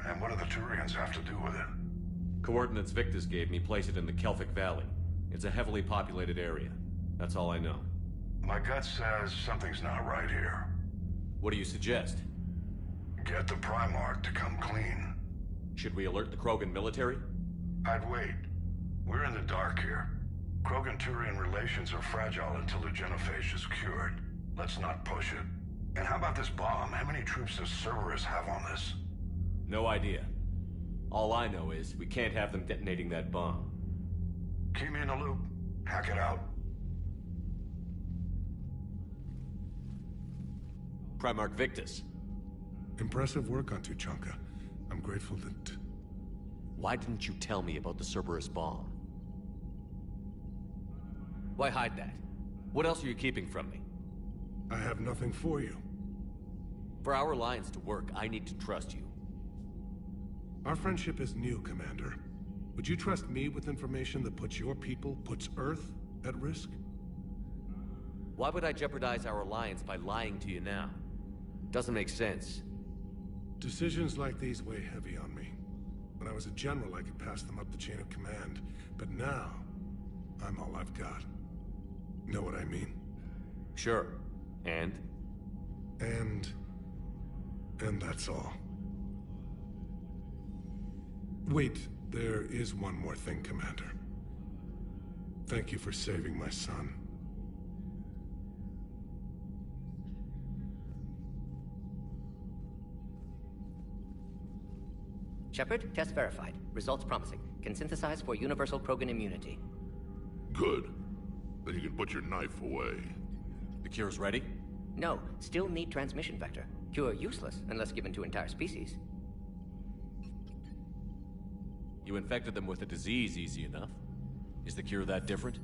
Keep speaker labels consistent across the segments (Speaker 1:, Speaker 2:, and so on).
Speaker 1: And what do the Turians have to do with it?
Speaker 2: Coordinates Victus gave me place it in the Kelphic Valley. It's a heavily populated area. That's all I know.
Speaker 1: My gut says something's not right here.
Speaker 2: What do you suggest?
Speaker 1: Get the Primarch to come clean.
Speaker 2: Should we alert the Krogan military?
Speaker 1: I'd wait. We're in the dark here. Krogan-Turian relations are fragile until the genophage is cured. Let's not push it. And how about this bomb? How many troops does Cerberus have on this?
Speaker 2: No idea. All I know is we can't have them detonating that bomb.
Speaker 1: Keep me in the loop. Hack it out.
Speaker 2: Primarch Victus.
Speaker 3: Impressive work on Tuchanka. I'm grateful that...
Speaker 2: Why didn't you tell me about the Cerberus bomb? Why hide that? What else are you keeping from me?
Speaker 3: I have nothing for you.
Speaker 2: For our alliance to work, I need to trust you.
Speaker 3: Our friendship is new, Commander. Would you trust me with information that puts your people, puts Earth, at risk?
Speaker 2: Why would I jeopardize our alliance by lying to you now? Doesn't make sense.
Speaker 3: Decisions like these weigh heavy on me. When I was a general, I could pass them up the chain of command. But now, I'm all I've got. Know what I mean?
Speaker 2: Sure. And
Speaker 3: that's all. Wait, there is one more thing, Commander. Thank you for saving my son.
Speaker 4: Shepard, test verified. Results promising. Can synthesize for universal Krogan immunity.
Speaker 5: Good. Then you can put your knife away.
Speaker 2: The cure's ready?
Speaker 4: No, still need transmission vector. Cure useless unless given to entire species.
Speaker 2: You infected them with a disease easy enough. Is the cure that different?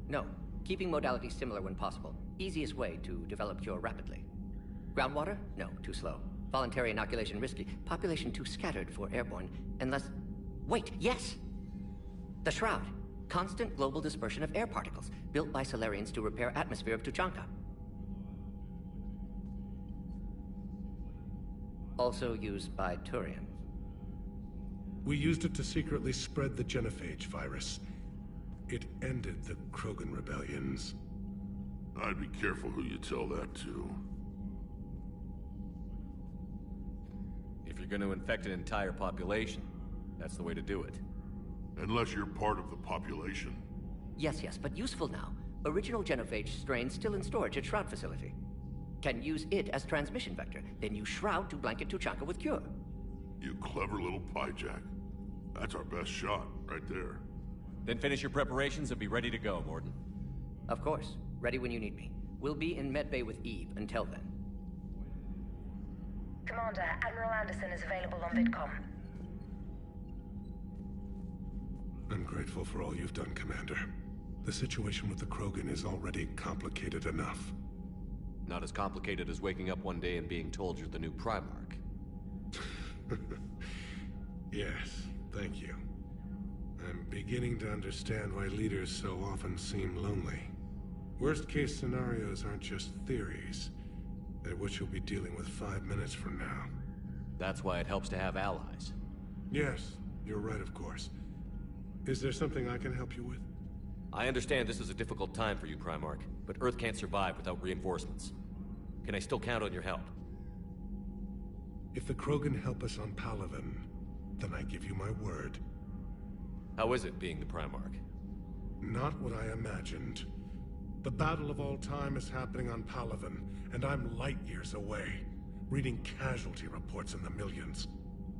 Speaker 4: No. Keeping modality similar when possible. Easiest way to develop cure rapidly. Groundwater? No, too slow. Voluntary inoculation risky. Population too scattered for airborne. Unless... Wait, yes! The Shroud. Constant global dispersion of air particles, built by Solarians to repair atmosphere of Tuchanka. Also used by Turians.
Speaker 3: We used it to secretly spread the genophage virus. It ended the Krogan rebellions.
Speaker 5: I'd be careful who you tell that to.
Speaker 2: If you're going to infect an entire population, that's the way to do it.
Speaker 5: Unless you're part of the population.
Speaker 4: Yes, but useful now. Original genophage strain still in storage at Shroud facility. Can use it as transmission vector, then use Shroud to blanket Tuchanka with cure.
Speaker 5: You clever little pyjack. That's our best shot, right there.
Speaker 2: Then finish your preparations and be ready to go, Morden.
Speaker 4: Of course. Ready when you need me. We'll be in medbay with Eve until then.
Speaker 6: Commander, Admiral Anderson is available on VidCom.
Speaker 3: I'm grateful for all you've done, Commander. The situation with the Krogan is already complicated enough.
Speaker 2: Not as complicated as waking up one day and being told you're the new Primarch.
Speaker 3: Yes, thank you. I'm beginning to understand why leaders so often seem lonely. Worst-case scenarios aren't just theories. They're what you'll be dealing with 5 minutes from now.
Speaker 2: That's why it helps to have allies.
Speaker 3: Yes, you're right, of course. Is there something I can help you with?
Speaker 2: I understand this is a difficult time for you, Primarch, but Earth can't survive without reinforcements. Can I still count on your help?
Speaker 3: If the Krogan help us on Palaven, then I give you my word.
Speaker 2: How is it being the Primarch?
Speaker 3: Not what I imagined. The battle of all time is happening on Palaven, and I'm light years away, reading casualty reports in the millions.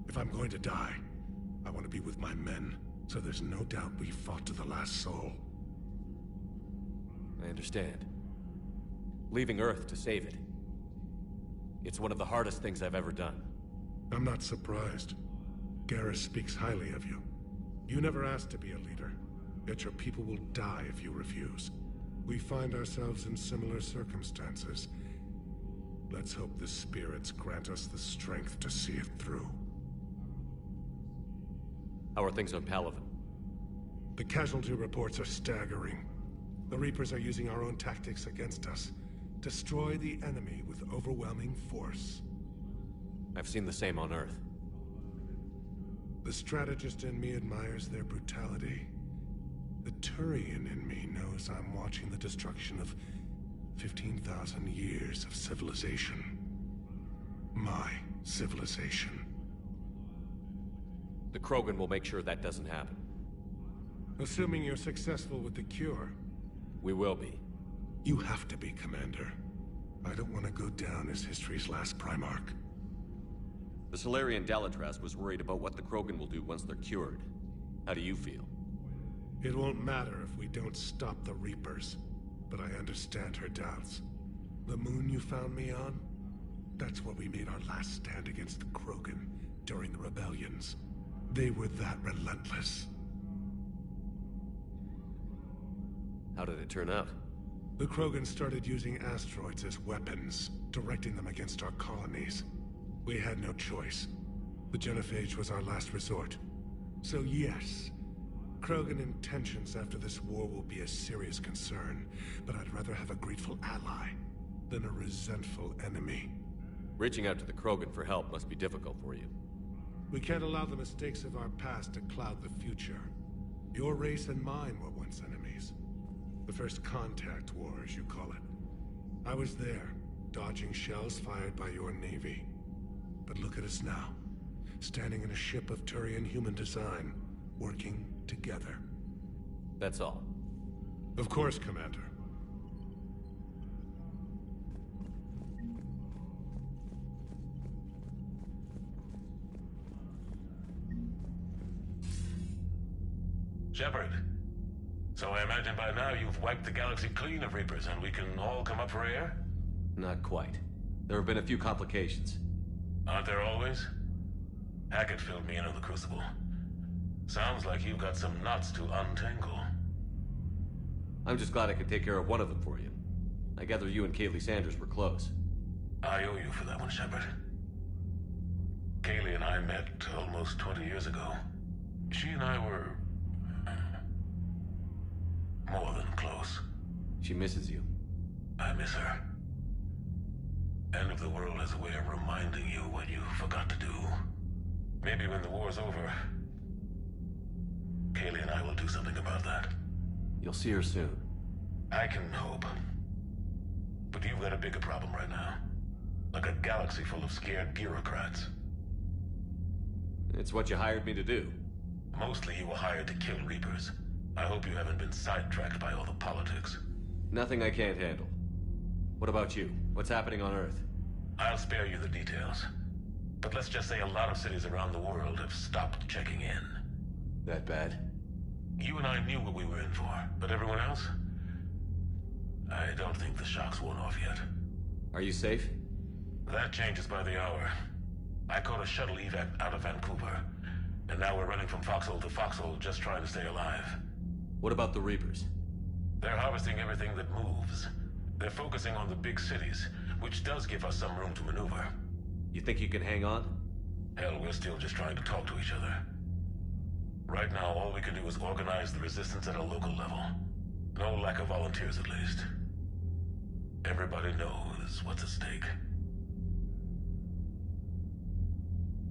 Speaker 3: If I'm going to die, I want to be with my men, so there's no doubt we fought to the last soul.
Speaker 2: I understand. Leaving Earth to save it. It's one of the hardest things I've ever done.
Speaker 3: I'm not surprised. Garrus speaks highly of you. You never asked to be a leader, yet your people will die if you refuse. We find ourselves in similar circumstances. Let's hope the spirits grant us the strength to see it through.
Speaker 2: How are things on Palaven?
Speaker 3: The casualty reports are staggering. The Reapers are using our own tactics against us. Destroy the enemy with overwhelming force.
Speaker 2: I've seen the same on Earth.
Speaker 3: The strategist in me admires their brutality. The Turian in me knows I'm watching the destruction of 15,000 years of civilization. My civilization.
Speaker 2: The Krogan will make sure that doesn't happen.
Speaker 3: Assuming you're successful with the cure.
Speaker 2: We will be.
Speaker 3: You have to be, Commander. I don't want to go down as history's last Primarch.
Speaker 2: The Solarian Dalatraz was worried about what the Krogan will do once they're cured. How do you feel?
Speaker 3: It won't matter if we don't stop the Reapers, but I understand her doubts. The moon you found me on? That's where we made our last stand against the Krogan during the rebellions. They were that relentless.
Speaker 2: How did it turn out?
Speaker 3: The Krogan started using asteroids as weapons, directing them against our colonies. We had no choice. The Genophage was our last resort. So yes, Krogan intentions after this war will be a serious concern, but I'd rather have a grateful ally than a resentful enemy.
Speaker 2: Reaching out to the Krogan for help must be difficult for you.
Speaker 3: We can't allow the mistakes of our past to cloud the future. Your race and mine were once enemies. The First Contact War, as you call it. I was there, dodging shells fired by your navy. But look at us now, standing in a ship of Turian human design, working together.
Speaker 2: That's all.
Speaker 3: Of course, Commander.
Speaker 7: Shepard. So I imagine by now you've wiped the galaxy clean of Reapers and we can all come up for air?
Speaker 2: Not quite. There have been a few complications.
Speaker 7: Aren't there always? Hackett filled me in on the Crucible. Sounds like you've got some knots to untangle.
Speaker 2: I'm just glad I could take care of one of them for you. I gather you and Kaylee Sanders were close.
Speaker 7: I owe you for that one, Shepard. Kaylee and I met almost 20 years ago. She and I were... more than close.
Speaker 2: She misses you.
Speaker 7: I miss her. End of the world has a way of reminding you what you forgot to do. Maybe when the war's over, Kaylee and I will do something about that.
Speaker 2: You'll see her soon.
Speaker 7: I can hope. But you've got a bigger problem right now. Like a galaxy full of scared bureaucrats.
Speaker 2: It's what you hired me to do.
Speaker 7: Mostly you were hired to kill Reapers. I hope you haven't been sidetracked by all the politics.
Speaker 2: Nothing I can't handle. What about you? What's happening on Earth?
Speaker 7: I'll spare you the details. But let's just say a lot of cities around the world have stopped checking in.
Speaker 2: That bad?
Speaker 7: You and I knew what we were in for, but everyone else? I don't think the shock's worn off yet.
Speaker 2: Are you safe?
Speaker 7: That changes by the hour. I caught a shuttle evac out of Vancouver, and now we're running from foxhole to foxhole just trying to stay alive.
Speaker 2: What about the Reapers?
Speaker 7: They're harvesting everything that moves. They're focusing on the big cities, which does give us some room to maneuver.
Speaker 2: You think you can hang on?
Speaker 7: Hell, we're still just trying to talk to each other. Right now, all we can do is organize the resistance at a local level. No lack of volunteers, at least. Everybody knows what's at stake.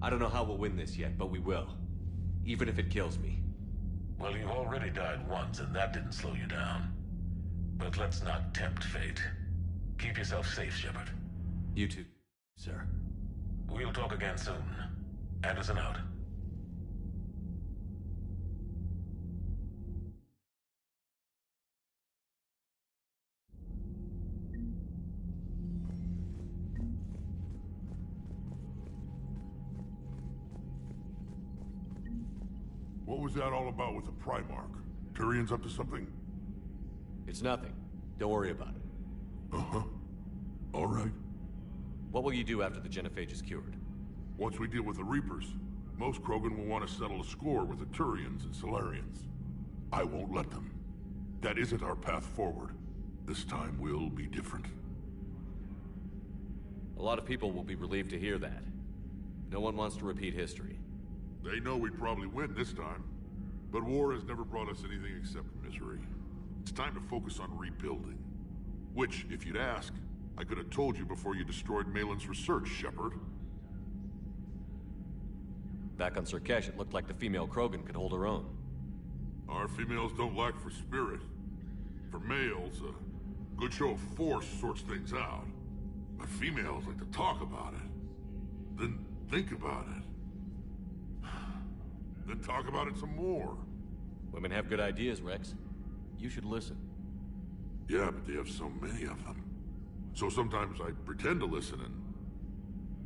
Speaker 2: I don't know how we'll win this yet, but we will. Even if it kills me.
Speaker 7: Well, you've already died once, and that didn't slow you down. But let's not tempt fate. Keep yourself safe, Shepard.
Speaker 2: You too, sir.
Speaker 7: We'll talk again soon. Anderson out.
Speaker 5: What was that all about with the Primarch? Turian's up to something?
Speaker 2: It's nothing. Don't worry about it.
Speaker 5: Uh-huh. All right.
Speaker 2: What will you do after the Genophage is cured?
Speaker 5: Once we deal with the Reapers, most Krogan will want to settle a score with the Turians and Solarians. I won't let them. That isn't our path forward. This time will be different.
Speaker 2: A lot of people will be relieved to hear that. No one wants to repeat history.
Speaker 5: They know we'd probably win this time. But war has never brought us anything except misery. It's time to focus on rebuilding. Which, if you'd asked, I could have told you before you destroyed Malin's research, Shepard.
Speaker 2: Back on Sirkesh, it looked like the female Krogan could hold her own.
Speaker 5: Our females don't lack for spirit. For males, a good show of force sorts things out. But females like to talk about it. Then think about it. Then talk about it some more.
Speaker 2: Women have good ideas, Rex. You should listen.
Speaker 5: Yeah, but they have so many of them. So sometimes I pretend to listen and...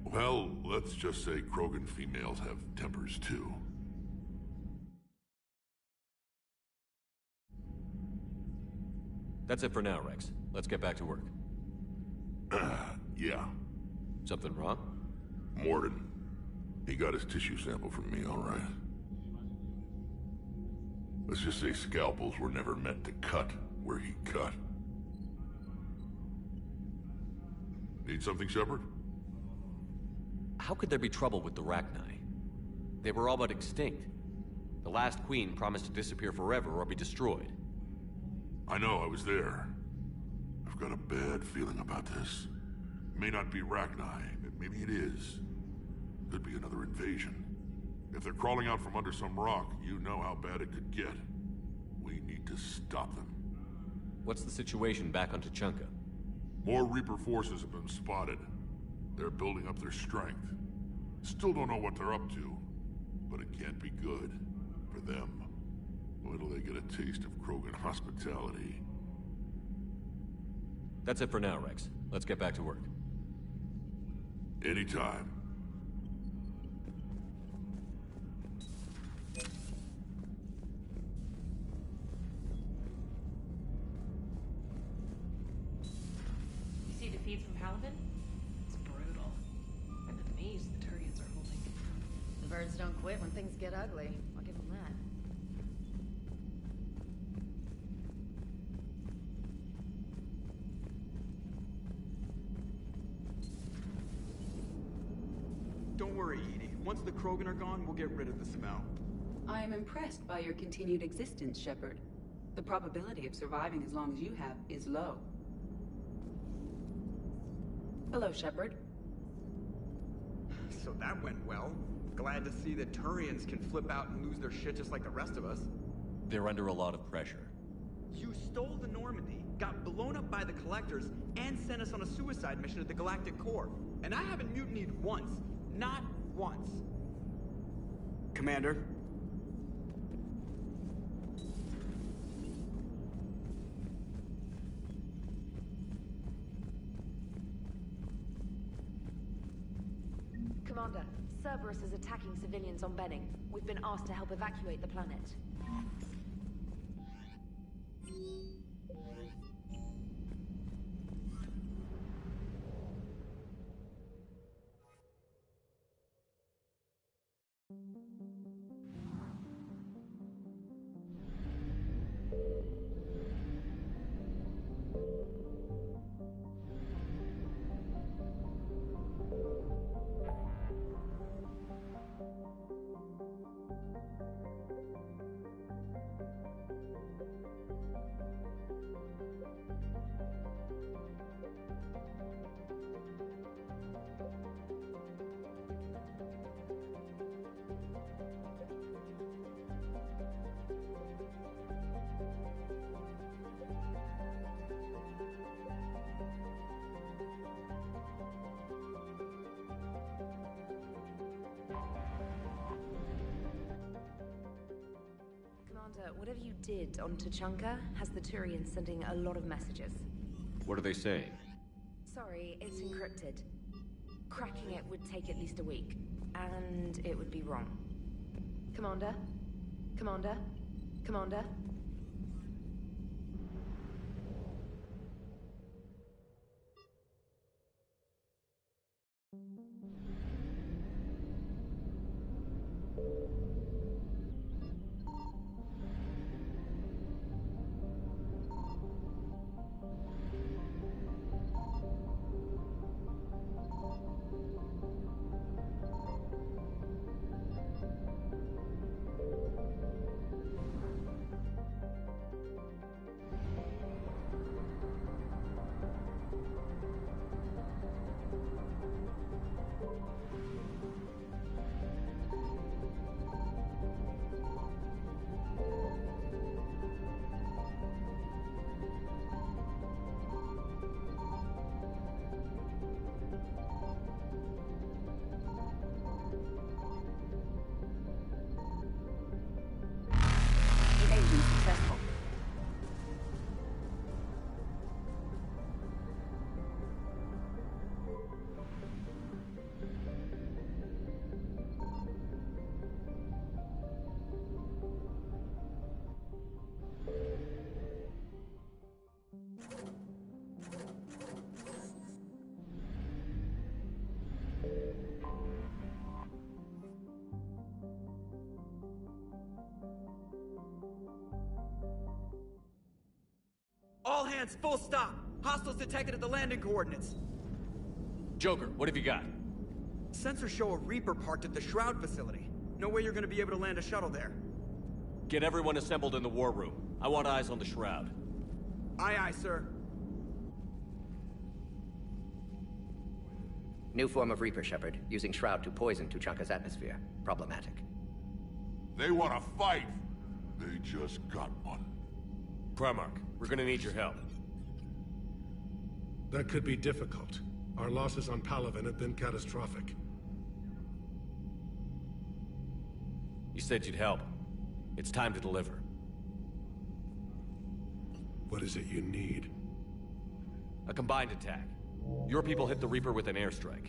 Speaker 5: Well, let's just say Krogan females have tempers too.
Speaker 2: That's it for now, Rex. Let's get back to work.
Speaker 5: Yeah.
Speaker 2: Something wrong?
Speaker 5: Morden. He got his tissue sample from me, all right. Let's just say scalpels were never meant to cut where he cut. Need something, Shepard?
Speaker 2: How could there be trouble with the Rachni? They were all but extinct. The last queen promised to disappear forever or be destroyed.
Speaker 5: I know, I was there. I've got a bad feeling about this. It may not be Rachni, maybe it is. Could be another invasion. If they're crawling out from under some rock, you know how bad it could get. We need to stop them.
Speaker 2: What's the situation back on Tuchanka?
Speaker 5: More Reaper forces have been spotted. They're building up their strength. Still don't know what they're up to, but it can't be good for them. Wait till they get a taste of Krogan hospitality.
Speaker 2: That's it for now, Rex. Let's get back to work.
Speaker 5: Anytime.
Speaker 8: You see the feed from Paladin? It's brutal. I'm amazed the Turians are holding.
Speaker 9: The birds don't quit when things get ugly. I'll give them that.
Speaker 10: Don't worry, Edie. Once the Krogan are gone, we'll get rid of the smell.
Speaker 11: I am impressed by your continued existence, Shepard. The probability of surviving as long as you have is low. Hello, Shepard.
Speaker 10: So that went well. Glad to see that Turians can flip out and lose their shit just like the rest of us.
Speaker 2: They're under a lot of pressure.
Speaker 10: You stole the Normandy, got blown up by the Collectors, and sent us on a suicide mission at the Galactic Core. And I haven't mutinied once. Not once. Commander.
Speaker 6: Commander, Cerberus is attacking civilians on Benning. We've been asked to help evacuate the planet. Whatever you did on Tuchanka has the Turians sending a lot of messages.
Speaker 2: What are they saying?
Speaker 6: Sorry, it's encrypted. Cracking it would take at least a week, and it would be wrong. Commander? Commander? Commander?
Speaker 10: hands, full stop. Hostiles detected at the landing coordinates.
Speaker 2: Joker, what have you got?
Speaker 10: Sensors show a Reaper parked at the Shroud facility. No way you're gonna be able to land a shuttle there.
Speaker 2: Get everyone assembled in the war room. I want eyes on the Shroud.
Speaker 10: Aye, aye, sir.
Speaker 4: New form of Reaper, Shepard, using Shroud to poison Tuchanka's atmosphere. Problematic.
Speaker 5: They want to fight. They just got one.
Speaker 2: Primarch, we're gonna need your help.
Speaker 3: That could be difficult. Our losses on Palaven have been catastrophic.
Speaker 2: You said you'd help. It's time to deliver.
Speaker 3: What is it you need?
Speaker 2: A combined attack. Your people hit the Reaper with an airstrike.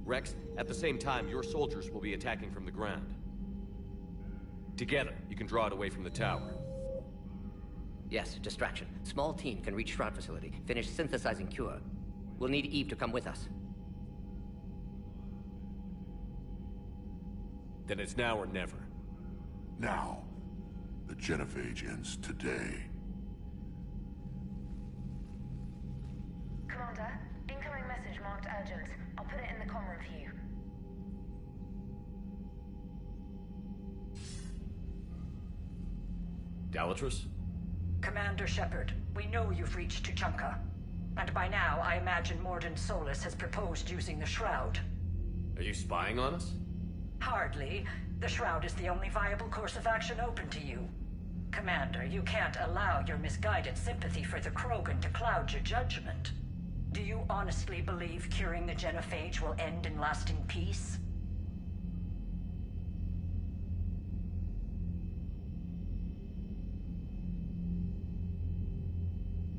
Speaker 2: Rex, at the same time, your soldiers will be attacking from the ground. Together, you can draw it away from the tower.
Speaker 4: Yes, distraction. Small team can reach Shroud facility, finish synthesizing cure. We'll need Eve to come with us.
Speaker 2: Then it's now or never.
Speaker 5: Now. The genophage ends today.
Speaker 6: Commander, incoming message marked urgent. I'll put it in the comm room for you.
Speaker 2: Galatrus?
Speaker 12: Commander Shepard, we know you've reached Tuchanka. And by now, I imagine Morden Solus has proposed using the Shroud.
Speaker 2: Are you spying on us?
Speaker 12: Hardly. The Shroud is the only viable course of action open to you. Commander, you can't allow your misguided sympathy for the Krogan to cloud your judgment. Do you honestly believe curing the genophage will end in lasting peace?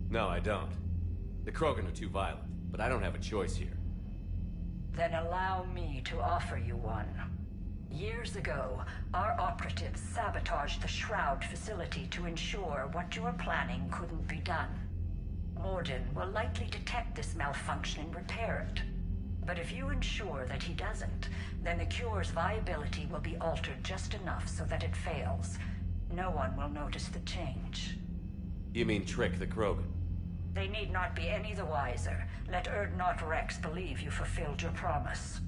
Speaker 2: No, I don't. The Krogan are too violent, but I don't have a choice here.
Speaker 12: Then allow me to offer you one. Years ago, our operatives sabotaged the Shroud facility to ensure what you were planning couldn't be done. Morden will likely detect this malfunction and repair it. But if you ensure that he doesn't, then the cure's viability will be altered just enough so that it fails. No one will notice the change.
Speaker 2: You mean trick the Krogan?
Speaker 12: They need not be any the wiser. Let Erdnot Rex believe you fulfilled your promise.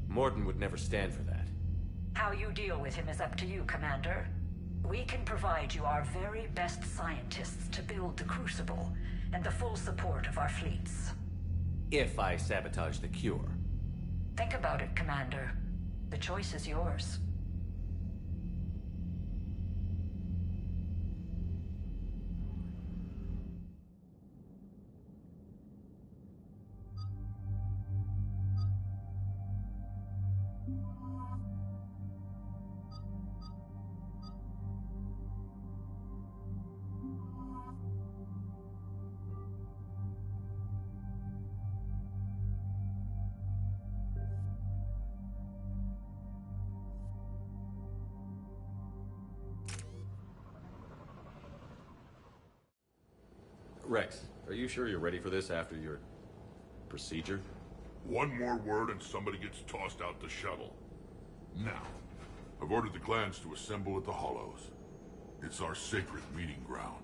Speaker 2: Morden would never stand for that.
Speaker 12: How you deal with him is up to you, Commander. We can provide you our very best scientists to build the Crucible, and the full support of our fleets.
Speaker 2: If I sabotage the cure.
Speaker 12: Think about it, Commander. The choice is yours.
Speaker 2: Rex, are you sure you're ready for this after your procedure?
Speaker 5: One more word and somebody gets tossed out the shuttle. Now, I've ordered the clans to assemble at the Hollows. It's our sacred meeting ground.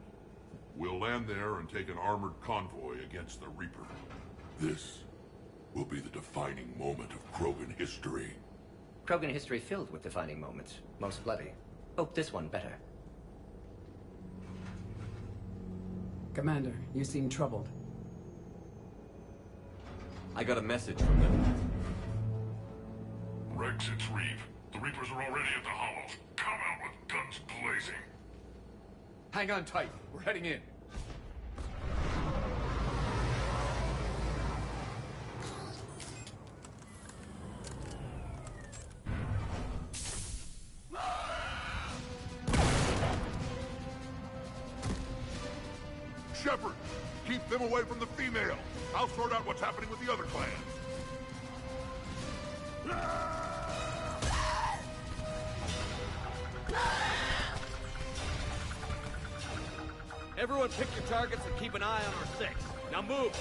Speaker 5: We'll land there and take an armored convoy against the Reaper. This will be the defining moment of Krogan history.
Speaker 4: Krogan history filled with defining moments. Most bloody. Oh, this one better.
Speaker 11: Commander, you seem troubled.
Speaker 2: I got a message from them.
Speaker 5: Rex, it's Reeve. The Reapers are already at the Hollows. Come out with guns blazing.
Speaker 13: Hang on tight. We're heading in.
Speaker 5: Shepard, keep them away from the female. I'll sort out what's happening with the other clans.
Speaker 2: Everyone pick your targets and keep an eye on our six. Now move!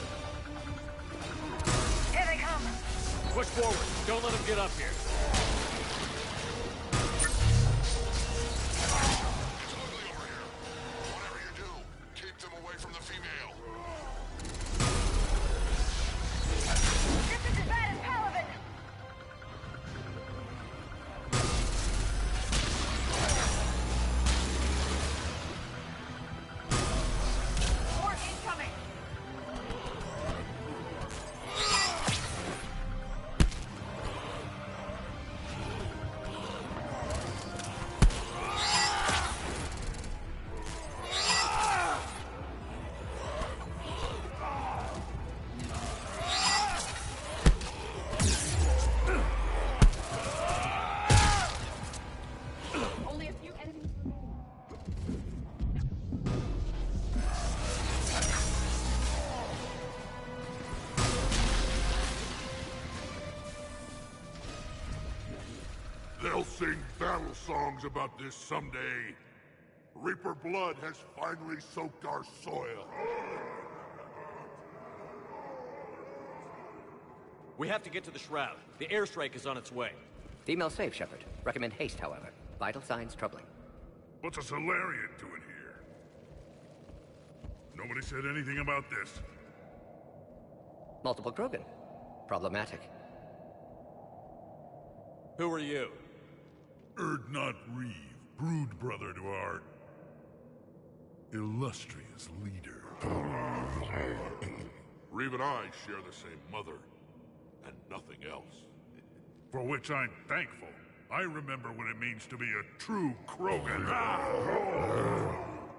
Speaker 12: Here they come!
Speaker 2: Push forward. Don't let them get up here.
Speaker 5: It's ugly over here. Whatever you do, keep them away from the female. They'll sing battle songs about this someday. Reaper blood has finally soaked our soil.
Speaker 2: We have to get to the Shroud. The airstrike is on its way.
Speaker 4: Female safe, Shepard. Recommend haste, however. Vital signs troubling.
Speaker 5: What's a Solarian doing here? Nobody said anything about this.
Speaker 4: Multiple Krogan. Problematic.
Speaker 2: Who are you?
Speaker 5: Erdnot Reeve, brood brother to our illustrious leader. Reeve and I share the same mother, and nothing else. For which I'm thankful. I remember what it means to be a true Krogan.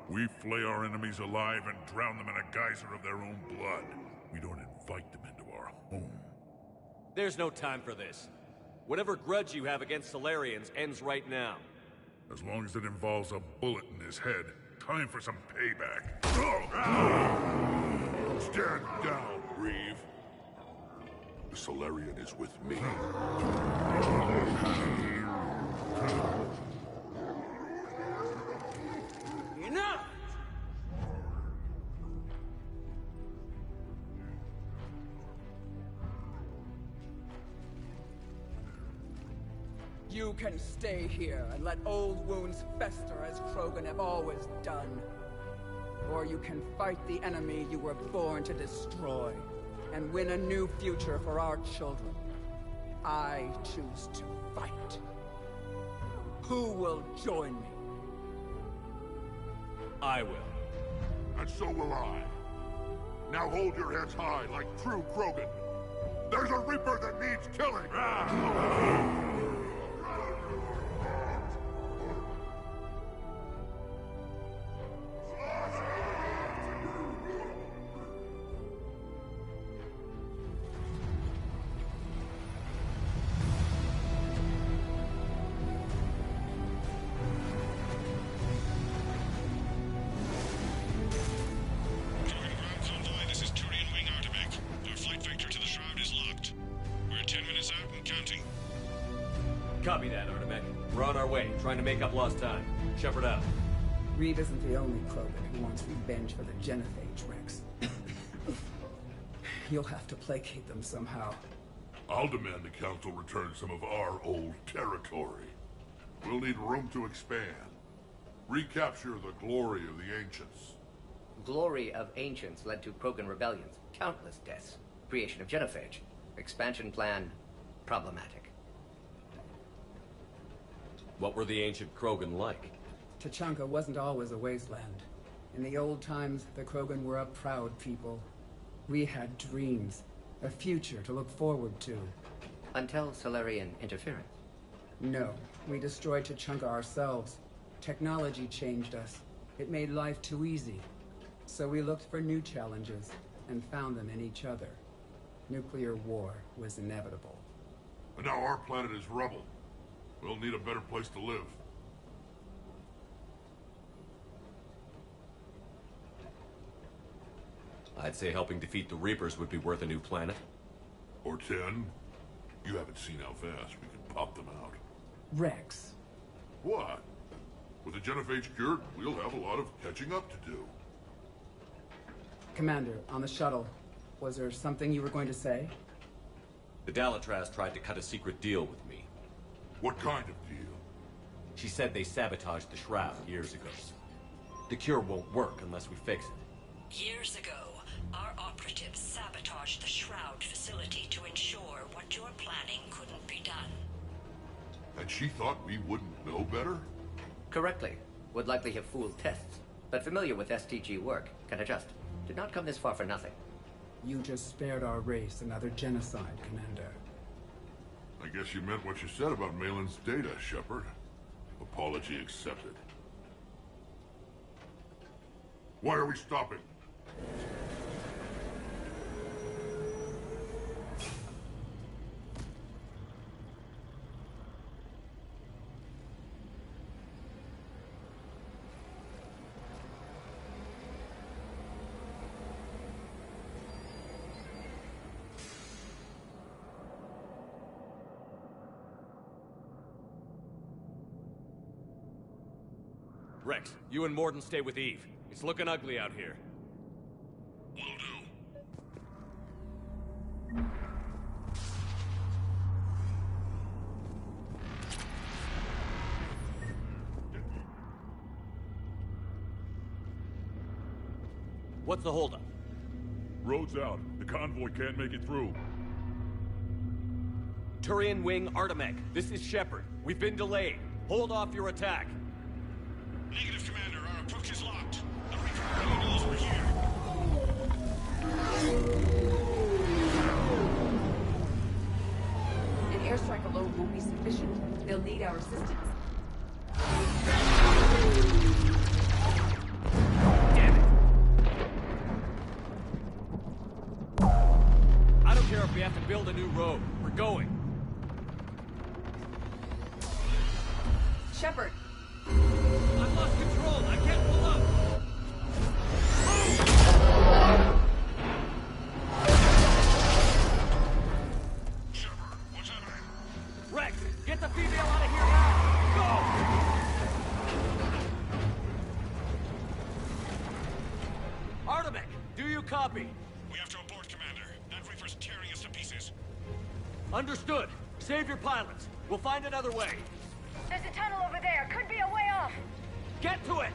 Speaker 5: We flay our enemies alive and drown them in a geyser of their own blood. We don't invite them into our home.
Speaker 2: There's no time for this. Whatever grudge you have against Solarians ends right now.
Speaker 5: As long as it involves a bullet in his head, time for some payback. Stand down, Reeve. The Solarian is with me.
Speaker 10: Enough! You can stay here and let old wounds fester as Krogan have always done. Or you can fight the enemy you were born to destroy and win a new future for our children. I choose to fight. Who will join me?
Speaker 2: I will.
Speaker 5: And so will I. Now hold your heads high like true Krogan. There's a Reaper that needs killing!
Speaker 2: Copy that, Artemek. We're on our way, trying to make up lost time. Shepard out.
Speaker 10: Reeve isn't the only Krogan who wants revenge for the Genophage, Rex. You'll have to placate them somehow.
Speaker 5: I'll demand the Council return some of our old territory. We'll need room to expand. Recapture the glory of the Ancients.
Speaker 4: Glory of Ancients led to Krogan rebellions, countless deaths, creation of Genophage. Expansion plan, problematic.
Speaker 2: What were the ancient Krogan like?
Speaker 10: Tachanka wasn't always a wasteland. In the old times, the Krogan were a proud people. We had dreams, a future to look forward to.
Speaker 4: Until Solarian interference?
Speaker 10: No, we destroyed Tachanka ourselves. Technology changed us. It made life too easy. So we looked for new challenges, and found them in each other. Nuclear war was inevitable.
Speaker 5: And now our planet is rubble. We'll need a better place to live.
Speaker 2: I'd say helping defeat the Reapers would be worth a new planet.
Speaker 5: Or 10. You haven't seen how fast we can pop them out.
Speaker 10: Rex.
Speaker 5: What? With the Genophage cured, we'll have a lot of catching up to do.
Speaker 10: Commander, on the shuttle, was there something you were going to say?
Speaker 2: The Dalatraz tried to cut a secret deal with me.
Speaker 5: What kind of deal?
Speaker 2: She said they sabotaged the Shroud years ago. The cure won't work unless we fix it.
Speaker 12: Years ago, our operatives sabotaged the Shroud facility to ensure what you're planning couldn't be done.
Speaker 5: And she thought we wouldn't know better?
Speaker 4: Correctly. Would likely have fooled tests. But familiar with STG work, can adjust. Did not come this far for nothing.
Speaker 10: You just spared our race another genocide, Commander.
Speaker 5: I guess you meant what you said about Malin's data, Shepard. Apology accepted. Why are we stopping?
Speaker 2: Rex, you and Morden stay with Eve. It's looking ugly out here.
Speaker 5: Will do.
Speaker 2: What's the holdup?
Speaker 5: Road's out. The convoy can't make it through.
Speaker 2: Turian Wing Artemec, this is Shepard. We've been delayed. Hold off your attack.
Speaker 14: Negative, Commander. Our approach is locked. The Reaper already knows we're here.
Speaker 11: An airstrike alone won't be sufficient. They'll need our assistance.
Speaker 2: Damn it! I don't care if we have to build a new road. We're going.
Speaker 11: Shepard!
Speaker 2: I've lost control. I can't pull up.
Speaker 14: Shepard, what's happening?
Speaker 2: Rex, get the female out of here now! Go! Artemec, do you copy?
Speaker 14: We have to abort, Commander. That Reaper's tearing us to pieces.
Speaker 2: Understood. Save your pilots. We'll find another way.
Speaker 12: There's a tunnel over there. Could be a way off.
Speaker 2: Get to it!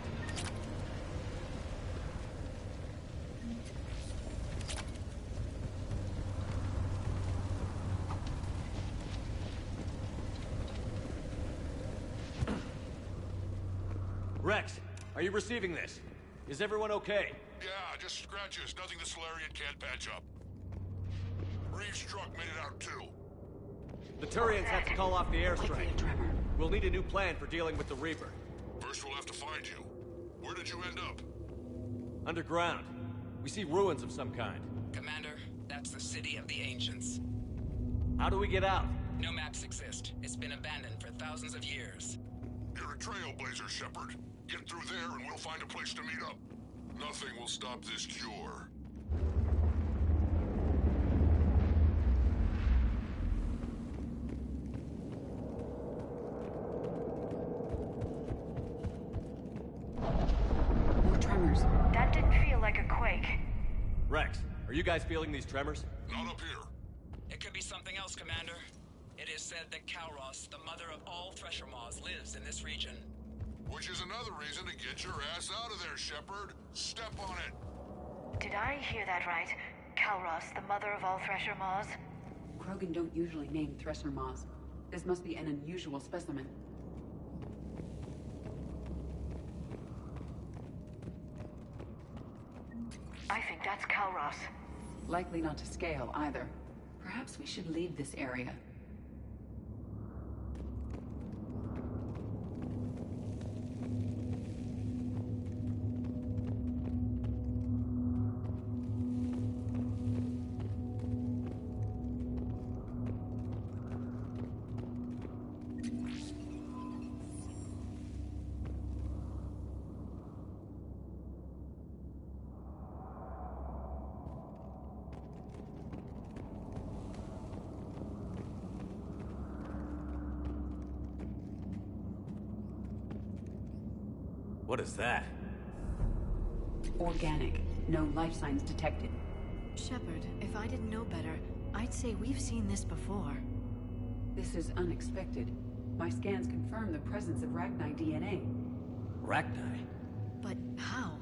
Speaker 2: Rex, are you receiving this? Is everyone okay?
Speaker 5: Yeah, just scratches. Nothing the Solarian can't patch up. Reeves' truck made it out too.
Speaker 2: The Turians have to call off the airstrike. We'll need a new plan for dealing with the Reaper.
Speaker 5: First we'll have to find you. Where did you end up?
Speaker 2: Underground. We see ruins of some kind.
Speaker 15: Commander, that's the City of the Ancients.
Speaker 2: How do we get out?
Speaker 15: No maps exist. It's been abandoned for thousands of years.
Speaker 5: You're a trailblazer, Shepard. Get through there and we'll find a place to meet up. Nothing will stop this cure.
Speaker 11: More tremors.
Speaker 12: That didn't feel like a quake.
Speaker 2: Rex, are you guys feeling these tremors?
Speaker 5: Not up here.
Speaker 15: It could be something else, Commander. It is said that Kalros, the mother of all Thresher Maws, lives in this region.
Speaker 5: Which is another reason to get your ass out of there, Shepard. Step on it.
Speaker 12: Did I hear that right? Kalros, the mother of all Thresher Maws?
Speaker 11: Krogan don't usually name Thresher Maws. This must be an unusual specimen.
Speaker 12: I think that's Kalros.
Speaker 11: Likely not to scale, either. Perhaps we should leave this area.
Speaker 2: What is that?
Speaker 11: Organic. No life signs detected.
Speaker 16: Shepard, if I didn't know better, I'd say we've seen this before.
Speaker 11: This is unexpected. My scans confirm the presence of Rachni DNA.
Speaker 2: Rachni?
Speaker 16: But how?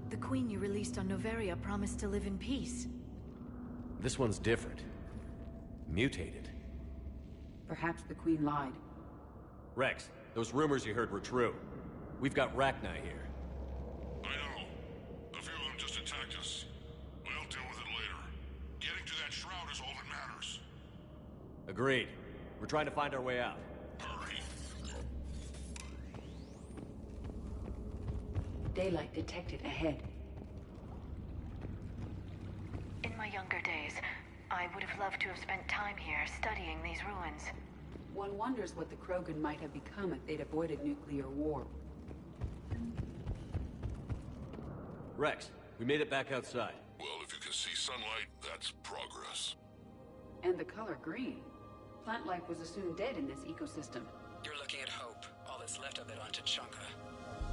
Speaker 16: The queen you released on Noveria promised to live in peace.
Speaker 2: This one's different. Mutated.
Speaker 11: Perhaps the queen lied.
Speaker 2: Rex, those rumors you heard were true. We've got Rachni here.
Speaker 5: I know. A few of them just attacked us. We'll deal with it later. Getting to that shroud is all that matters.
Speaker 2: Agreed. We're trying to find our way out.
Speaker 5: Hurry.
Speaker 11: Daylight detected ahead.
Speaker 12: In my younger days, I would have loved to have spent time here studying these ruins.
Speaker 11: One wonders what the Krogan might have become if they'd avoided nuclear war.
Speaker 2: Rex, we made it back outside.
Speaker 5: Well, if you can see sunlight, that's progress.
Speaker 11: And the color green. Plant life was assumed dead in this ecosystem.
Speaker 15: You're looking at hope. All that's what's left of it on Tachanka.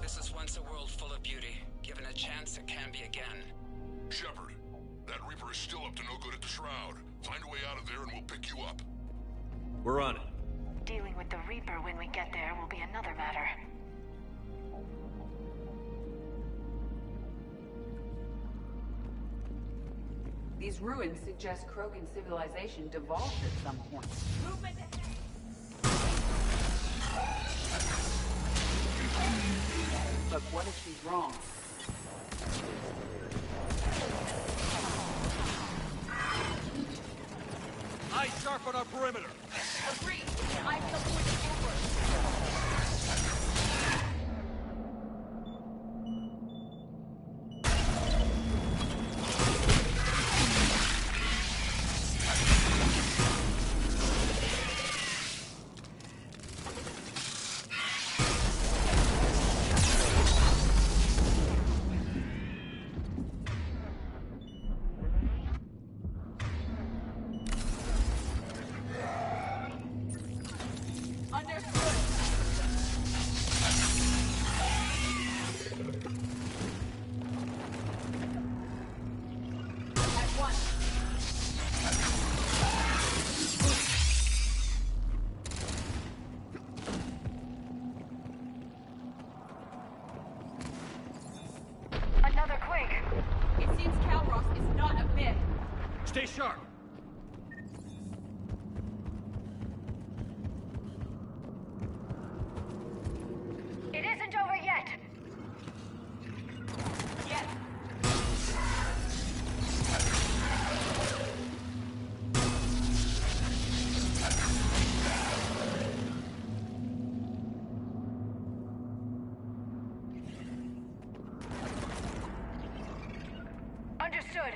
Speaker 15: This is once a world full of beauty. Given a chance, it can be again.
Speaker 5: Shepard, that Reaper is still up to no good at the Shroud. Find a way out of there and we'll pick you up.
Speaker 2: We're on it.
Speaker 16: Dealing with the Reaper when we get there will be another matter.
Speaker 11: These ruins suggest Krogan civilization devolved at some point. Movement ahead! But what if she's wrong?
Speaker 2: Eyes sharp on our perimeter.
Speaker 9: Agreed. I'm the point forward.
Speaker 2: Stay sharp.
Speaker 16: It isn't over yet.
Speaker 9: Yes.
Speaker 16: Understood.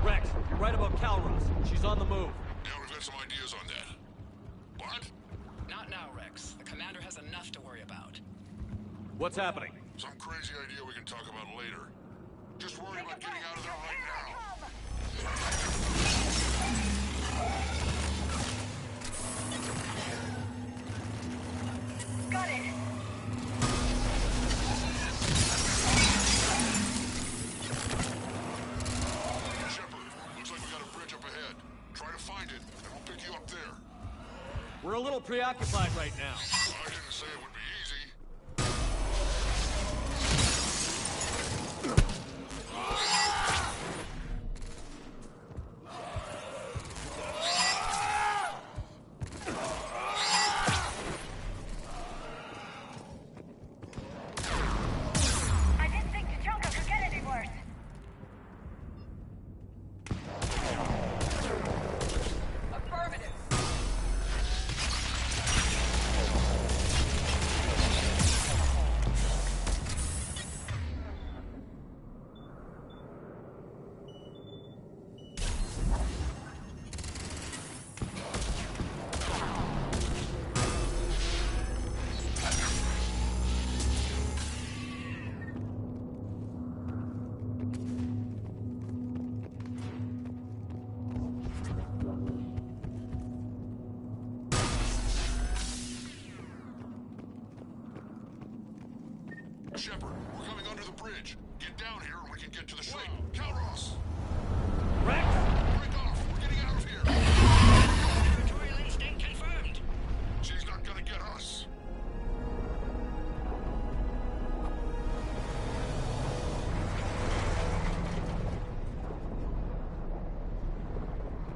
Speaker 2: Rex, you're right about Calros. She's on the move.
Speaker 5: Yeah, we've got some ideas on that. What?
Speaker 15: Not now, Rex. The commander has enough to worry about.
Speaker 2: What's happening?
Speaker 5: Some crazy idea we can talk about later. Just worry about getting out of there right now.
Speaker 16: Got it.
Speaker 5: Shepard, looks like we got a bridge up ahead. Try to find it, and we'll pick you up there.
Speaker 2: We're a little preoccupied right now.
Speaker 5: I didn't say it would be easy.
Speaker 12: I didn't think Tuchonka could get any worse.
Speaker 10: Affirmative.
Speaker 5: Shepard, we're coming under the bridge. Get down here and we can get to the ship. Calros!
Speaker 2: Rex!
Speaker 5: Break off! We're getting out of here!
Speaker 15: Territorial instinct confirmed.
Speaker 5: She's not gonna get us.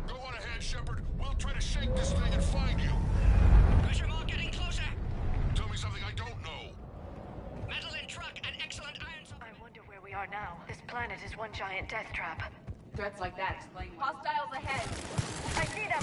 Speaker 5: Go on ahead, Shepard. We'll try to shake this thing and find you.
Speaker 15: Pressure Maw getting closer.
Speaker 5: Tell me something I don't know.
Speaker 15: Metal in truck and excellent iron.
Speaker 16: I wonder where we are now. This planet is one giant death trap.
Speaker 11: Threats like that explain why. Hostiles ahead.
Speaker 12: I see them.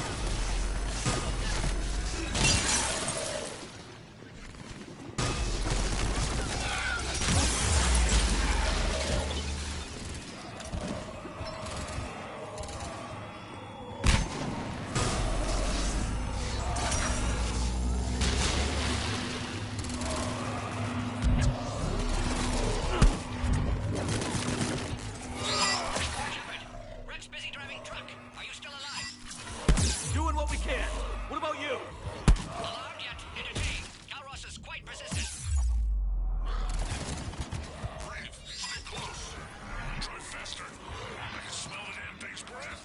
Speaker 15: Rex busy driving truck. Are you still alive?
Speaker 2: Doing what we can. What about you?
Speaker 15: Alarmed yet? Entertained. Calros is quite persistent.
Speaker 5: Breathe. Stay close. Drive faster. I can smell the damn thing's breath.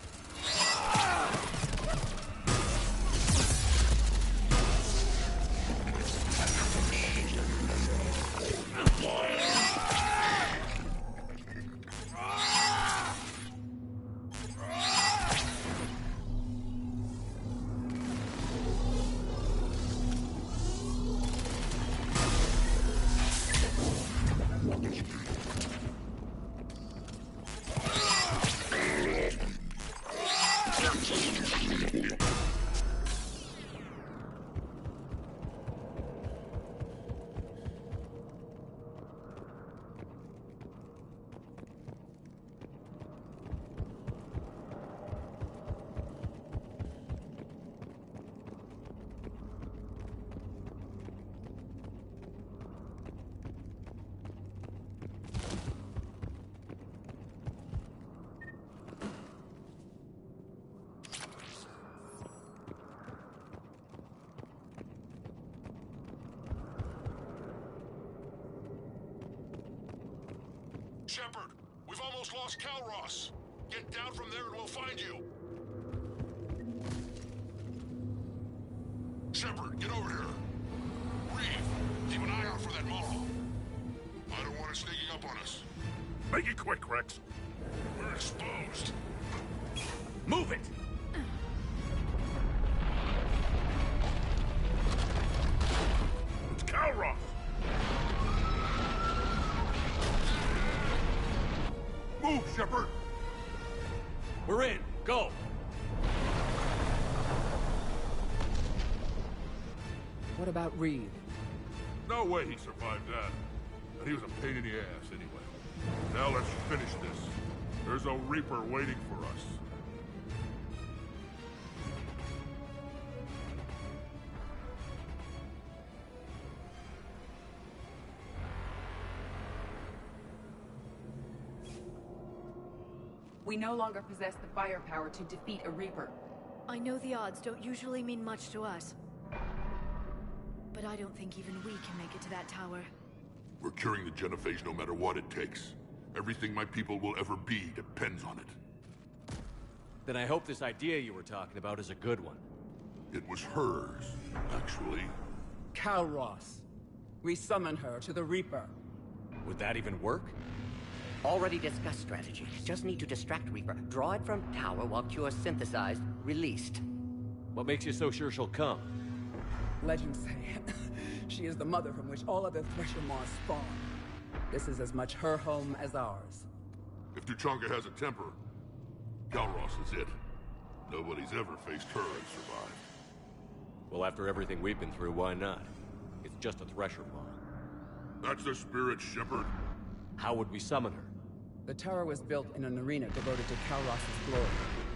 Speaker 5: Shepard, we've almost lost Calros. Get down from there and we'll find you. Shepard, get over here. Reeve, keep an eye out for that model. I don't want it sneaking up on us.
Speaker 3: Make it quick, Rex.
Speaker 5: We're exposed.
Speaker 2: Move it!
Speaker 3: It's Calros!
Speaker 5: Move, Shepard!
Speaker 2: We're in. Go!
Speaker 10: What about Reeve?
Speaker 5: No way he survived that. And he was a pain in the ass anyway. Now let's finish this. There's a Reaper waiting for us.
Speaker 11: We no longer possess the firepower to defeat a Reaper.
Speaker 16: I know the odds don't usually mean much to us. But I don't think even we can make it to that tower.
Speaker 5: We're curing the genophage no matter what it takes. Everything my people will ever be depends on it.
Speaker 2: Then I hope this idea you were talking about is a good one.
Speaker 5: It was hers, actually.
Speaker 10: Kalros. We summon her to the Reaper.
Speaker 2: Would that even work?
Speaker 4: Already discussed strategy. Just need to distract Reaper. Draw it from tower while Cure's synthesized, released.
Speaker 2: What makes you so sure she'll come?
Speaker 10: Legends say she is the mother from which all other Thresher Maws spawn. This is as much her home as ours.
Speaker 5: If Tuchanka has a temper, Kalros is it. Nobody's ever faced her and survived.
Speaker 2: Well, after everything we've been through, why not? It's just a Thresher Maw.
Speaker 5: That's the spirit, Shepard.
Speaker 2: How would we summon her?
Speaker 10: The tower was built in an arena devoted to Kalros' glory.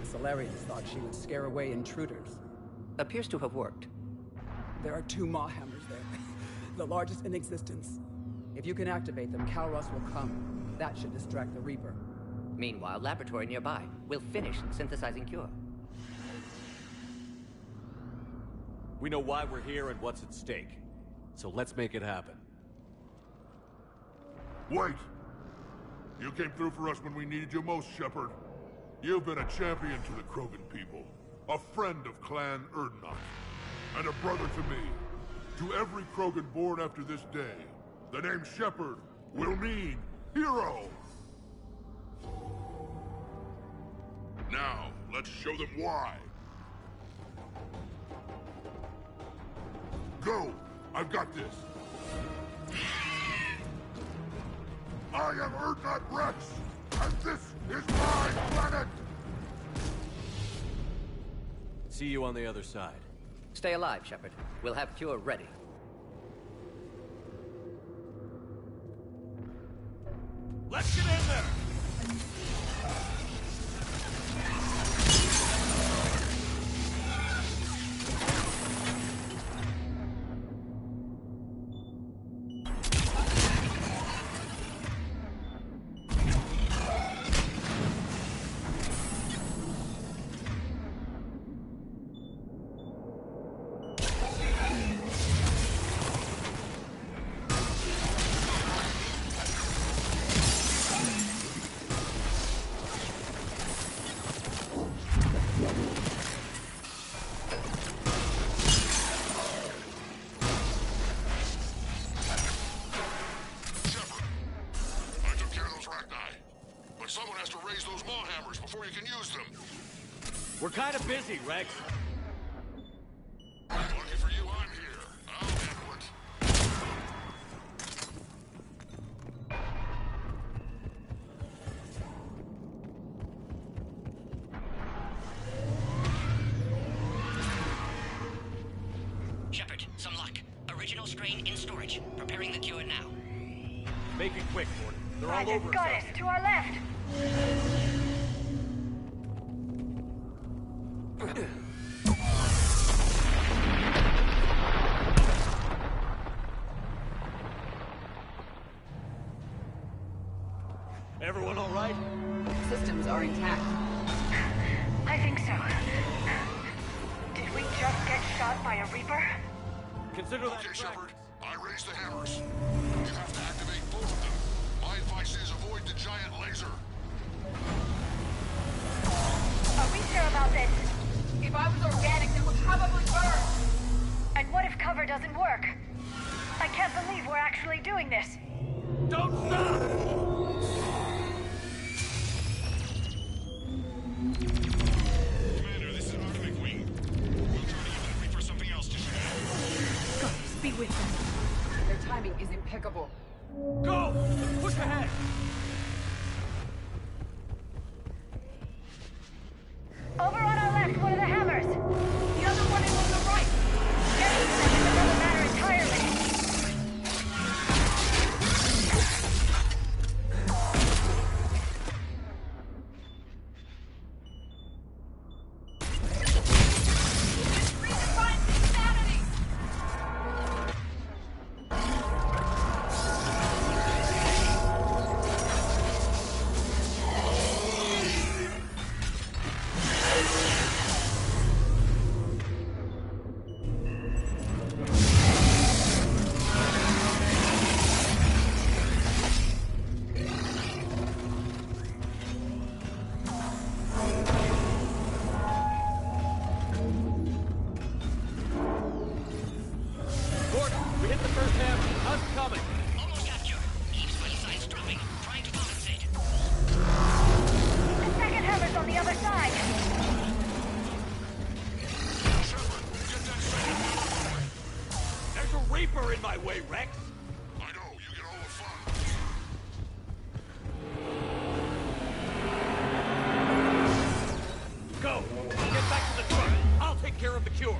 Speaker 10: The Solarians thought she would scare away intruders.
Speaker 4: Appears to have worked.
Speaker 10: There are 2 Maw hammers there. The largest in existence. If you can activate them, Kalros will come. That should distract the Reaper.
Speaker 4: Meanwhile, laboratory nearby. We'll finish synthesizing Cure.
Speaker 2: We know why we're here and what's at stake. So let's make it happen.
Speaker 5: Wait! You came through for us when we needed you most, Shepard. You've been a champion to the Krogan people, a friend of Clan Erdnot, and a brother to me. To every Krogan born after this day, the name Shepard will mean hero! Now, let's show them why. Go! I've got this! I am Erdnot Rex, and this is my planet!
Speaker 2: See you on the other side.
Speaker 4: Stay alive, Shepard. We'll have Cure ready.
Speaker 2: Let's get in there! We're kind of busy, Rex.
Speaker 5: Lucky for you, I'm here. I'll handle it.
Speaker 4: Shepard, some luck. Original strain in storage. Preparing the Cure now.
Speaker 2: Make it quick, Gordon. They're all over us.
Speaker 12: Got it. To our left.
Speaker 2: Everyone all right?
Speaker 11: Systems are intact.
Speaker 12: I think so. Did we just get shot by a Reaper?
Speaker 2: Consider that.
Speaker 5: Okay, Shepard. I raised the hammers. You have to activate both of them. My advice is avoid the giant laser.
Speaker 12: Are we sure about this?
Speaker 11: If I was organic, it would probably burn.
Speaker 12: And what if cover doesn't work? I can't believe we're actually doing this.
Speaker 2: Don't stop!
Speaker 14: Commander, this is Artemis Wing. We'll try to get that Reaper something else to shoot.
Speaker 16: God, be with them.
Speaker 11: Their timing is impeccable.
Speaker 2: Go! Push ahead!
Speaker 12: Over on our left, one of the hammers.
Speaker 11: The other one is on the right.
Speaker 12: Getting to them is another matter entirely.
Speaker 2: Reaper in my way, Rex!
Speaker 5: I know, you get all the fun.
Speaker 2: Go! Get back to the truck! I'll take care of the cure!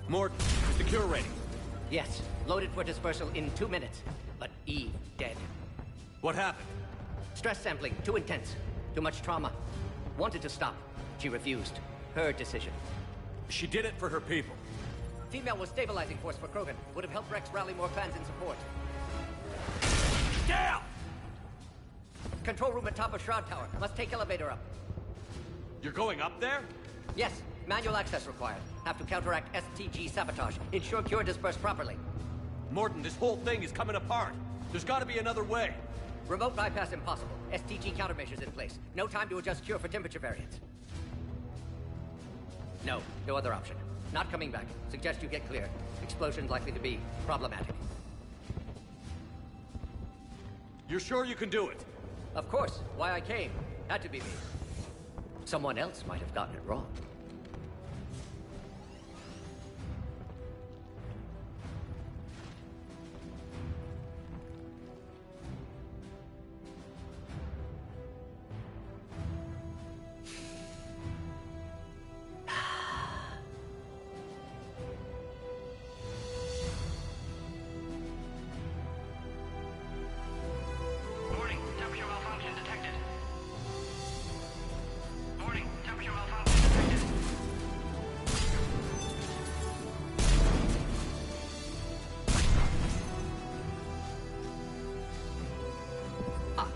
Speaker 2: Mort, is the cure ready?
Speaker 4: Yes, loaded for dispersal in 2 minutes. But Eve dead.
Speaker 2: What happened?
Speaker 4: Stress sampling, too intense. Too much trauma. Wanted to stop. She refused. Her decision.
Speaker 2: She did it for her people.
Speaker 4: Female was stabilizing force for Krogan. Would have helped Rex rally more clans in support.
Speaker 2: Down!
Speaker 4: Control room at top of Shroud Tower. Must take elevator up.
Speaker 2: You're going up there?
Speaker 4: Yes. Manual access required. Have to counteract STG sabotage. Ensure cure dispersed properly.
Speaker 2: Morton, this whole thing is coming apart. There's gotta be another way.
Speaker 4: Remote bypass impossible. STG countermeasures in place. No time to adjust cure for temperature variance. No other option. Not coming back. Suggest you get clear. Explosion's likely to be problematic.
Speaker 2: You're sure you can do it?
Speaker 4: Of course. Why I came. Had to be me. Someone else might have gotten it wrong.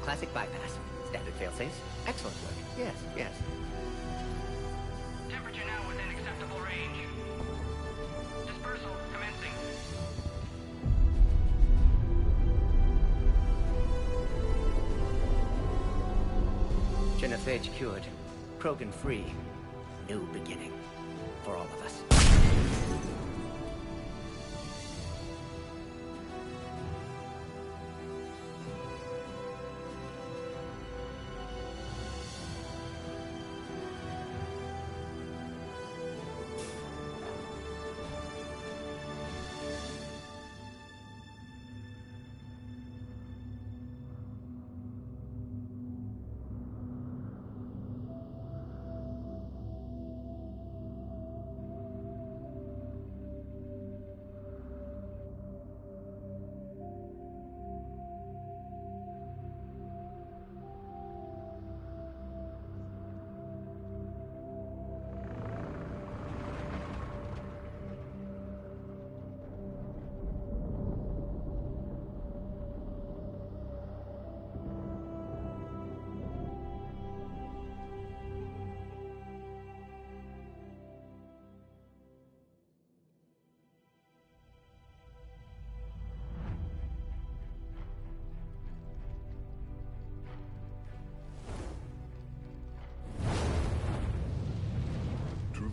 Speaker 4: Classic bypass. Standard failsafes. Excellent work. Yes.
Speaker 15: Temperature now within acceptable range. Dispersal commencing.
Speaker 4: Genophage cured. Krogan free. New beginning. For all of us.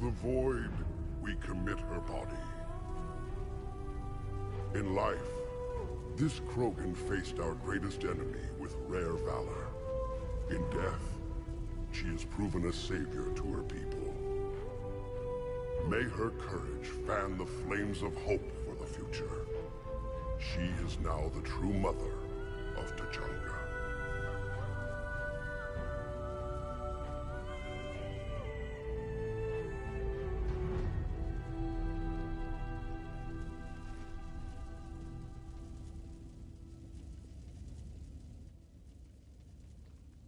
Speaker 5: the void, we commit her body. In life, this Krogan faced our greatest enemy with rare valor. In death, she has proven a savior to her people. May her courage fan the flames of hope for the future. She is now the true mother of Tachanka.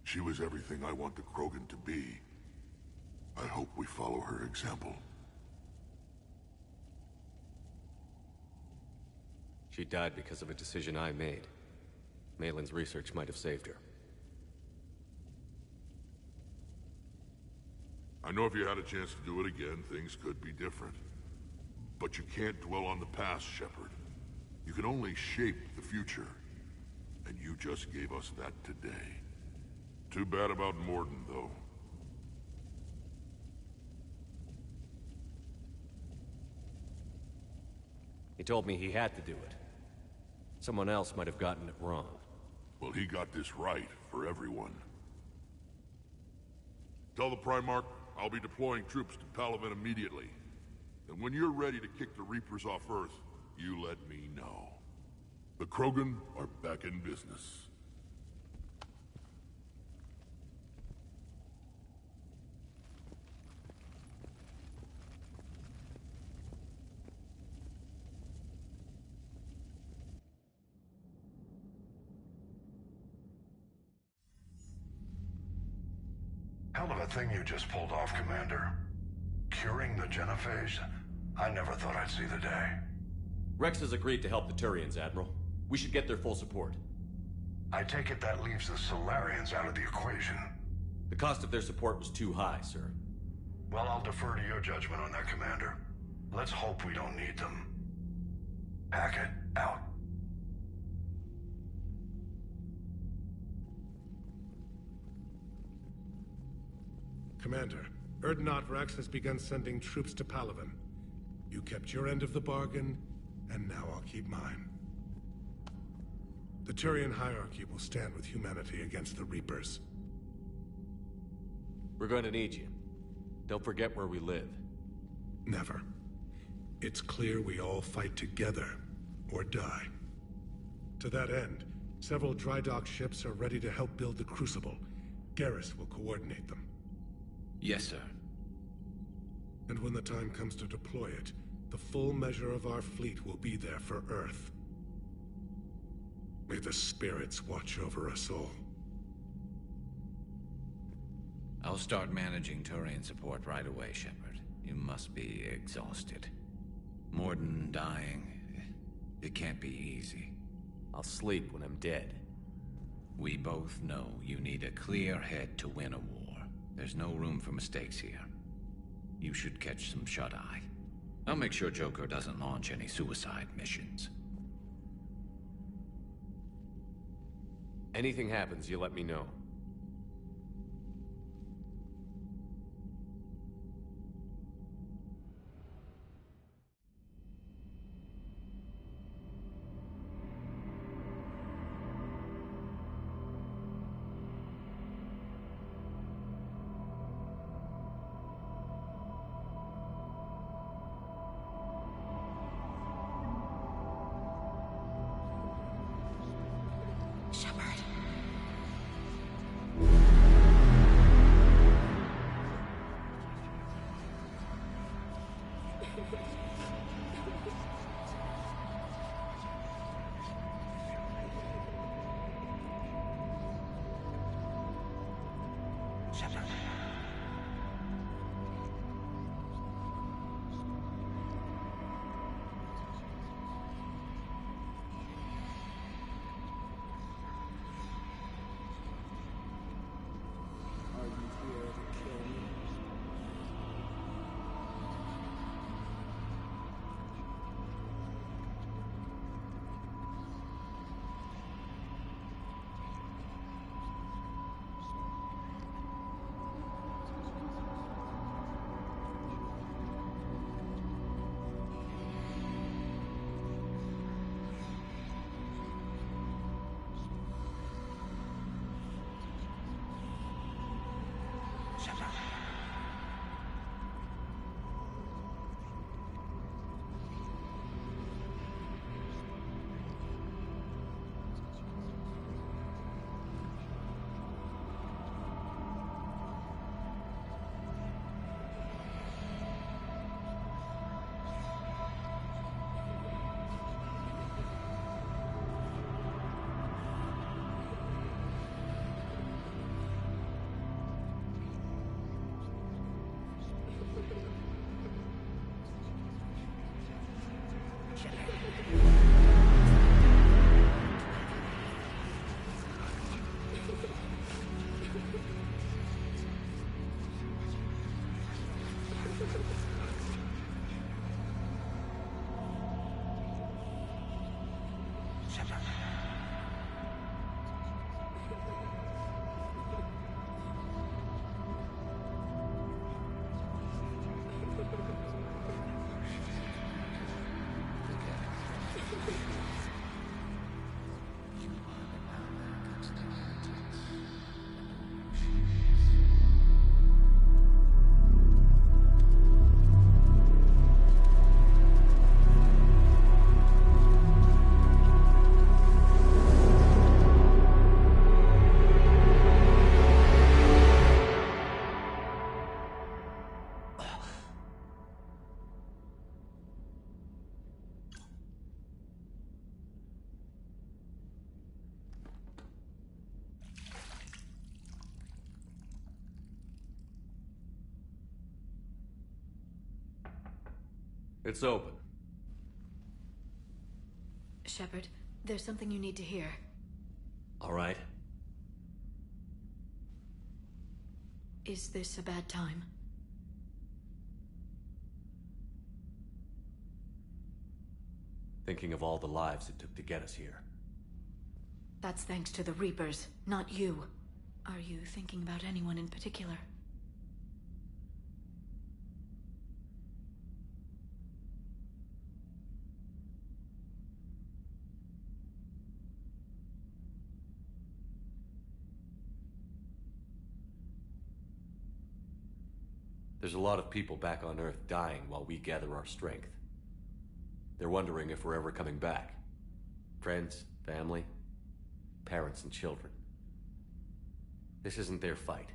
Speaker 5: She was everything I want the Krogan to be. I hope we follow her example.
Speaker 2: She died because of a decision I made. Malin's research might have saved her.
Speaker 5: I know if you had a chance to do it again, things could be different. But you can't dwell on the past, Shepard. You can only shape the future. And you just gave us that today. Too bad about Morden, though.
Speaker 2: He told me he had to do it. Someone else might have gotten it wrong.
Speaker 5: Well, he got this right for everyone. Tell the Primarch I'll be deploying troops to Palaven immediately. And when you're ready to kick the Reapers off Earth, you let me know. The Krogan are back in business.
Speaker 1: Hell of a thing you just pulled off, Commander. Curing the genophage? I never thought I'd see the day.
Speaker 2: Rex has agreed to help the Turians, Admiral. We should get their full support.
Speaker 1: I take it that leaves the Solarians out of the equation.
Speaker 2: The cost of their support was too high, sir.
Speaker 1: Well, I'll defer to your judgment on that, Commander. Let's hope we don't need them. Hackett, out.
Speaker 3: Commander, NERDNATION has begun sending troops to Palaven. You kept your end of the bargain, and now I'll keep mine. The Turian hierarchy will stand with humanity against the Reapers.
Speaker 2: We're going to need you. Don't forget where we live.
Speaker 3: Never. It's clear we all fight together, or die. To that end, several dry dock ships are ready to help build the Crucible. Garrus will coordinate them.
Speaker 17: Yes, sir.
Speaker 3: And when the time comes to deploy it, the full measure of our fleet will be there for Earth. May the spirits watch over us all.
Speaker 17: I'll start managing Turian support right away, Shepard. You must be exhausted. Morden dying, it can't be easy.
Speaker 2: I'll sleep when I'm dead.
Speaker 17: We both know you need a clear head to win a war. There's no room for mistakes here. You should catch some shut-eye. I'll make sure Joker doesn't launch any suicide missions.
Speaker 2: Anything happens, you let me know.
Speaker 18: Shepard.
Speaker 2: It's open.
Speaker 16: Shepard, there's something you need to hear.
Speaker 2: All right.
Speaker 16: Is this a bad time?
Speaker 2: Thinking of all the lives it took to get us here.
Speaker 16: That's thanks to the Reapers, not you. Are you thinking about anyone in particular?
Speaker 2: There's a lot of people back on Earth dying while we gather our strength. They're wondering if we're ever coming back. Friends, family, parents and children. This isn't their fight,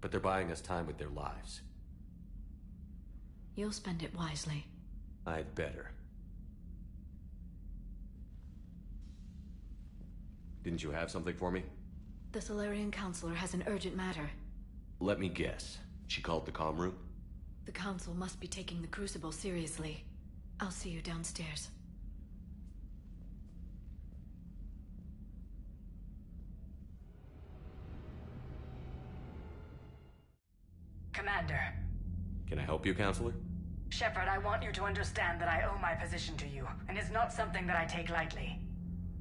Speaker 2: but they're buying us time with their lives.
Speaker 16: You'll spend it wisely.
Speaker 2: I'd better. Didn't you have something for me?
Speaker 16: The Solarian Counselor has an urgent matter.
Speaker 2: Let me guess. She called the comm room?
Speaker 16: The Council must be taking the Crucible seriously. I'll see you downstairs.
Speaker 12: Commander.
Speaker 2: Can I help you, Counselor?
Speaker 12: Shepard, I want you to understand that I owe my position to you, and it's not something that I take lightly.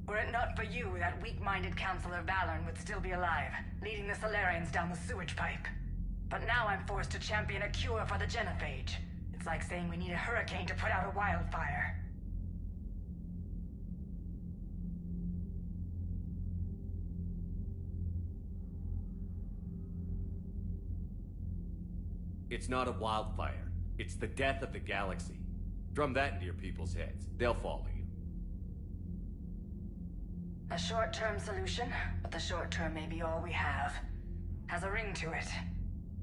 Speaker 12: Were it not for you, that weak-minded Counselor Valorn would still be alive, leading the Solarians down the sewage pipe. But now I'm forced to champion a cure for the genophage. It's like saying we need a hurricane to put out a wildfire.
Speaker 2: It's not a wildfire. It's the death of the galaxy. Drum that into your people's heads. They'll follow you.
Speaker 12: A short-term solution, but the short term may be all we have. Has a ring to it.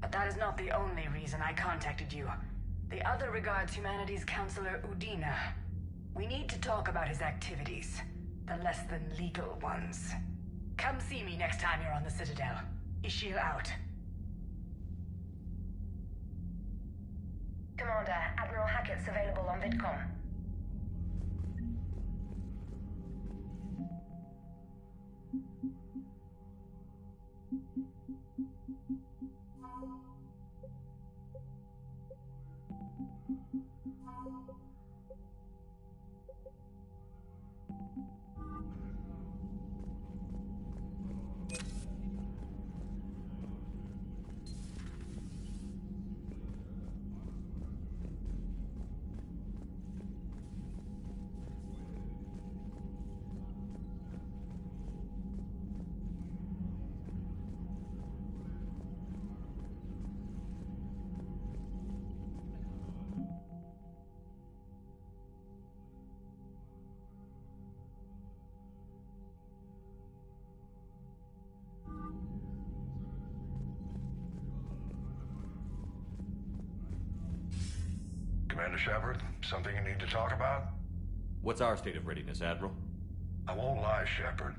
Speaker 12: But that is not the only reason I contacted you. The other regards humanity's Counselor Udina. We need to talk about his activities. The less than legal ones. Come see me next time you're on the Citadel. Ishil out.
Speaker 6: Commander, Admiral Hackett's available on VidCom.
Speaker 1: Commander Shepard, something you need to talk about?
Speaker 2: What's our state of readiness, Admiral?
Speaker 1: I won't lie, Shepard.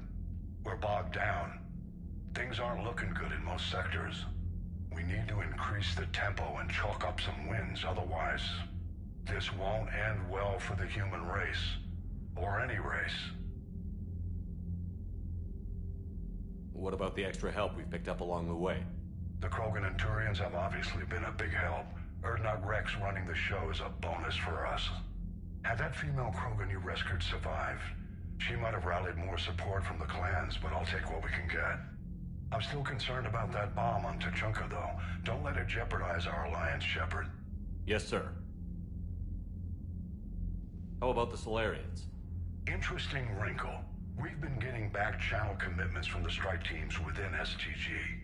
Speaker 1: We're bogged down. Things aren't looking good in most sectors. We need to increase the tempo and chalk up some wins, otherwise this won't end well for the human race. Or any race.
Speaker 2: What about the extra help we've picked up along the way?
Speaker 1: The Krogan and Turians have obviously been a big help. Erdnot Rex running the show is a bonus for us. Had that female Krogan you rescued survived, She might have rallied more support from the clans, but I'll take what we can get. I'm still concerned about that bomb on Tuchanka, though. Don't let it jeopardize our alliance, Shepard.
Speaker 2: Yes, sir. How about the Solarians?
Speaker 1: Interesting wrinkle. We've been getting back channel commitments from the strike teams within STG.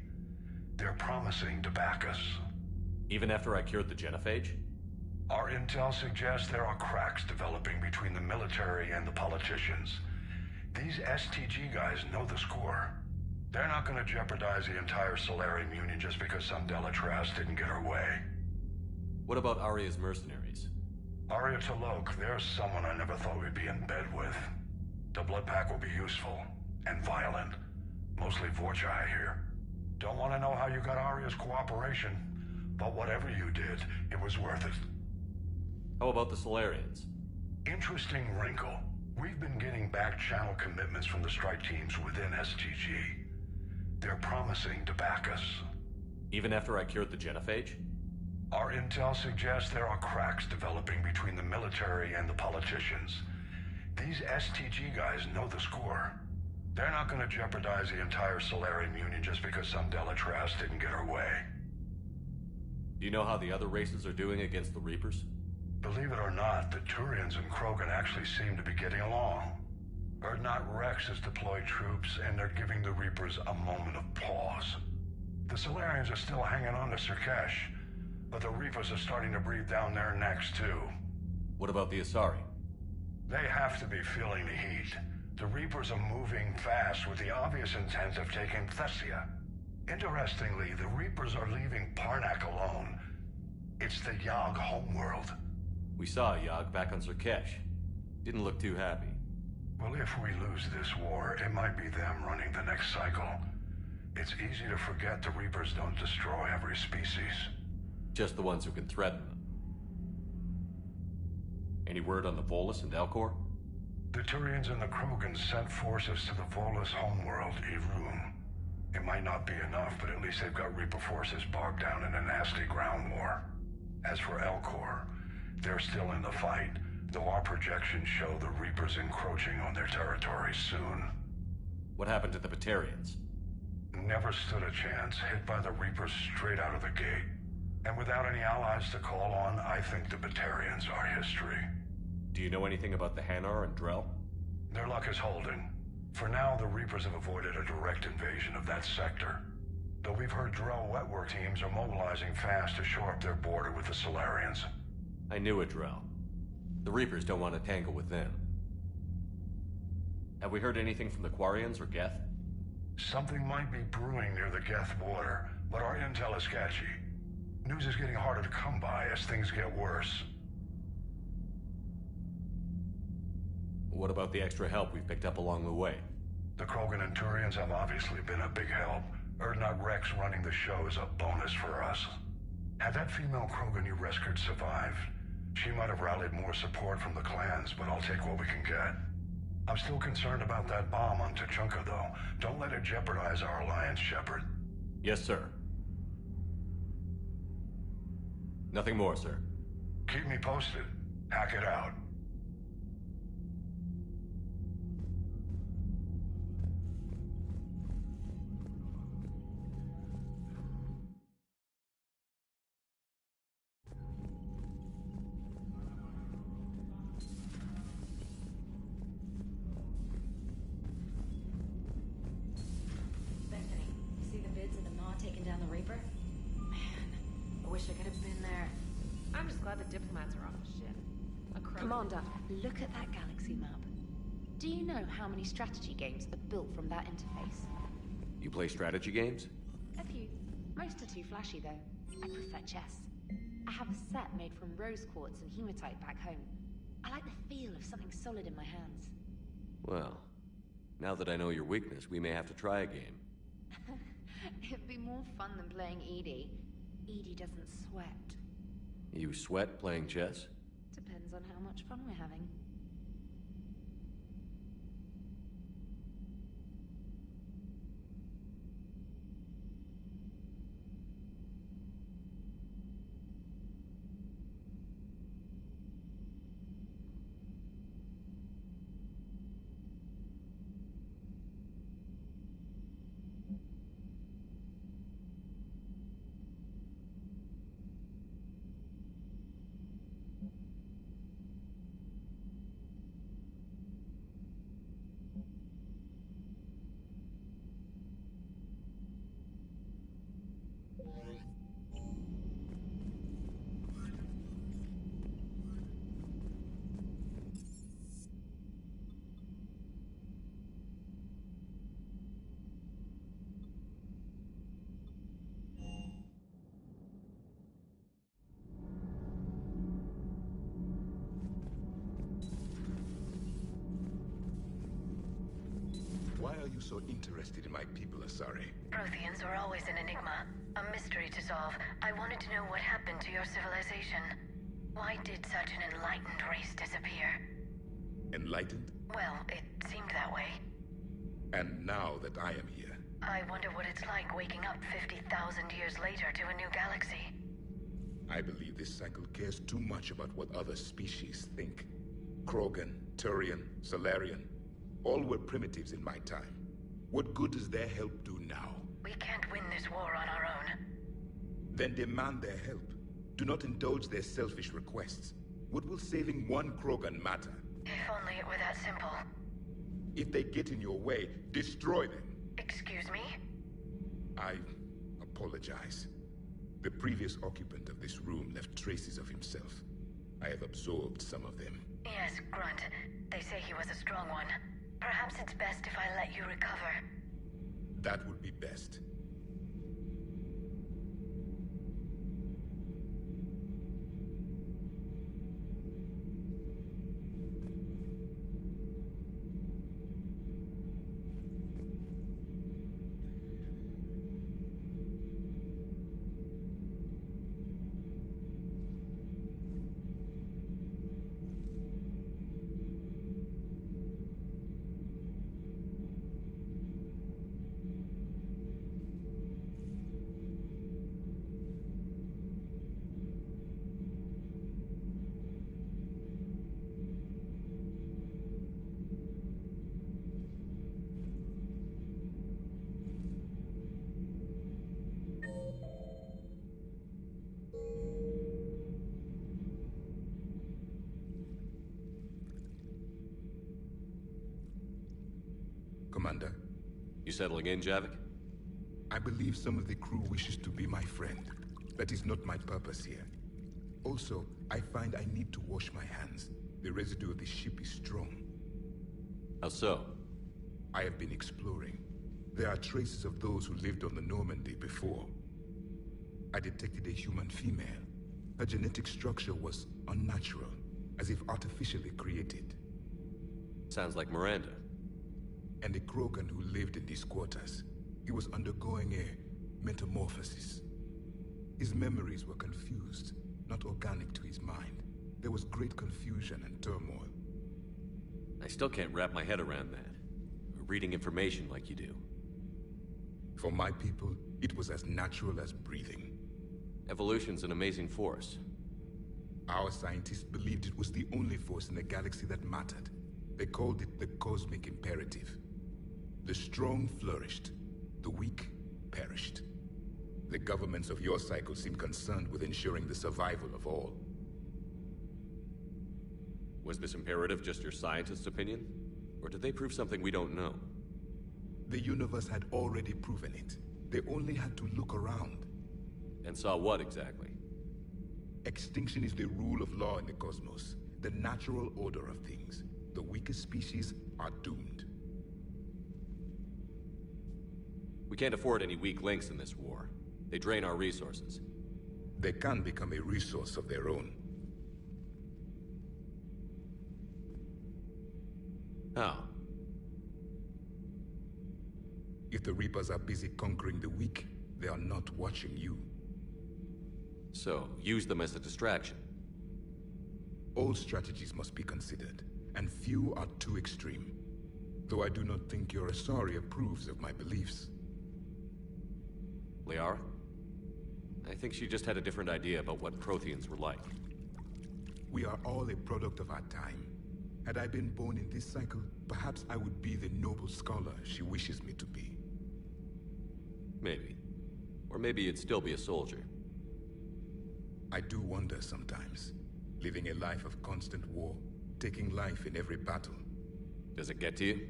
Speaker 1: They're promising to back us.
Speaker 2: Even after I cured the genophage?
Speaker 1: Our intel suggests there are cracks developing between the military and the politicians. These STG guys know the score. They're not going to jeopardize the entire Solarian Union just because some Delatras didn't get her way.
Speaker 2: What about Arya's mercenaries?
Speaker 1: Arya T'Loak, there's someone I never thought we'd be in bed with. The blood pack will be useful and violent. Mostly Vorcha, I hear. Don't want to know how you got Arya's cooperation, but whatever you did, it was worth it.
Speaker 2: How about the Solarians?
Speaker 1: Interesting wrinkle. We've been getting back channel commitments from the strike teams within STG. They're promising to back us.
Speaker 2: Even after I cured the genophage?
Speaker 1: Our intel suggests there are cracks developing between the military and the politicians. These STG guys know the score. They're not going to jeopardize the entire Solarian Union just because some Delatras didn't get her way.
Speaker 2: Do you know how the other races are doing against the Reapers?
Speaker 1: Believe it or not, the Turians and Krogan actually seem to be getting along. Urdnot Rex has deployed troops, and they're giving the Reapers a moment of pause. The Solarians are still hanging on to Sirkesh, but the Reapers are starting to breathe down their necks, too.
Speaker 2: What about the Asari?
Speaker 1: They have to be feeling the heat. The Reapers are moving fast with the obvious intent of taking Thessia. Interestingly, the Reapers are leaving Parnak alone. It's the Yogg homeworld.
Speaker 2: We saw Yogg back on Sirkesh. Didn't look too happy.
Speaker 1: Well, if we lose this war, it might be them running the next cycle. It's easy to forget the Reapers don't destroy every species.
Speaker 2: Just the ones who can threaten them. Any word on the Volus and Elcor?
Speaker 1: The Turians and the Krogan sent forces to the Volus homeworld, Irun. It might not be enough, but at least they've got Reaper forces bogged down in a nasty ground war. As for Elcor, they're still in the fight, though our projections show the Reapers encroaching on their territory soon.
Speaker 2: What happened to the Batarians?
Speaker 1: Never stood a chance, hit by the Reapers straight out of the gate. And without any allies to call on, I think the Batarians are history.
Speaker 2: Do you know anything about the Hanar and Drell?
Speaker 1: Their luck is holding. For now, the Reapers have avoided a direct invasion of that sector. Though we've heard Drell wetwork teams are mobilizing fast to shore up their border with the Solarians.
Speaker 2: I knew it, Drell. The Reapers don't want to tangle with them. Have we heard anything from the Quarians or Geth?
Speaker 1: Something might be brewing near the Geth border, but our intel is sketchy. News is getting harder to come by as things get worse.
Speaker 2: What about the extra help we've picked up along the way?
Speaker 1: The Krogan and Turians have obviously been a big help. Urdnot Rex running the show is a bonus for us. Had that female Krogan you rescued survived, she might have rallied more support from the clans, but I'll take what we can get. I'm still concerned about that bomb on Tuchanka, though. Don't let it jeopardize our alliance, Shepard.
Speaker 2: Yes, sir. Nothing more, sir.
Speaker 1: Keep me posted. Hack it out.
Speaker 6: Commander, look at that galaxy map. Do you know how many strategy games are built from that interface?
Speaker 2: You play strategy games?
Speaker 6: A few. Most are too flashy, though. I prefer chess. I have a set made from rose quartz and hematite back home. I like the feel of something solid in my hands.
Speaker 2: Well, now that I know your weakness, we may have to try a game.
Speaker 6: It'd be more fun than playing Edie. Edie doesn't sweat.
Speaker 2: You sweat playing chess?
Speaker 6: Depends on how much fun we're having.
Speaker 18: Why are you so interested in my people, Asari?
Speaker 12: Protheans are always an enigma, a mystery to solve. I wanted to know what happened to your civilization. Why did such an enlightened race disappear?
Speaker 18: Enlightened?
Speaker 12: Well, it seemed that way.
Speaker 18: And now that I am here...
Speaker 12: I wonder what it's like waking up 50,000 years later to a new galaxy.
Speaker 18: I believe this cycle cares too much about what other species think. Krogan, Turian, Solarian, all were primitives in my time. What good does their help do now?
Speaker 12: We can't win this war on our own.
Speaker 18: Then demand their help. Do not indulge their selfish requests. What will saving one Krogan matter?
Speaker 12: If only it were that simple.
Speaker 18: If they get in your way, destroy them.
Speaker 12: Excuse me?
Speaker 18: I apologize. The previous occupant of this room left traces of himself. I have absorbed some of them.
Speaker 12: Yes, Grunt. They say he was a strong one. Perhaps it's best if I let you recover.
Speaker 18: That would be best. Commander?
Speaker 2: You settling in, Javik?
Speaker 18: I believe some of the crew wishes to be my friend. That is not my purpose here. Also, I find I need to wash my hands. The residue of the ship is strong.
Speaker 2: How so?
Speaker 18: I have been exploring. There are traces of those who lived on the Normandy before. I detected a human female. Her genetic structure was unnatural, as if artificially created.
Speaker 2: Sounds like Miranda.
Speaker 18: And the Krogan who lived in these quarters. He was undergoing a metamorphosis. His memories were confused, not organic to his mind. There was great confusion and turmoil.
Speaker 2: I still can't wrap my head around that. Reading information like you do.
Speaker 18: For my people, it was as natural as breathing.
Speaker 2: Evolution's an amazing force.
Speaker 18: Our scientists believed it was the only force in the galaxy that mattered. They called it the cosmic imperative. The strong flourished, the weak perished. The governments of your cycle seem concerned with ensuring the survival of all.
Speaker 2: Was this imperative just your scientist's opinion? Or did they prove something we don't know?
Speaker 18: The universe had already proven it. They only had to look around.
Speaker 2: And saw what exactly?
Speaker 18: Extinction is the rule of law in the cosmos, the natural order of things. The weakest species are doomed.
Speaker 2: We can't afford any weak links in this war. They drain our resources.
Speaker 18: They can become a resource of their own.
Speaker 2: How?
Speaker 18: If the Reapers are busy conquering the weak, they are not watching you.
Speaker 2: So, use them as a distraction.
Speaker 18: All strategies must be considered, and few are too extreme. Though I do not think your Asari approves of my beliefs.
Speaker 2: Liara? I think she just had a different idea about what Protheans were like.
Speaker 18: We are all a product of our time. Had I been born in this cycle, perhaps I would be the noble scholar she wishes me to be.
Speaker 2: Maybe. Or maybe you'd still be a soldier.
Speaker 18: I do wonder sometimes. Living a life of constant war, taking life in every battle.
Speaker 2: Does it get to you?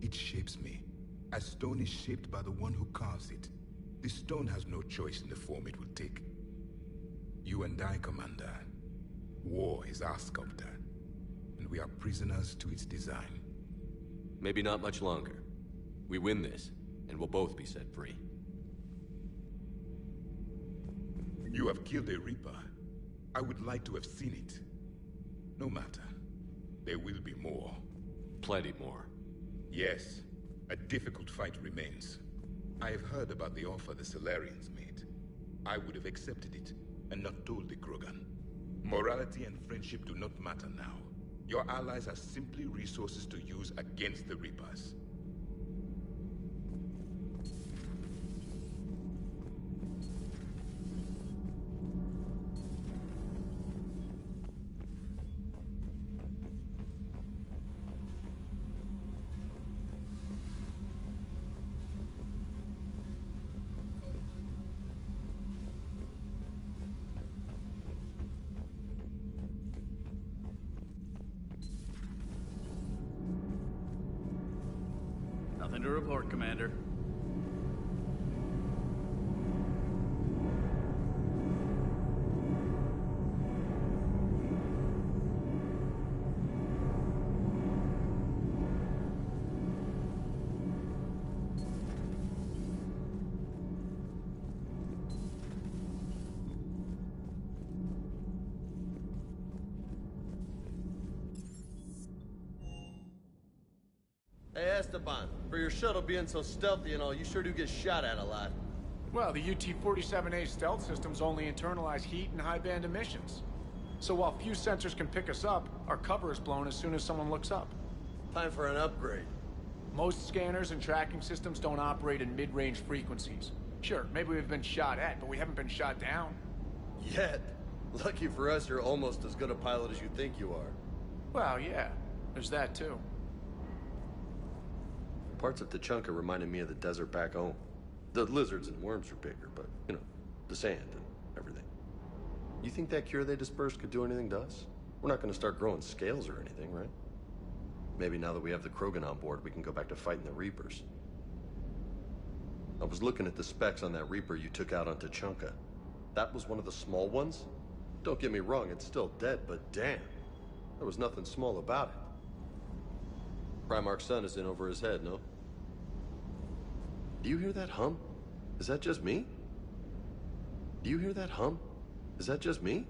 Speaker 18: It shapes me, as stone is shaped by the one who carves it. The stone has no choice in the form it will take. You and I, Commander. War is our sculptor, and we are prisoners to its design.
Speaker 2: Maybe not much longer. We win this, and we'll both be set free.
Speaker 18: You have killed a Reaper. I would like to have seen it. No matter. There will be more.
Speaker 2: Plenty more.
Speaker 18: Yes, A difficult fight remains. I have heard about the offer the Solarians made. I would have accepted it, and not told the Krogan. Morality and friendship do not matter now. Your allies are simply resources to use against the Reapers.
Speaker 19: Nothing to report, Commander.
Speaker 20: Hey, Esteban, for your shuttle being so stealthy and all, you sure do get shot at a lot.
Speaker 21: Well, the UT-47A stealth systems only internalize heat and high-band emissions. So while few sensors can pick us up, our cover is blown as soon as someone looks up.
Speaker 20: Time for an upgrade.
Speaker 21: Most scanners and tracking systems don't operate in mid-range frequencies. Sure, maybe we've been shot at, but we haven't been shot down.
Speaker 20: Yet. Lucky for us, you're almost as good a pilot as you think you are.
Speaker 21: Well, yeah. There's that, too.
Speaker 20: Parts of Tachanka reminded me of the desert back home. The lizards and worms are bigger, but, you know, the sand and everything. You think that cure they dispersed could do anything to us? We're not going to start growing scales or anything, right? Maybe now that we have the Krogan on board, we can go back to fighting the Reapers. I was looking at the specs on that Reaper you took out on Tachanka. That was one of the small ones? Don't get me wrong, it's still dead, but damn. There was nothing small about it. Primarch's sun is in over his head, no? Do you hear that hum? Is that just me? Do you hear that hum? Is that just me?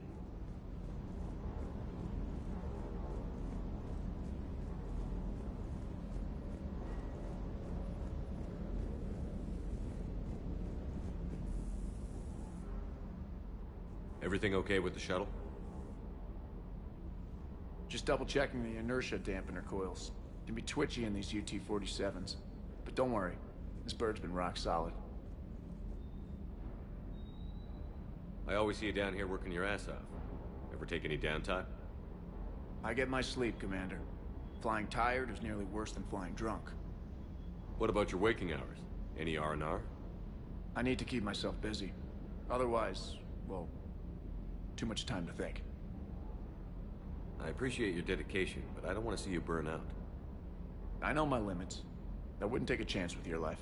Speaker 2: Everything okay with the shuttle?
Speaker 21: Just double-checking the inertia dampener coils. Can be twitchy in these UT-47s. But don't worry, this bird's been rock solid.
Speaker 2: I always see you down here working your ass off. Ever take any downtime?
Speaker 21: I get my sleep, Commander. Flying tired is nearly worse than flying drunk.
Speaker 2: What about your waking hours? Any R&R?
Speaker 21: I need to keep myself busy. Otherwise, well, too much time to think.
Speaker 2: I appreciate your dedication, but I don't want to see you burn out.
Speaker 21: I know my limits. I wouldn't take a chance with your life.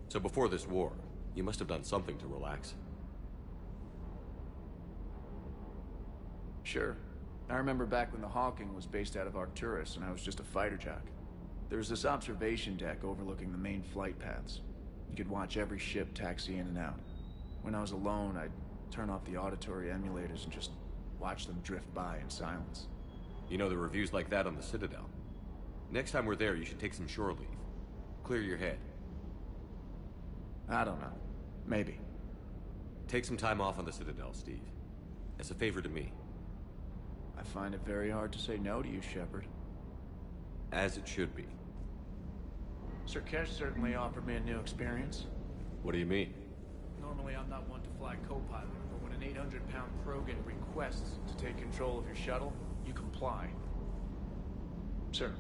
Speaker 2: So before this war, you must have done something to relax.
Speaker 21: Sure. I remember back when the Hawking was based out of Arcturus and I was just a fighter jock. There was this observation deck overlooking the main flight paths. You could watch every ship taxi in and out. When I was alone, I'd turn off the auditory emulators and just watch them drift by in silence.
Speaker 2: You know, the reviews like that on the Citadel. Next time we're there, you should take some shore leave. Clear your head.
Speaker 21: I don't know. Maybe.
Speaker 2: Take some time off on the Citadel, Steve. As a favor to me.
Speaker 21: I find it very hard to say no to you, Shepard.
Speaker 2: As it should be.
Speaker 21: Sir Kesh certainly offered me a new experience.
Speaker 2: What do you mean?
Speaker 21: Normally I'm not one to fly co-pilot, but when an 800-pound Krogan requests to take control of your shuttle, you comply. Sir.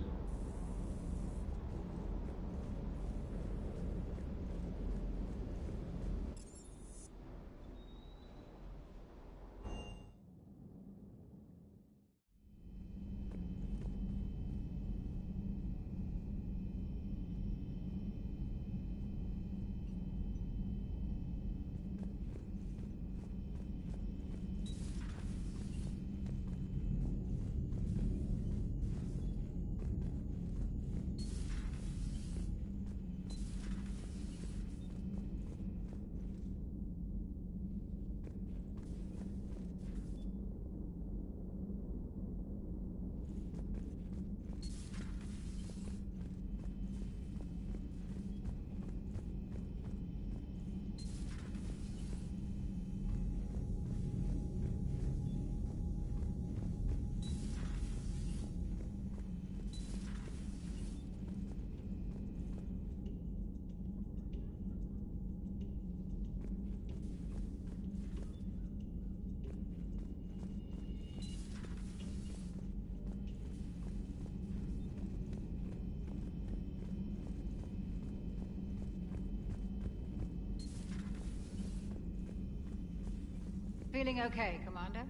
Speaker 9: Feeling okay, Commander?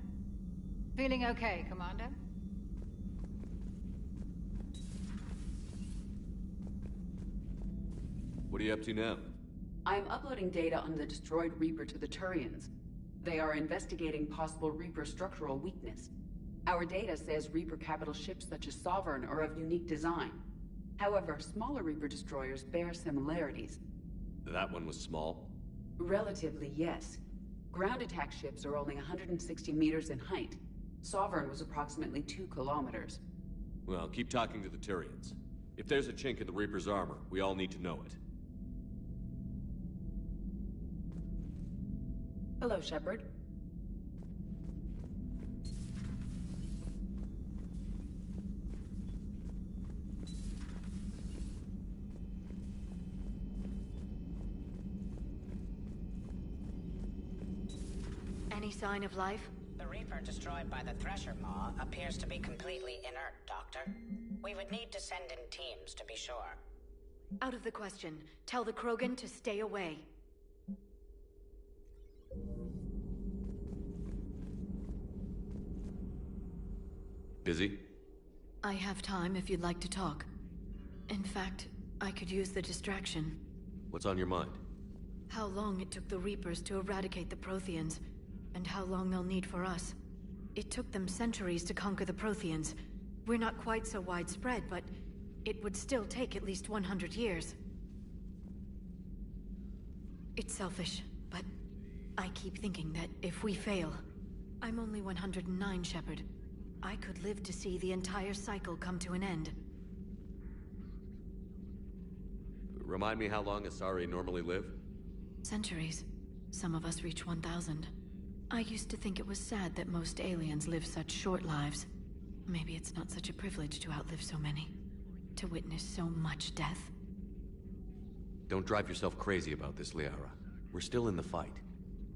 Speaker 9: Feeling okay, Commander?
Speaker 2: What are you up to now?
Speaker 11: I'm uploading data on the destroyed Reaper to the Turians. They are investigating possible Reaper structural weakness. Our data says Reaper capital ships such as Sovereign are of unique design. However, smaller Reaper destroyers bear similarities.
Speaker 2: That one was small?
Speaker 11: Relatively, yes. Ground attack ships are only 160 meters in height. Sovereign was approximately 2 kilometers.
Speaker 2: Well, keep talking to the Tyrians. If there's a chink in the Reaper's armor, we all need to know it.
Speaker 11: Hello, Shepard.
Speaker 16: Any sign of life?
Speaker 7: The Reaper destroyed by the Thresher Maw appears to be completely inert, Doctor. We would need to send in teams to be sure.
Speaker 16: Out of the question. Tell the Krogan to stay away.
Speaker 2: Busy?
Speaker 16: I have time if you'd like to talk. In fact, I could use the distraction.
Speaker 2: What's on your mind?
Speaker 16: How long it took the Reapers to eradicate the Protheans, and how long they'll need for us. It took them centuries to conquer the Protheans. We're not quite so widespread, but it would still take at least 100 years. It's selfish, but I keep thinking that if we fail... I'm only 109, Shepard. I could live to see the entire cycle come to an end.
Speaker 2: Remind me how long Asari normally live?
Speaker 16: Centuries. Some of us reach 1,000. I used to think it was sad that most aliens live such short lives. Maybe it's not such a privilege to outlive so many. To witness so much death.
Speaker 2: Don't drive yourself crazy about this, Liara. We're still in the fight.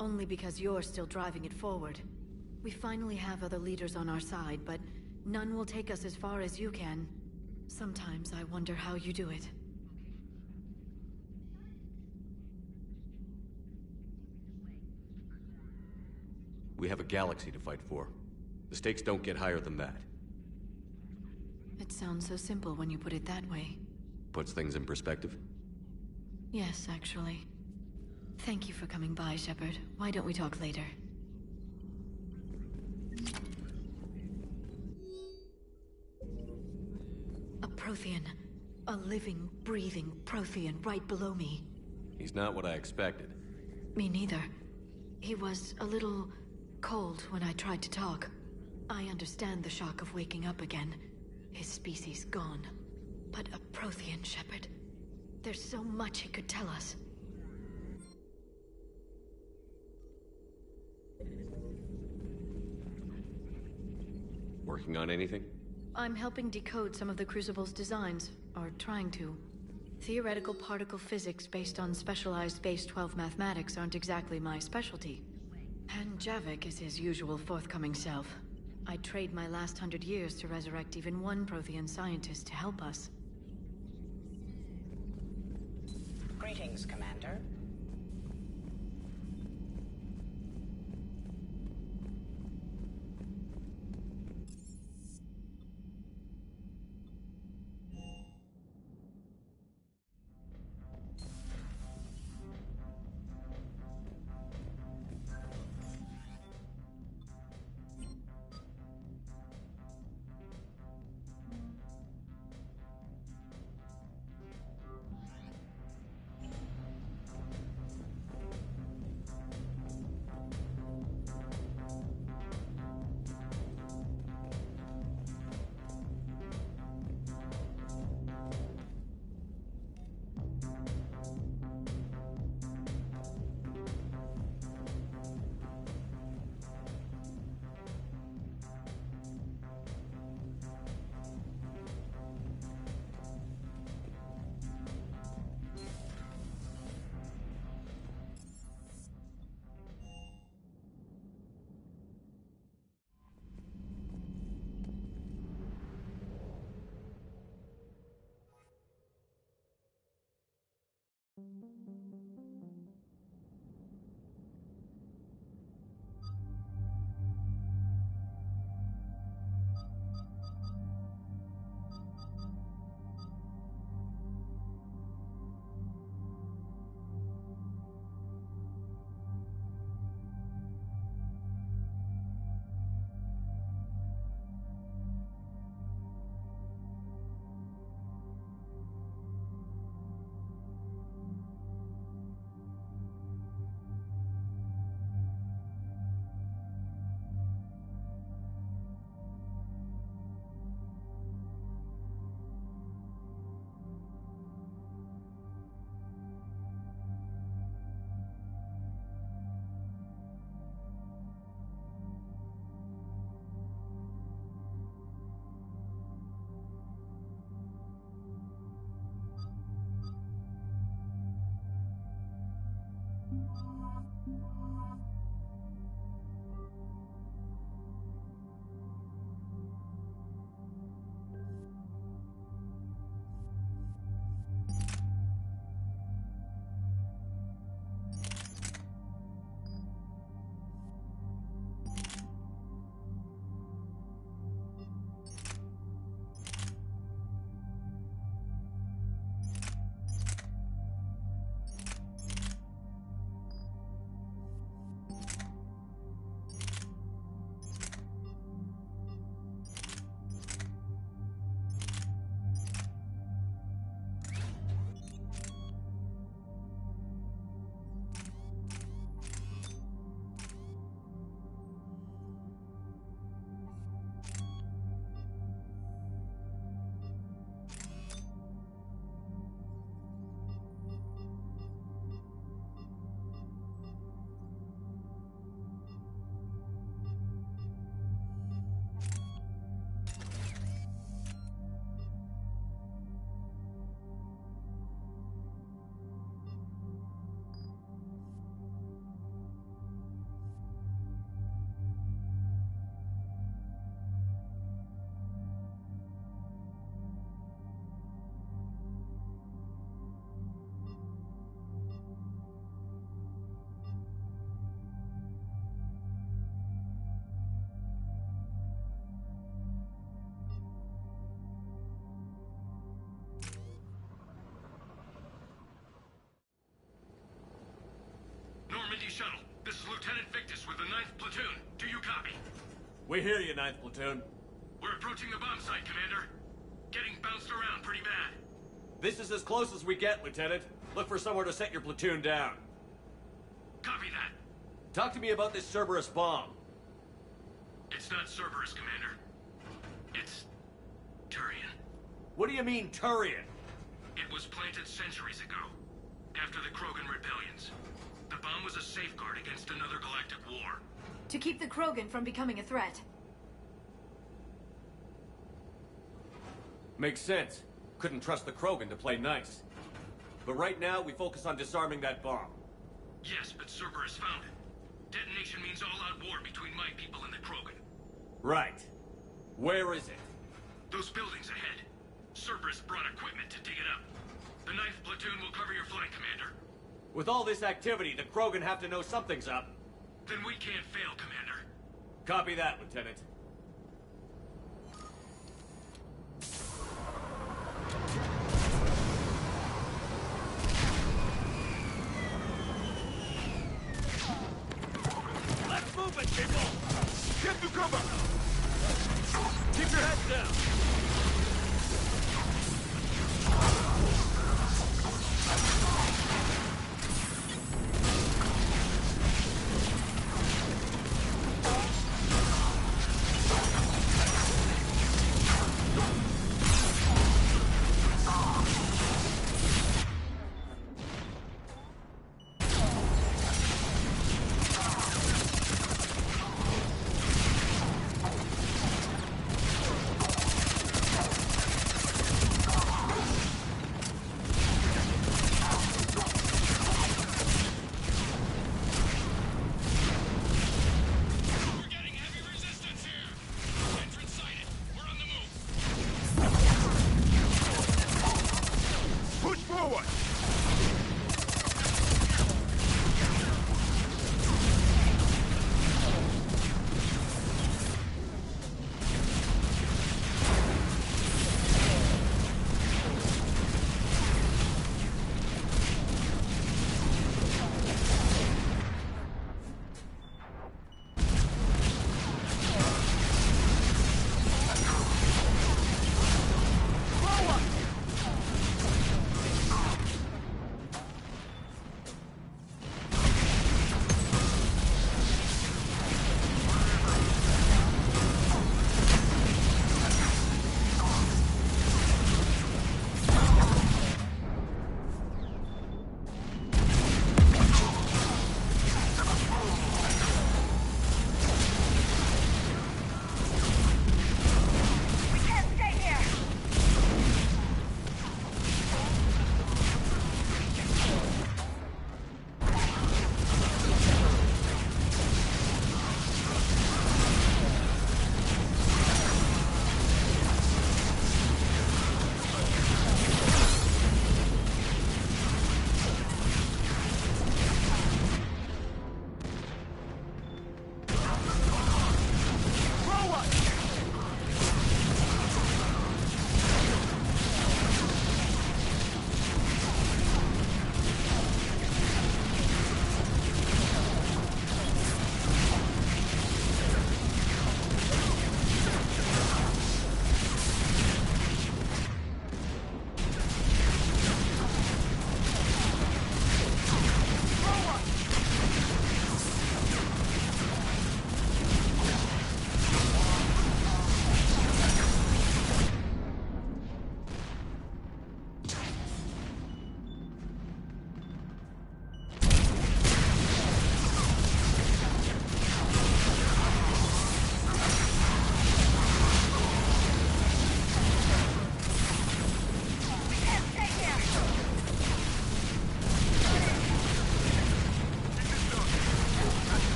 Speaker 16: Only because you're still driving it forward. We finally have other leaders on our side, but none will take us as far as you can. Sometimes I wonder how you do it.
Speaker 2: We have a galaxy to fight for. The stakes don't get higher than that.
Speaker 16: It sounds so simple when you put it that way.
Speaker 2: Puts things in perspective.
Speaker 16: Yes, actually. Thank you for coming by, Shepard. Why don't we talk later? A Prothean. A living, breathing Prothean right below me.
Speaker 2: He's not what I expected.
Speaker 16: Me neither. He was a little cold when I tried to talk. I understand the shock of waking up again. His species gone. But a Prothean, Shepard. There's so much he could tell us.
Speaker 2: Working on anything?
Speaker 16: I'm helping decode some of the Crucible's designs, or trying to. Theoretical particle physics based on specialized base 12 mathematics aren't exactly my specialty. And Javik is his usual forthcoming self. I'd trade my last 100 years to resurrect even one Prothean scientist to help us.
Speaker 7: Greetings, Commander.
Speaker 14: Lieutenant Victus with the 9th Platoon. Do you copy?
Speaker 2: We hear you, 9th Platoon.
Speaker 14: We're approaching the bomb site, Commander. Getting bounced around pretty bad.
Speaker 2: This is as close as we get, Lieutenant. Look for somewhere to set your platoon down.
Speaker 14: Copy that.
Speaker 2: Talk to me about this Cerberus bomb.
Speaker 14: It's not Cerberus, Commander. It's... Turian.
Speaker 2: What do you mean, Turian?
Speaker 14: It was planted centuries ago, after the Krogan rebellions. The bomb was a safeguard against another galactic war.
Speaker 16: To keep the Krogan from becoming a threat.
Speaker 2: Makes sense. Couldn't trust the Krogan to play nice. But right now, we focus on disarming that bomb.
Speaker 14: Yes, but Cerberus found it. Detonation means all-out war between my people and the Krogan.
Speaker 2: Right. Where is it?
Speaker 14: Those buildings ahead. Cerberus brought equipment to dig it up. The 9th Platoon will cover your flank, Commander.
Speaker 2: With all this activity, the Krogan have to know something's up.
Speaker 14: Then we can't fail, Commander.
Speaker 2: Copy that, Lieutenant.
Speaker 14: Let's move it, people!
Speaker 5: Get to cover!
Speaker 2: Keep your heads down!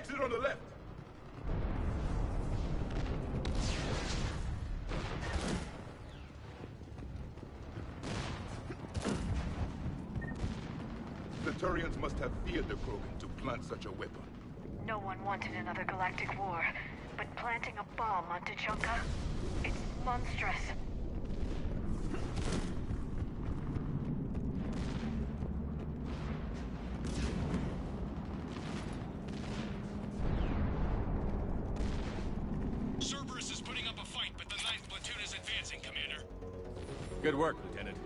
Speaker 18: Exit on the left. The Turians must have feared the Krogan to plant such a weapon.
Speaker 12: No one wanted another galactic war, but planting a bomb on Tuchanka? It's monstrous.
Speaker 14: Cerberus is putting up a fight, but the 9th platoon is advancing, Commander.
Speaker 2: Good work, Lieutenant.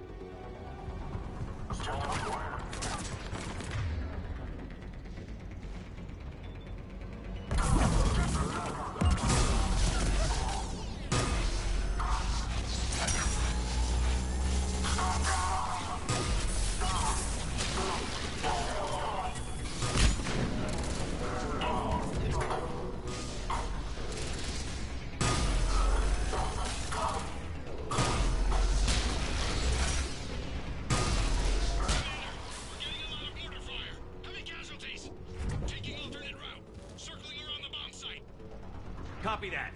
Speaker 2: Copy that.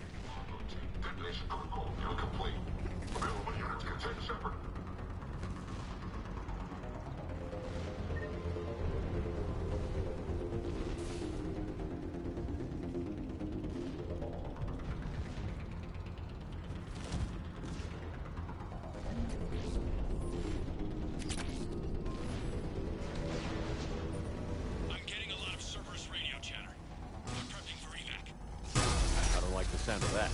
Speaker 5: Detonation protocol complete. Available units can take Shepard.
Speaker 14: I'm getting a lot of Cerberus radio chatter. I'm prepping for evac.
Speaker 2: I don't like the sound of that.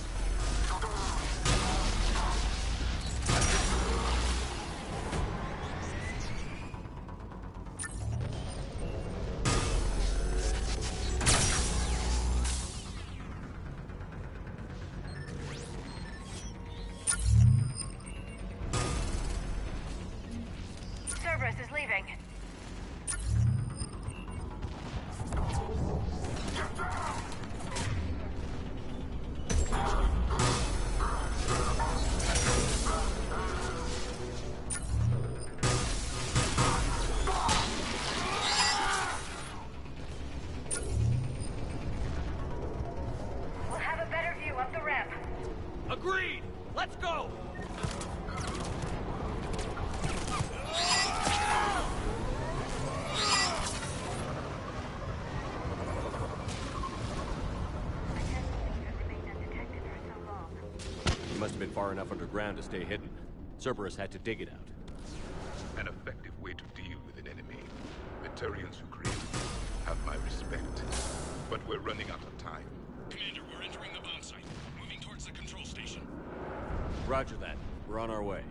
Speaker 12: Cerberus is leaving. We'll have a better view up the ramp.
Speaker 2: Agreed! Let's go! You must have been far enough underground to stay hidden. Cerberus had to dig it out.
Speaker 18: An effective way to deal with an enemy. The Turians who created it have my respect. But we're running out of time.
Speaker 14: Commander, we're entering the bomb site. Moving towards the control station.
Speaker 2: Roger that. We're on our way.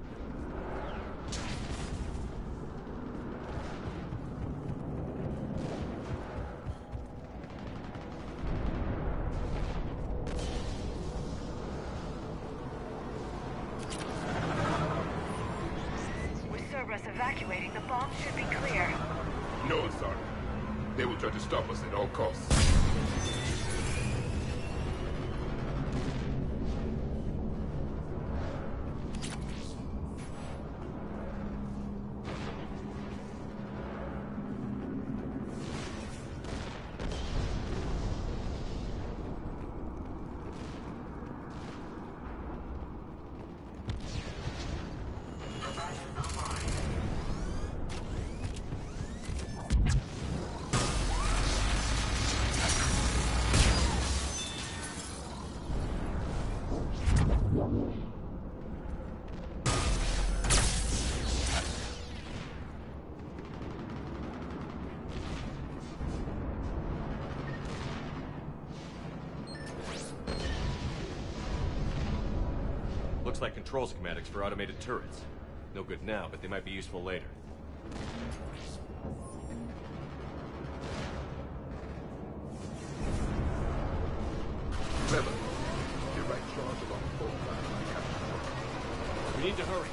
Speaker 12: With Cerberus evacuating, the bomb should be clear.
Speaker 18: No, Sergeant. They will try to stop us at all costs.
Speaker 2: Looks like control schematics for automated turrets. No good now, but they might be useful later.
Speaker 18: Clever. The right charge along both lines of the capture.
Speaker 2: We need to hurry.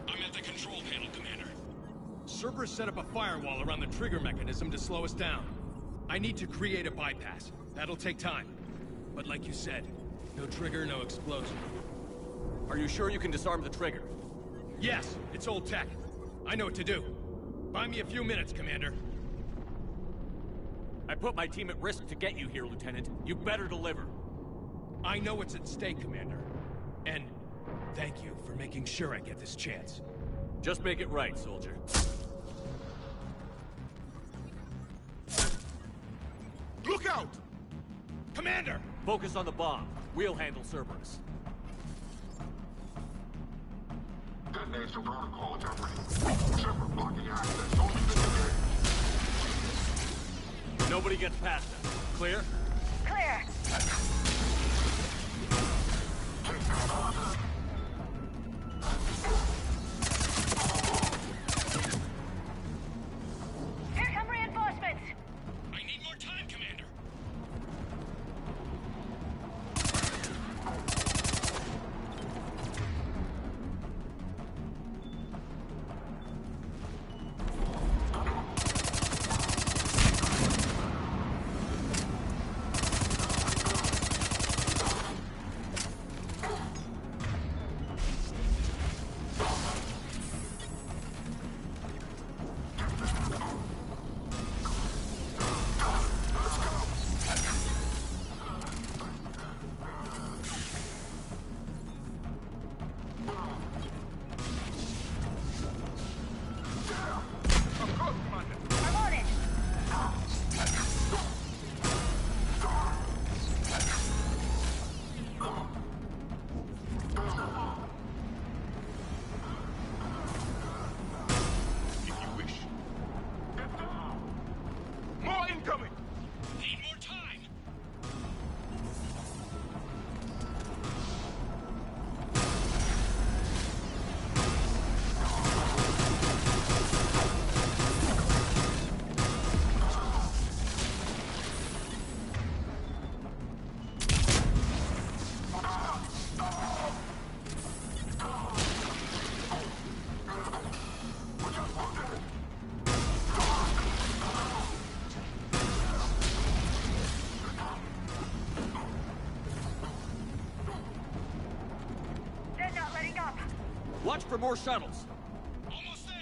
Speaker 14: I'm at the control panel, Commander. Cerberus set up a firewall around the trigger mechanism to slow us down. I need to create a bypass. That'll take time. But like you said, no trigger, no explosion.
Speaker 2: Are you sure you can disarm the trigger?
Speaker 14: Yes, it's old tech. I know what to do. Buy me a few minutes, Commander.
Speaker 2: I put my team at risk to get you here, Lieutenant. You better deliver.
Speaker 14: I know what's at stake, Commander. And thank you for making sure I get this chance.
Speaker 2: Just make it right, soldier.
Speaker 14: Look out! Commander!
Speaker 2: Focus on the bomb. We'll handle Cerberus.
Speaker 1: Detonation protocol attempted. Shepard blocking access. Only disengage.
Speaker 2: Nobody gets past us. Clear?
Speaker 12: Clear. Here come reinforcements.
Speaker 14: I need more time, Commander.
Speaker 12: I'm on it.
Speaker 14: If you wish. More incoming! Need more time!
Speaker 12: They're not letting up.
Speaker 2: Watch for more shuttles.
Speaker 14: Almost there!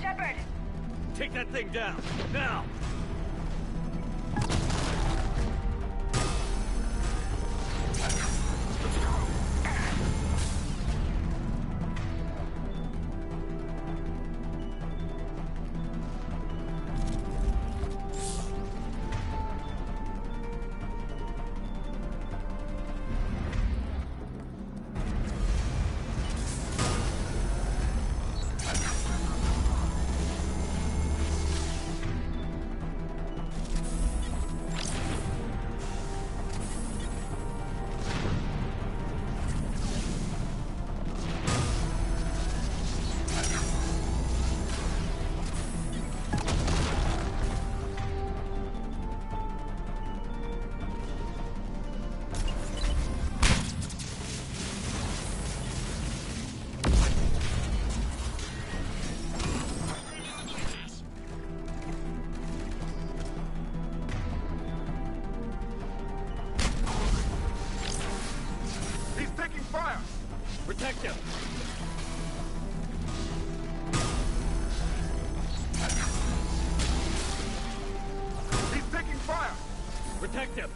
Speaker 12: Shepard.
Speaker 2: Take that thing down. Now!
Speaker 14: Protect him! Detective!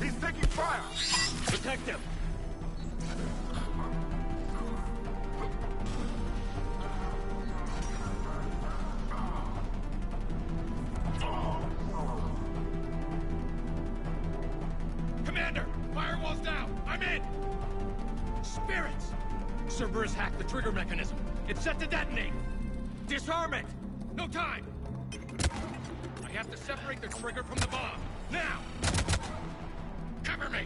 Speaker 5: He's taking fire!
Speaker 14: Detective! Commander! Firewall's down! I'm in! Spirits! Cerberus hacked the trigger mechanism. It's set to detonate! Disarm it! No time! I have to separate the trigger from the bomb. Now! Cover me!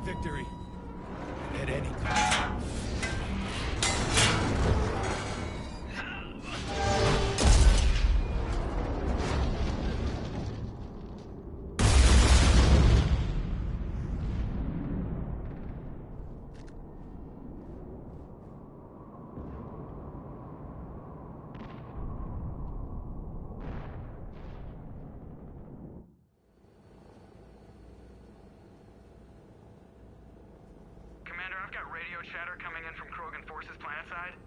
Speaker 14: Victory. At any cost.
Speaker 8: I've got radio chatter coming in from Krogan forces planetside.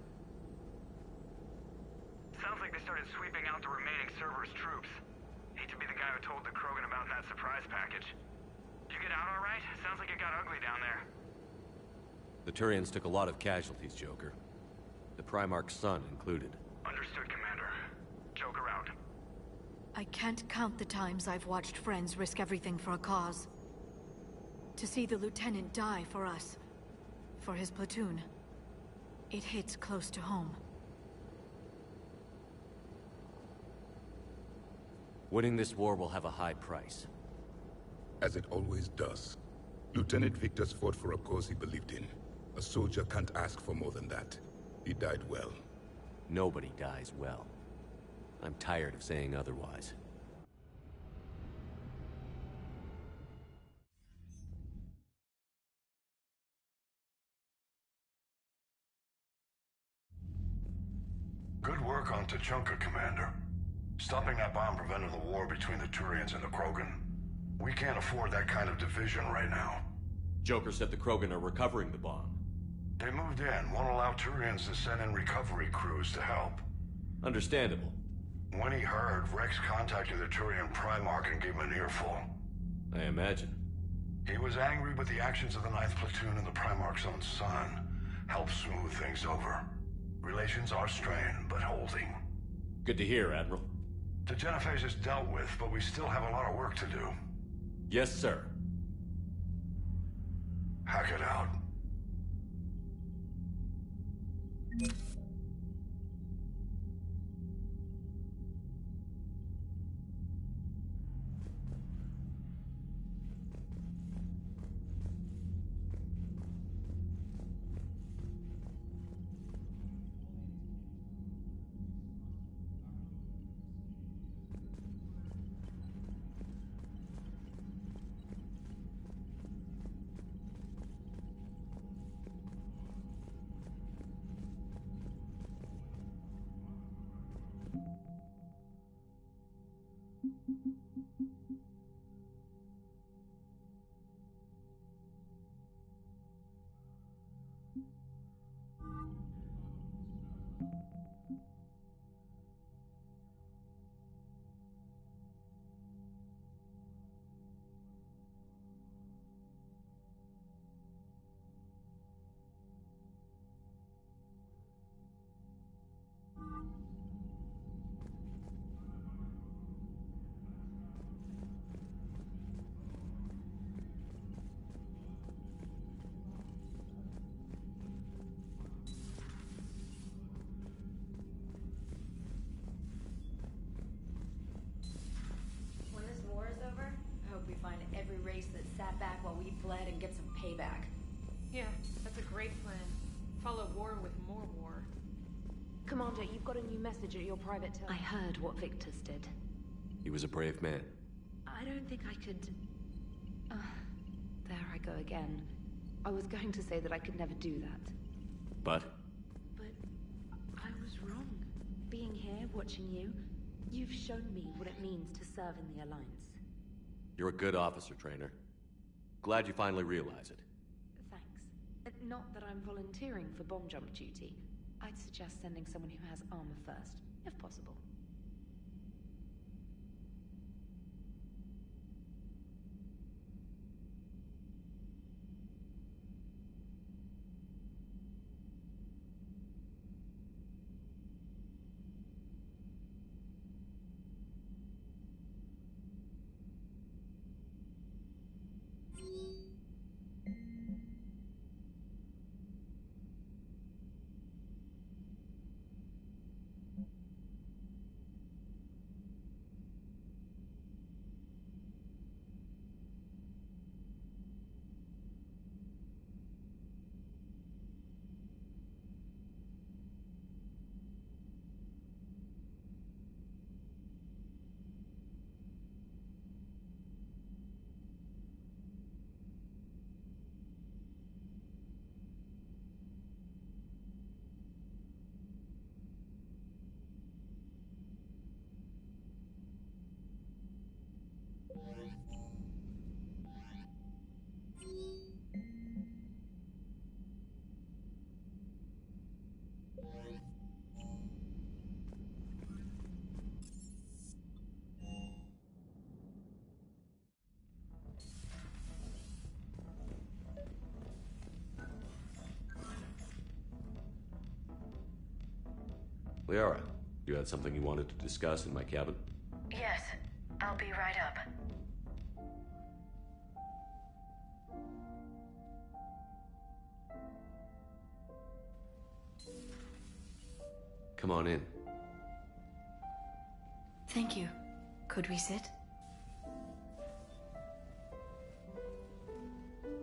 Speaker 8: Sounds like they started sweeping out the remaining Cerberus troops. Hate to be the guy who told the Krogan about that surprise package. Did you get out all right? Sounds like it got ugly down there.
Speaker 2: The Turians took a lot of casualties, Joker. The Primarch's son included.
Speaker 8: Understood, Commander. Joker out.
Speaker 16: I can't count the times I've watched friends risk everything for a cause. To see the Lieutenant die for us, for his platoon, it hits close to home.
Speaker 2: Winning this war will have a high price.
Speaker 18: As it always does. Lieutenant Victor's fought for a cause he believed in. A soldier can't ask for more than that. He died well.
Speaker 2: Nobody dies well. I'm tired of saying otherwise.
Speaker 1: Good work on Tuchanka, Commander. Stopping that bomb prevented the war between the Turians and the Krogan. We can't afford that kind of division right now.
Speaker 2: Joker said the Krogan are recovering the bomb.
Speaker 1: They moved in. Won't allow Turians to send in recovery crews to help.
Speaker 2: Understandable.
Speaker 1: When he heard, Rex contacted the Turian Primarch and gave him an earful.
Speaker 2: I imagine.
Speaker 1: He was angry with the actions of the 9th Platoon and the Primarch's own son. Helped smooth things over. Relations are strained, but holding.
Speaker 2: Good to hear, Admiral.
Speaker 1: The Genophage is dealt with, but we still have a lot of work to do.
Speaker 2: Yes, sir.
Speaker 1: Hack it out.
Speaker 6: Commander, you've got a new message at your private
Speaker 13: I heard what Victor's did.
Speaker 2: He was a brave man.
Speaker 13: I don't think I could... there I go again. I was going to say that I could never do that.
Speaker 2: But?
Speaker 13: But I was wrong. Being here, watching you, you've shown me what it means to serve in the Alliance.
Speaker 2: You're a good officer, Trainer. Glad you finally realize it.
Speaker 13: Thanks. Not that I'm volunteering for bomb jump duty. I'd suggest sending someone who has armor first, if possible.
Speaker 2: Liara, you had something you wanted to discuss in my cabin?
Speaker 16: Yes, I'll be right up.
Speaker 2: Come on in.
Speaker 16: Thank you. Could we sit?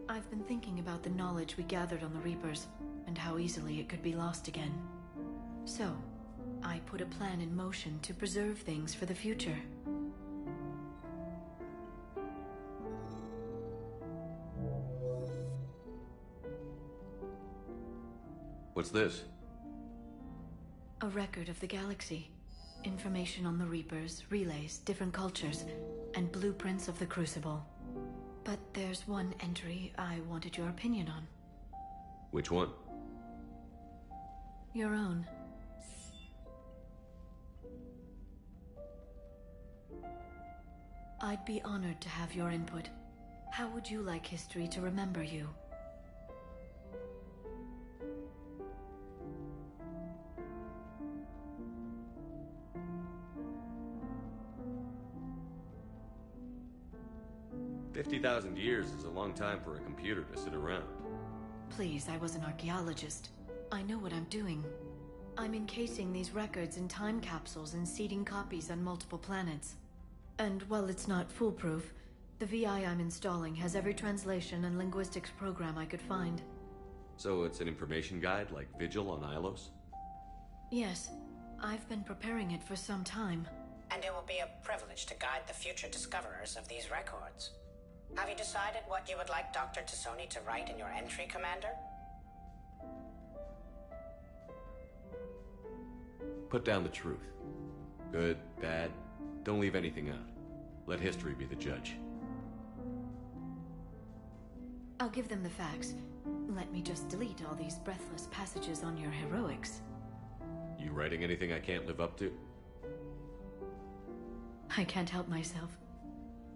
Speaker 16: I've been thinking about the knowledge we gathered on the Reapers, and how easily it could be lost again. So, I put a plan in motion to preserve things for the future.
Speaker 2: What's this?
Speaker 16: A record of the galaxy. Information on the Reapers, relays, different cultures, and blueprints of the Crucible. But there's one entry I wanted your opinion on.
Speaker 2: Which one?
Speaker 16: Your own. I'd be honored to have your input. How would you like history to remember you?
Speaker 2: $50,000 years is a long time for a computer to sit around.
Speaker 16: Please, I was an archaeologist. I know what I'm doing. I'm encasing these records in time capsules and seeding copies on multiple planets. And while it's not foolproof, the VI I'm installing has every translation and linguistics program I could find.
Speaker 2: So it's an information guide like Vigil on Ilos?
Speaker 16: Yes. I've been preparing it for some time.
Speaker 7: And it will be a privilege to guide the future discoverers of these records. Have you decided what you would like Dr. Tassoni to write in your entry, Commander?
Speaker 2: Put down the truth. Good, bad, don't leave anything out. Let history be the judge.
Speaker 16: I'll give them the facts. Let me just delete all these breathless passages on your heroics.
Speaker 2: You writing anything I can't live up to?
Speaker 16: I can't help myself.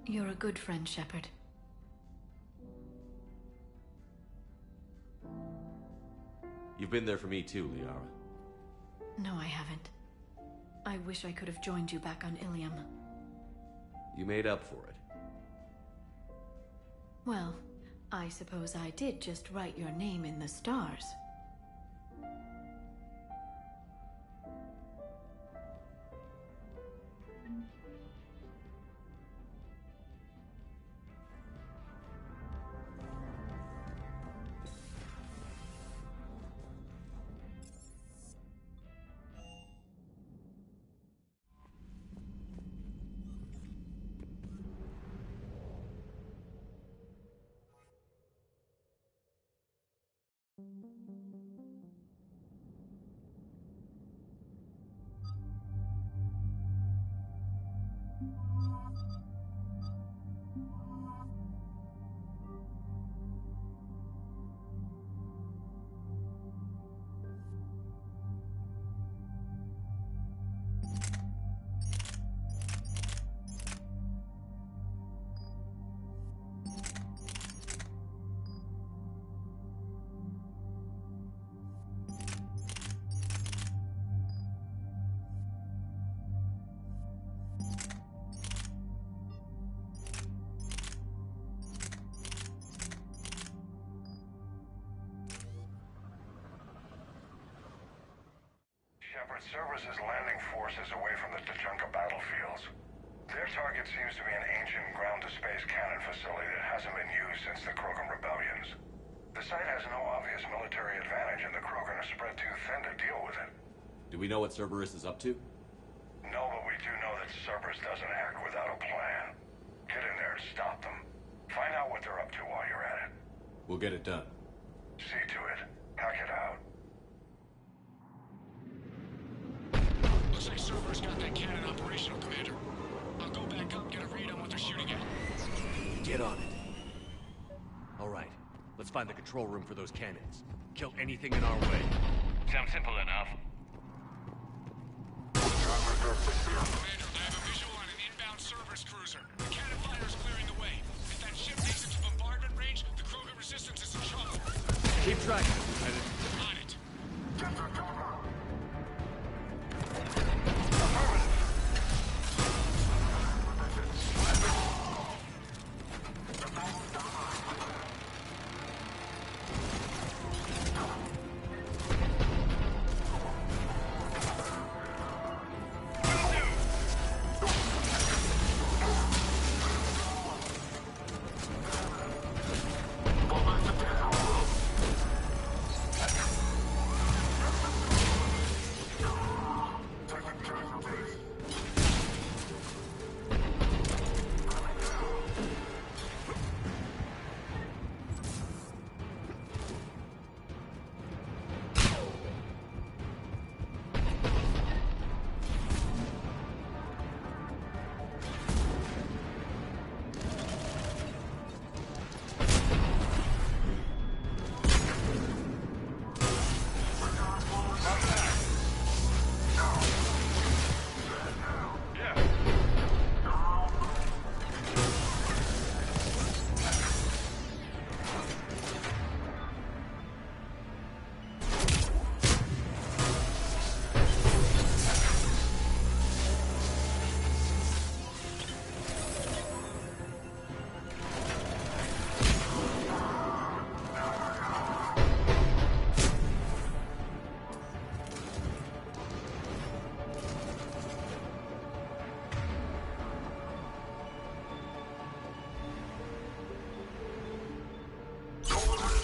Speaker 16: You're a good friend, Shepard.
Speaker 2: You've been there for me too, Liara.
Speaker 16: No, I haven't. I wish I could have joined you back on Ilium.
Speaker 2: You made up for it.
Speaker 16: Well, I suppose I did just write your name in the stars.
Speaker 1: but Cerberus' landing forces away from the Tachanka battlefields. Their target seems to be an ancient ground-to-space cannon facility that hasn't been used since the Krogan rebellions. The site has no obvious military advantage, and the Krogan are spread too thin to deal with it.
Speaker 2: Do we know what Cerberus is up to?
Speaker 1: No, but we do know that Cerberus doesn't act without a plan. Get in there and stop them. Find out what they're up to while you're at it.
Speaker 2: We'll get it done.
Speaker 1: See to it. Hack it out.
Speaker 14: Looks like Cerberus got that cannon operational, Commander. I'll go back up, get a read on what they're shooting at.
Speaker 2: Get on it. All right, let's find the control room for those cannons. Kill anything in our way.
Speaker 8: Sounds simple enough.
Speaker 14: Commander, I have a visual on an inbound Cerberus cruiser. The cannon fire is clearing the way. If that ship makes it to bombardment range, the Krogan resistance is in trouble.
Speaker 2: Keep tracking.
Speaker 14: On it.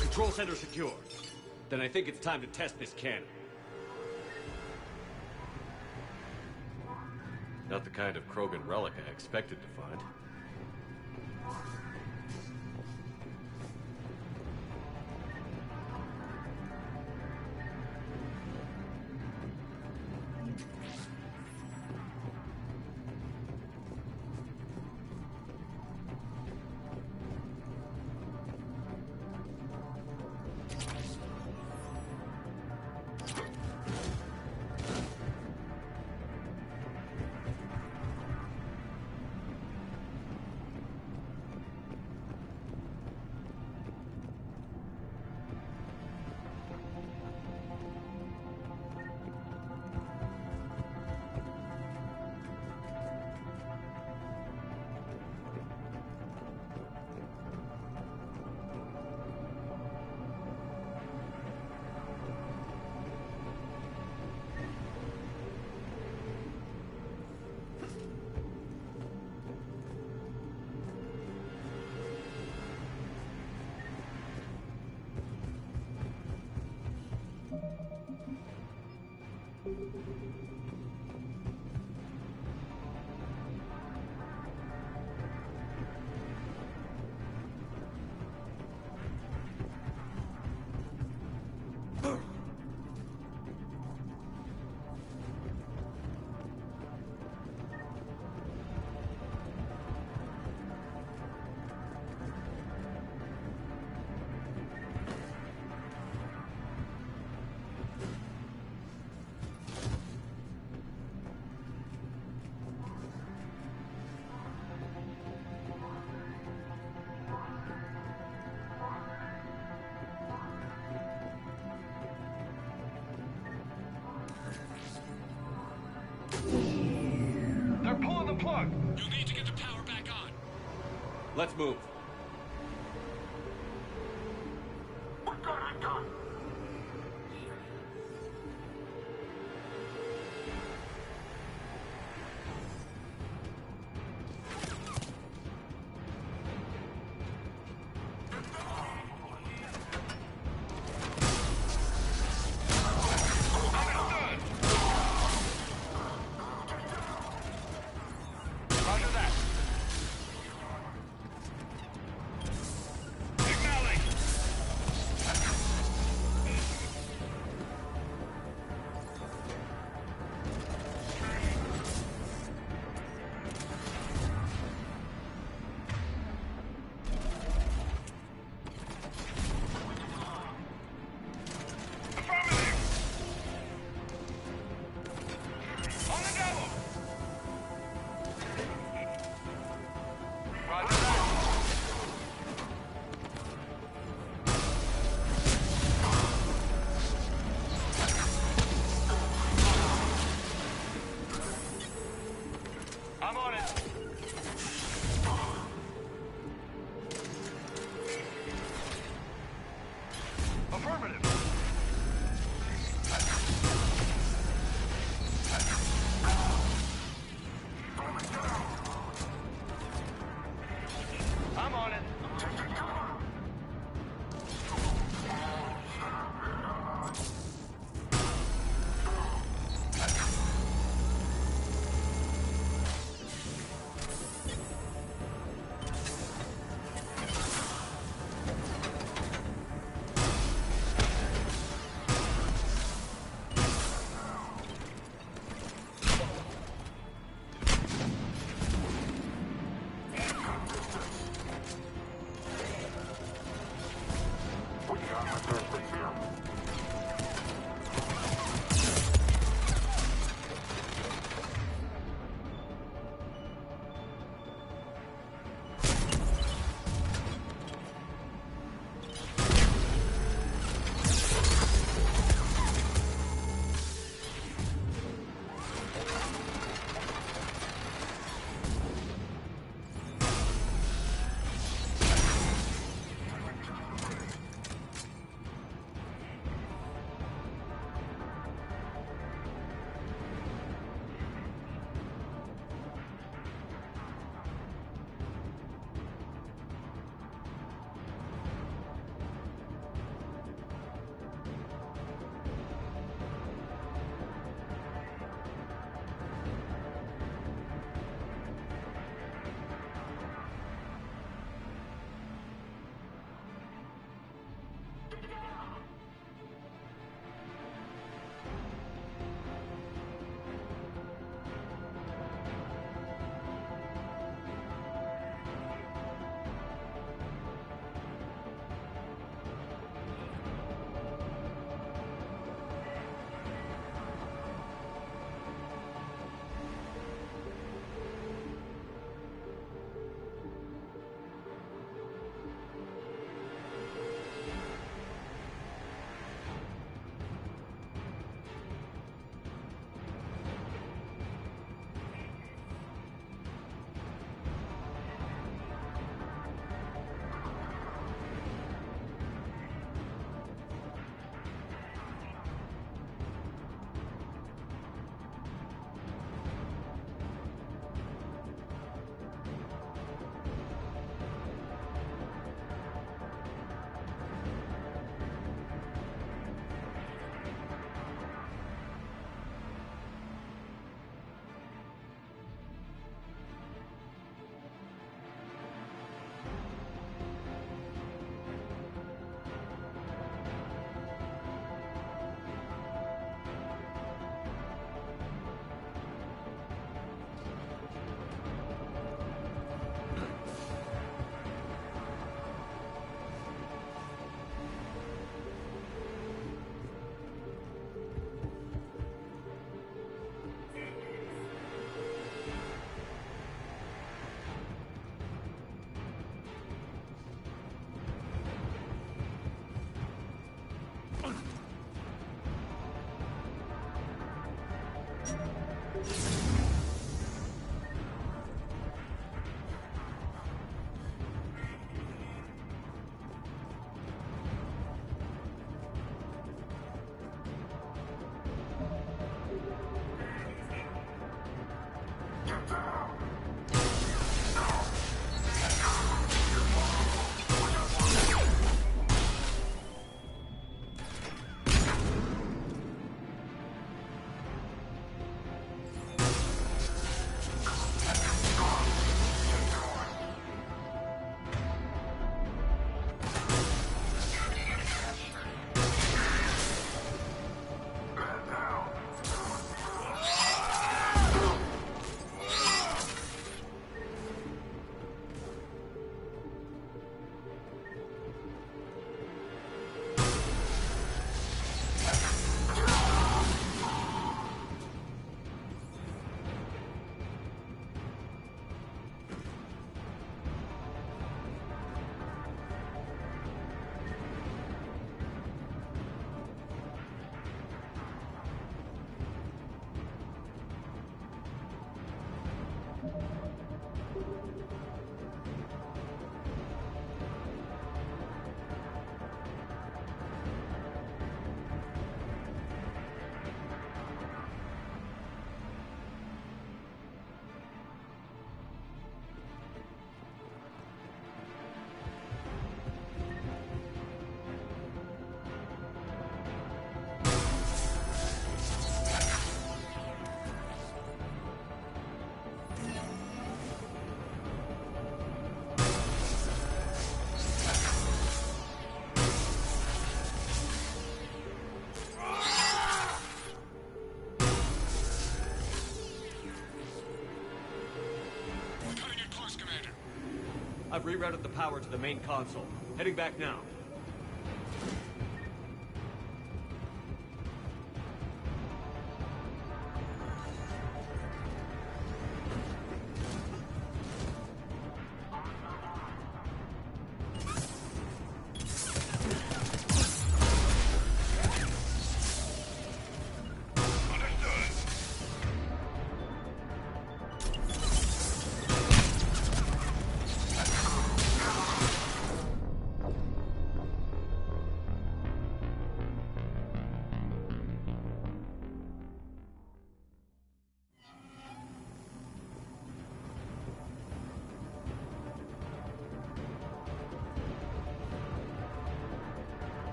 Speaker 2: Control center secure. Then I think it's time to test this cannon. Not the kind of Krogan relic I expected to find.
Speaker 8: They're pulling the plug.
Speaker 14: You'll need to get the power back on.
Speaker 2: Let's move.
Speaker 14: We got it done.
Speaker 2: I've rerouted the power to the main console. Heading back now.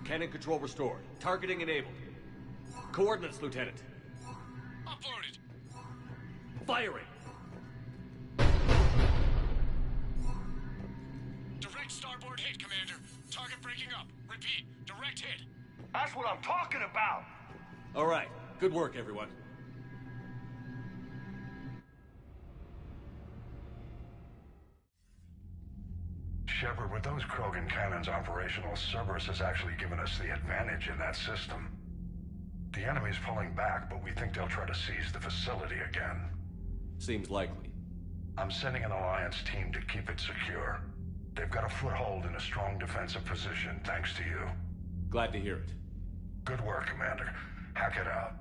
Speaker 2: Cannon control restored. Targeting enabled. Coordinates, Lieutenant.
Speaker 14: Uploaded.
Speaker 2: Firing!
Speaker 14: Direct starboard hit, Commander. Target breaking up. Repeat, direct hit.
Speaker 10: That's what I'm talking about!
Speaker 2: All right. Good work, everyone.
Speaker 1: Shepard, with those Krogan cannons operational, Cerberus has actually given us the advantage in that system. The enemy's pulling back, but we think they'll try to seize the facility again.
Speaker 2: Seems likely.
Speaker 1: I'm sending an Alliance team to keep it secure. They've got a foothold in a strong defensive position, thanks to you.
Speaker 2: Glad to hear it.
Speaker 1: Good work, Commander. Hack it out.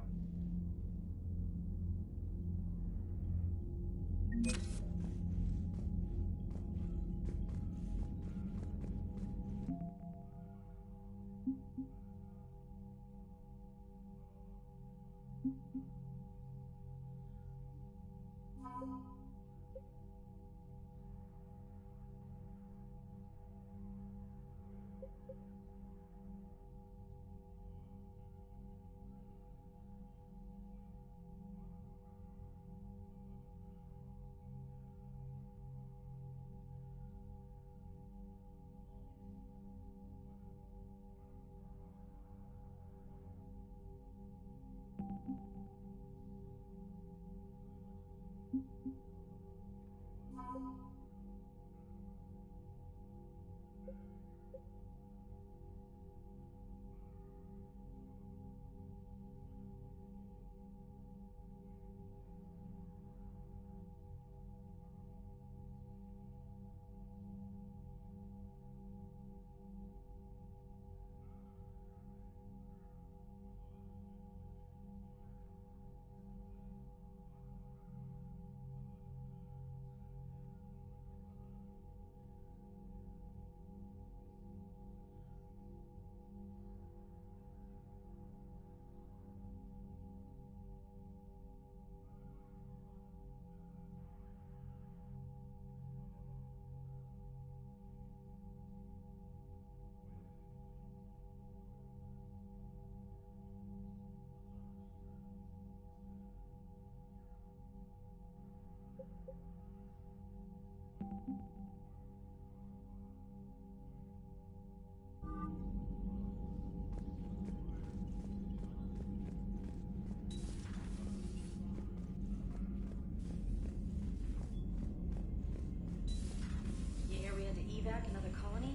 Speaker 13: Evac another colony?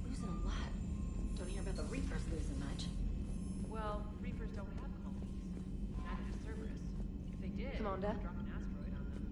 Speaker 13: We're losing a lot. Don't hear about the Reapers losing much.
Speaker 9: Well, Reapers don't have colonies. Neither does Cerberus. If they did,
Speaker 6: Commander?
Speaker 9: they'd drop an asteroid on them.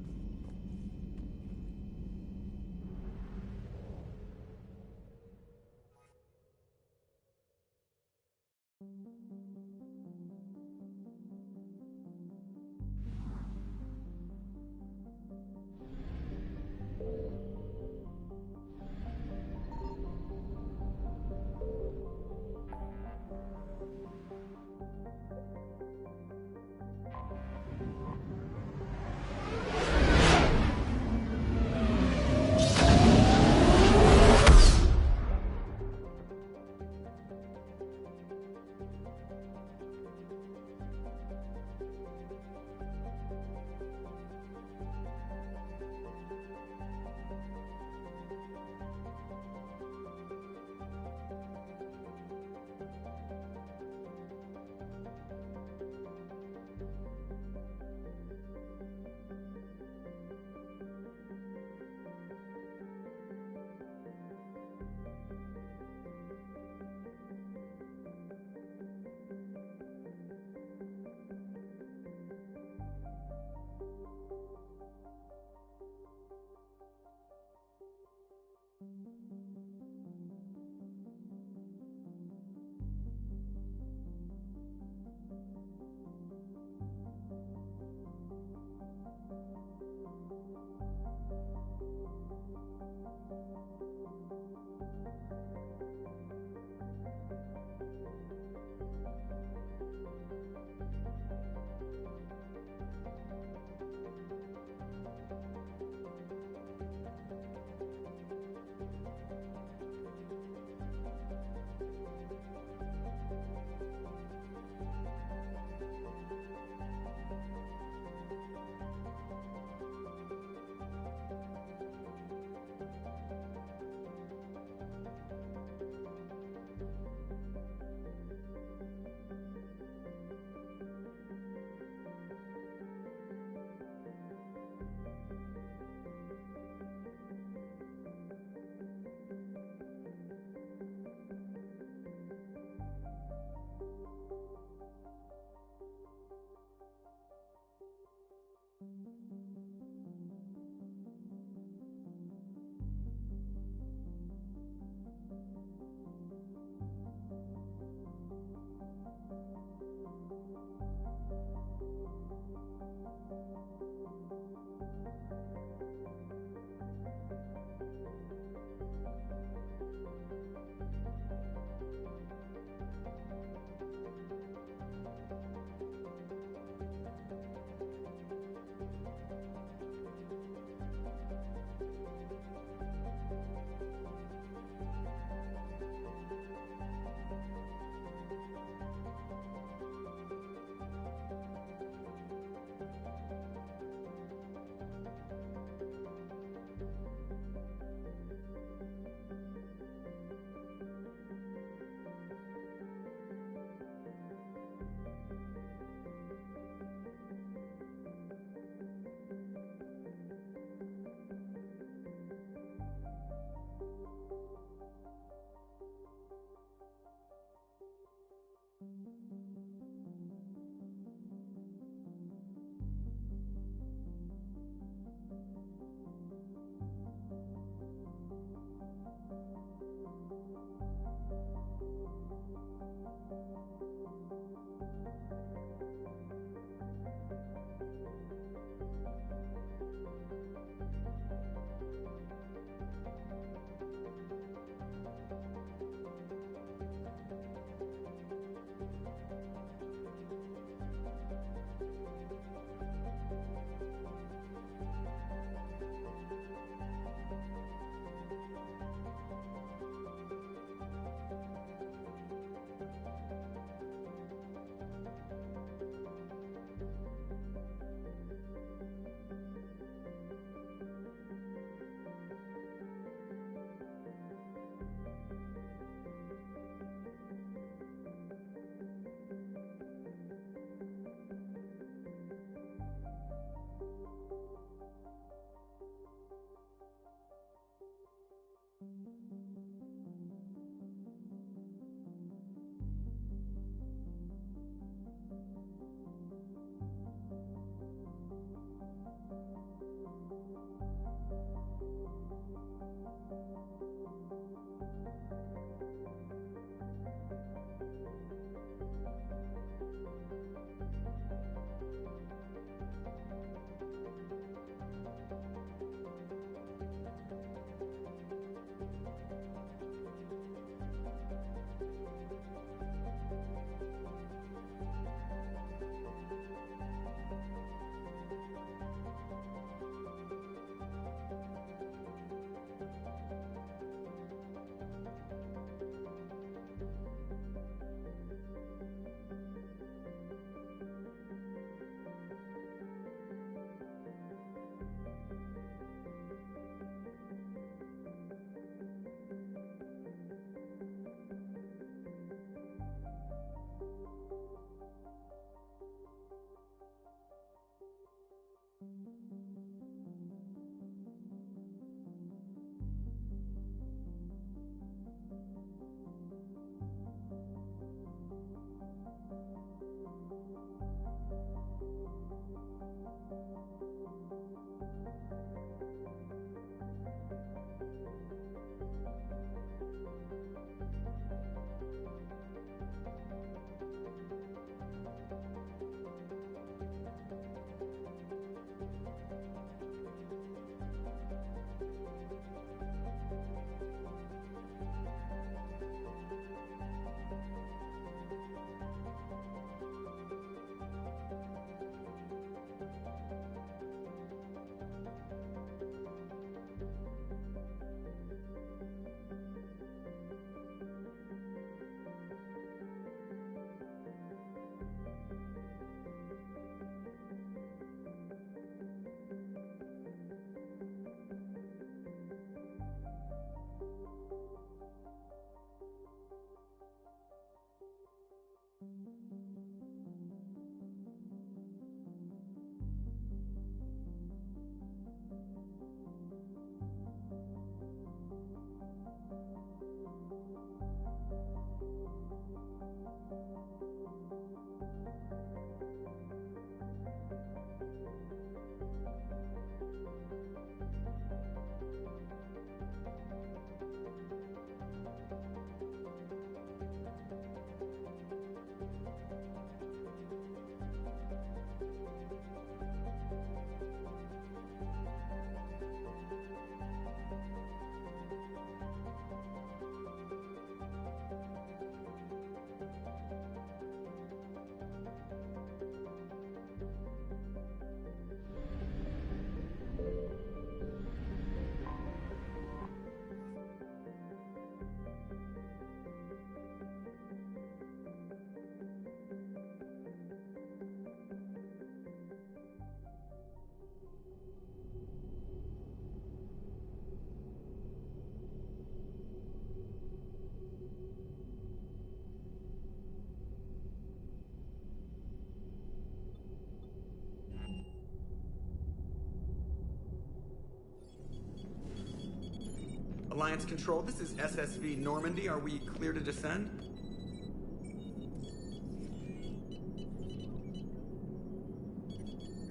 Speaker 15: Alliance Control, this is SSV Normandy. Are we clear to descend?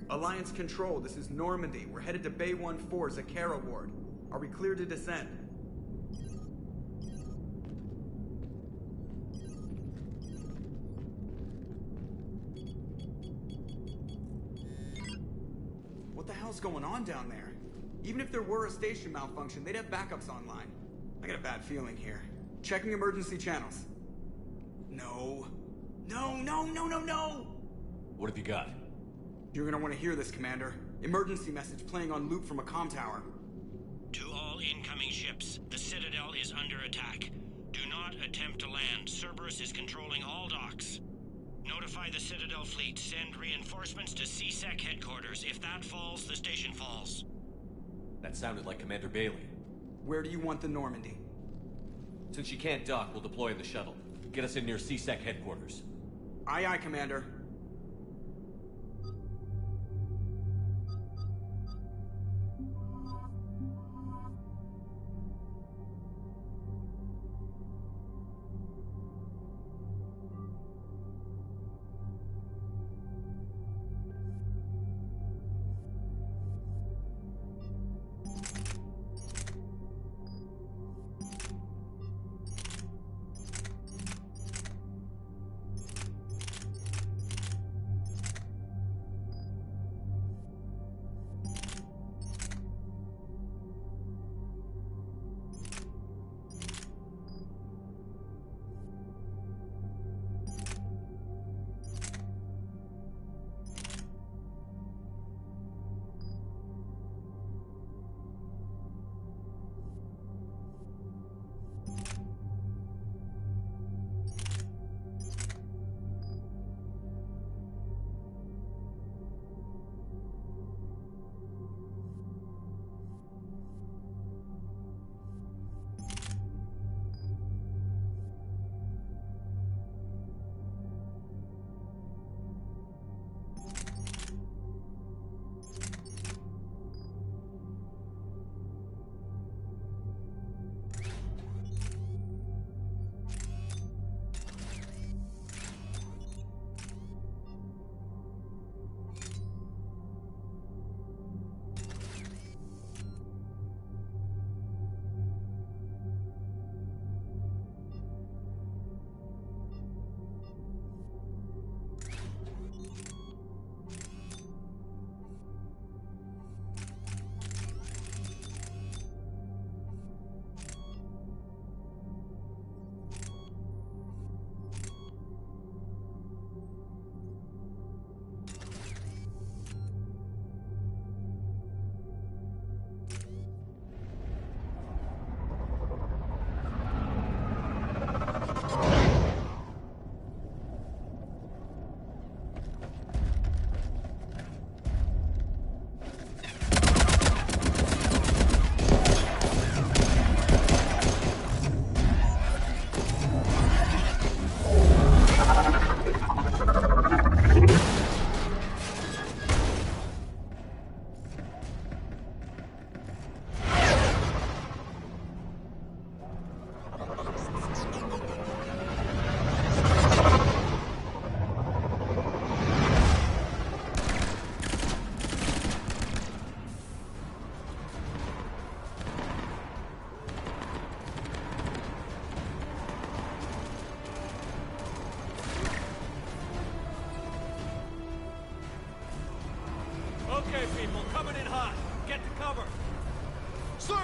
Speaker 15: Alliance Control, this is Normandy. We're headed to Bay 1-4, Zakara Ward. Are we clear to descend? What the hell's going on down there? Even if there were a station malfunction, they'd have backups online. I got a bad feeling here. Checking emergency channels. No. No, no, no, no, no!
Speaker 2: What have you got?
Speaker 15: You're gonna want to hear this, Commander. Emergency message playing on loop from a comm tower.
Speaker 22: To all incoming ships, the Citadel is under attack. Do not attempt to land. Cerberus is controlling all docks. Notify the Citadel fleet. Send reinforcements to CSEC headquarters. If that falls, the station falls.
Speaker 2: That sounded like Commander Bailey.
Speaker 15: Where do you want the Normandy?
Speaker 2: Since you can't dock, we'll deploy in the shuttle. Get us in near CSEC headquarters.
Speaker 15: Aye, aye, Commander.
Speaker 14: Okay, people, coming in hot. Get to cover.
Speaker 5: Sir!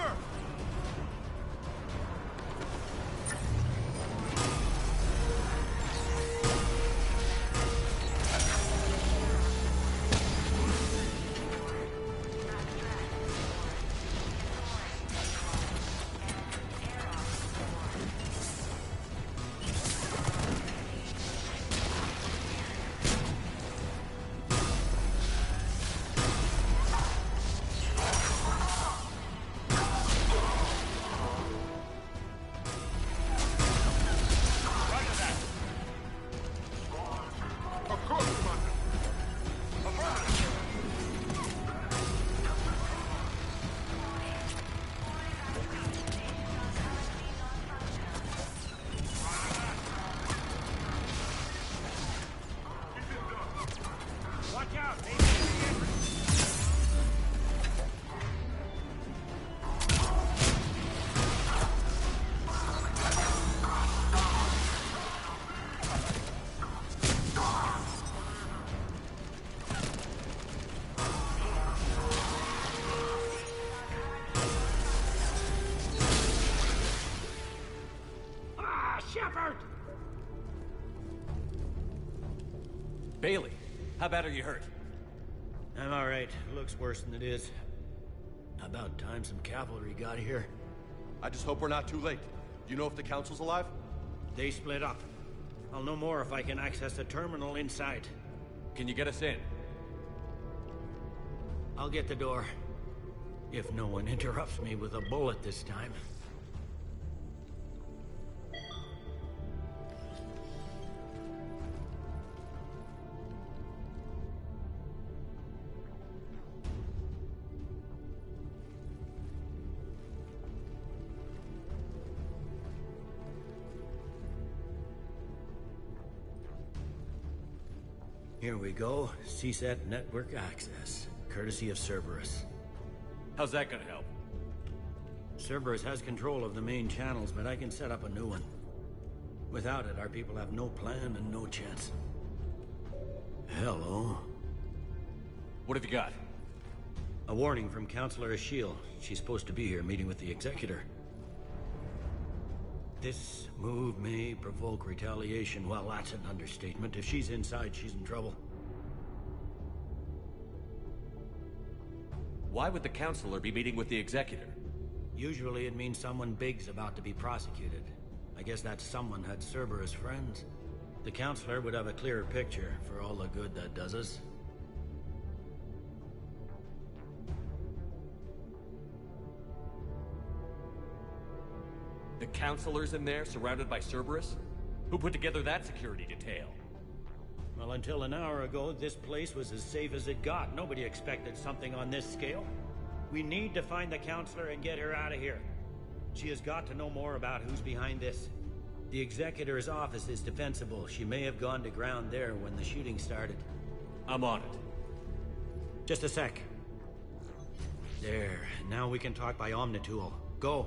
Speaker 2: Bailey, how bad are you hurt?
Speaker 3: I'm alright. Looks worse than it is. About time some cavalry got here.
Speaker 20: I just hope we're not too late. Do you know if the council's alive?
Speaker 3: They split up. I'll know more if I can access the terminal inside.
Speaker 2: Can you get us in?
Speaker 3: I'll get the door. If no one interrupts me with a bullet this time. Here we go. CSAT network access, courtesy of Cerberus.
Speaker 2: How's that gonna help?
Speaker 3: Cerberus has control of the main channels, but I can set up a new one. Without it, our people have no plan and no chance. Hello.
Speaker 2: What have you got?
Speaker 3: A warning from Counselor Ashiel. She's supposed to be here meeting with the Executor. This move may provoke retaliation. Well, that's an understatement. If she's inside, she's in trouble.
Speaker 2: Why would the Counselor be meeting with the Executor?
Speaker 3: Usually it means someone big's about to be prosecuted. I guess that someone had Cerberus friends. The Counselor would have a clearer picture for all the good that does us.
Speaker 2: The Counselor's in there, surrounded by Cerberus? Who put together that security detail?
Speaker 3: Well, until an hour ago, this place was as safe as it got. Nobody expected something on this scale. We need to find the Counselor and get her out of here. She has got to know more about who's behind this. The Executor's office is defensible. She may have gone to ground there when the shooting started.
Speaker 2: I'm on it.
Speaker 3: Just a sec. There. Now we can talk by Omnitool. Go.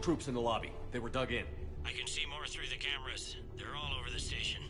Speaker 2: Troops in the lobby. They were dug in.
Speaker 22: I can see more through the cameras. They're all over the station.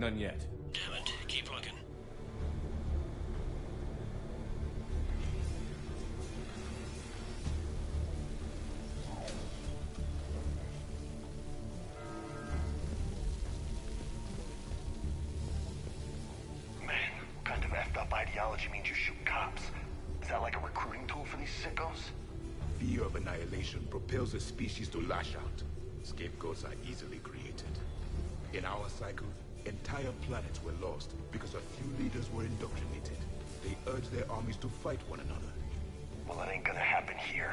Speaker 2: None yet.
Speaker 22: Damn it. Keep looking.
Speaker 10: Man, what kind of effed up ideology means you shoot cops? Is that like a recruiting tool for these sickos?
Speaker 18: Fear of annihilation propels a species to lash out. Scapegoats are easily created. In our cycle, entire planets were lost because a few leaders were indoctrinated. They urged their armies to fight one another.
Speaker 10: Well, that ain't gonna happen here.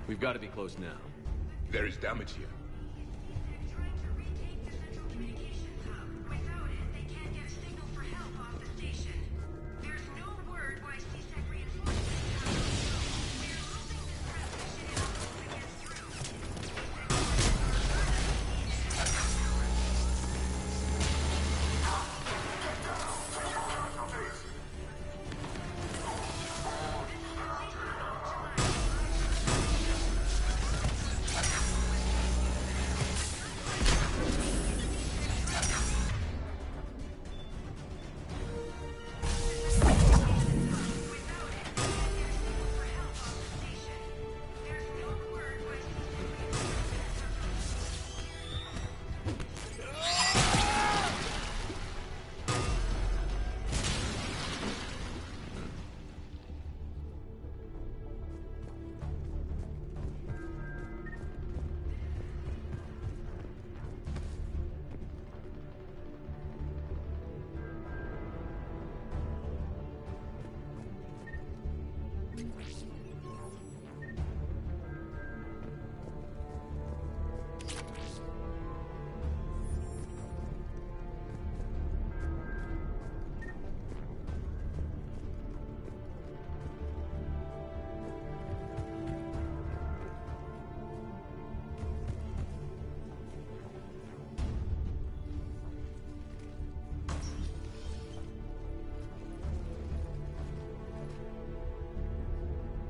Speaker 2: We've got to be close now.
Speaker 18: There is damage here.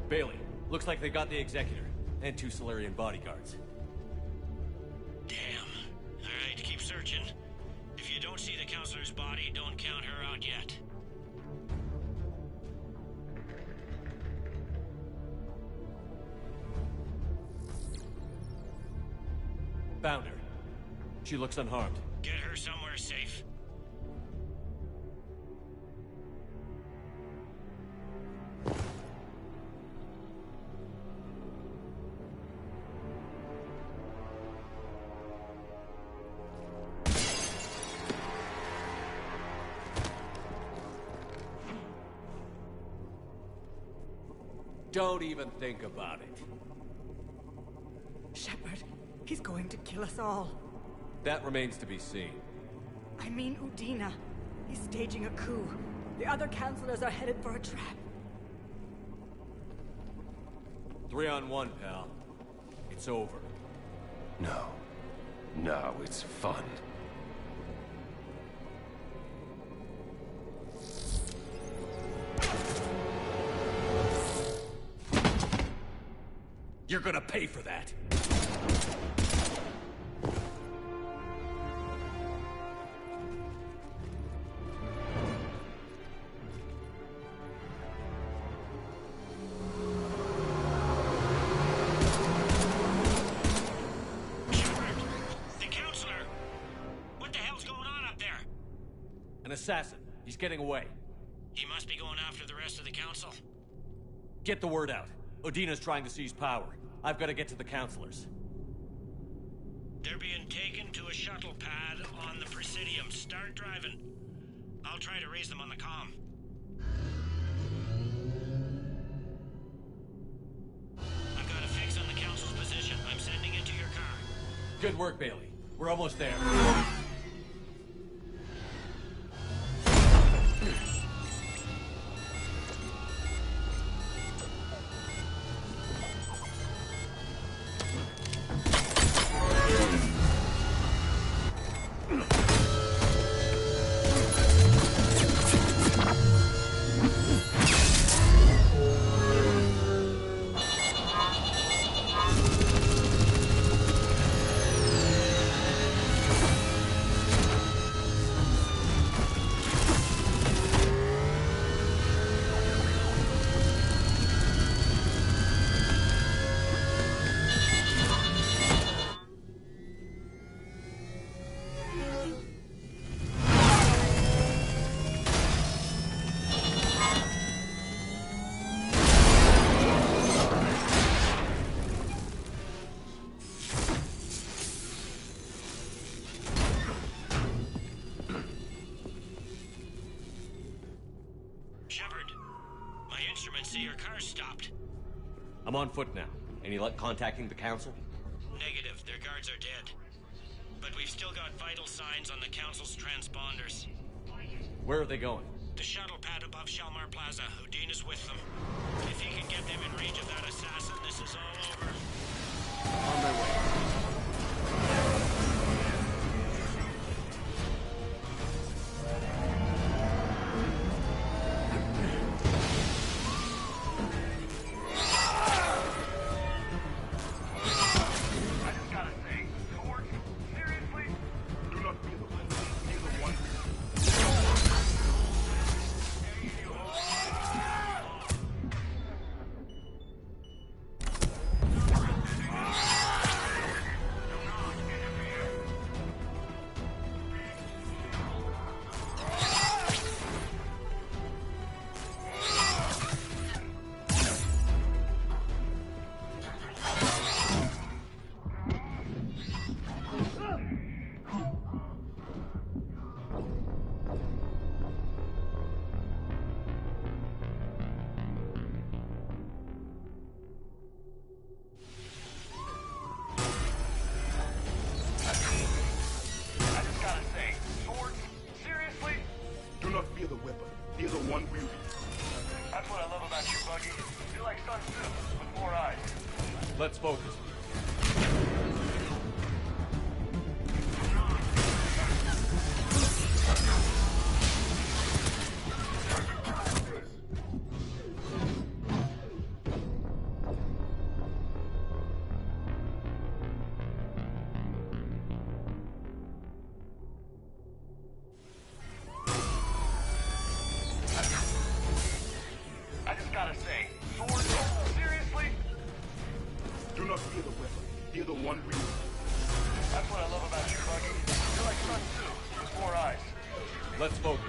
Speaker 2: Bailey, looks like they got the Executor, and 2 Solarian bodyguards.
Speaker 22: Damn. Alright, keep searching. If you don't see the counselor's body, don't count her out yet.
Speaker 2: Found her. She looks unharmed.
Speaker 22: Get her somewhere safe.
Speaker 2: Don't even think about it.
Speaker 4: Shepard, he's going to kill us all.
Speaker 2: That remains to be seen.
Speaker 4: I mean Udina. He's staging a coup. The other counselors are headed for a trap.
Speaker 2: 3-on-1, pal. It's over.
Speaker 17: No. No, it's fun.
Speaker 2: You're gonna pay for that. assassin. He's getting away.
Speaker 22: He must be going after the rest of the council.
Speaker 2: Get the word out. Udina's trying to seize power. I've got to get to the councilors.
Speaker 22: They're being taken to a shuttle pad on the Presidium. Start driving. I'll try to raise them on the comm. I've got a fix on the council's position. I'm sending it to your car.
Speaker 2: Good work, Bailey. We're almost there. I'm on foot now. Any luck contacting the council?
Speaker 22: Negative. Their guards are dead. But we've still got vital signs on the council's transponders.
Speaker 2: Where are they going?
Speaker 22: The shuttle pad above Shalmar Plaza. Udina's with them. If he can get them in range of that assassin, this is all over.
Speaker 2: On their way. Let's focus.
Speaker 10: I just gotta say, Sword, seriously? Do not fear the weapon. Fear the one we... That's what I love about you, Buggy. You're like Sun Tzu, with 4 eyes.
Speaker 2: Let's focus.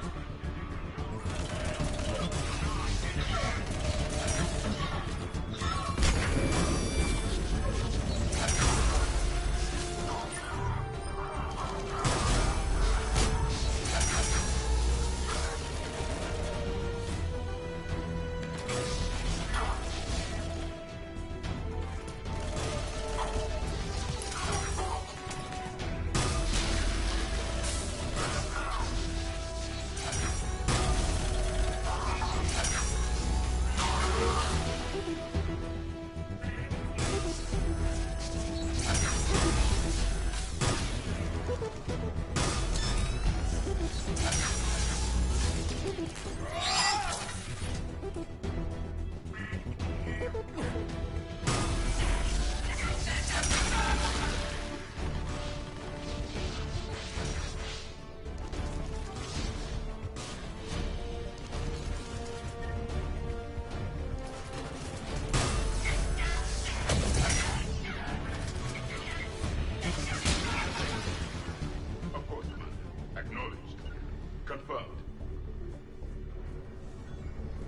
Speaker 5: Confirmed.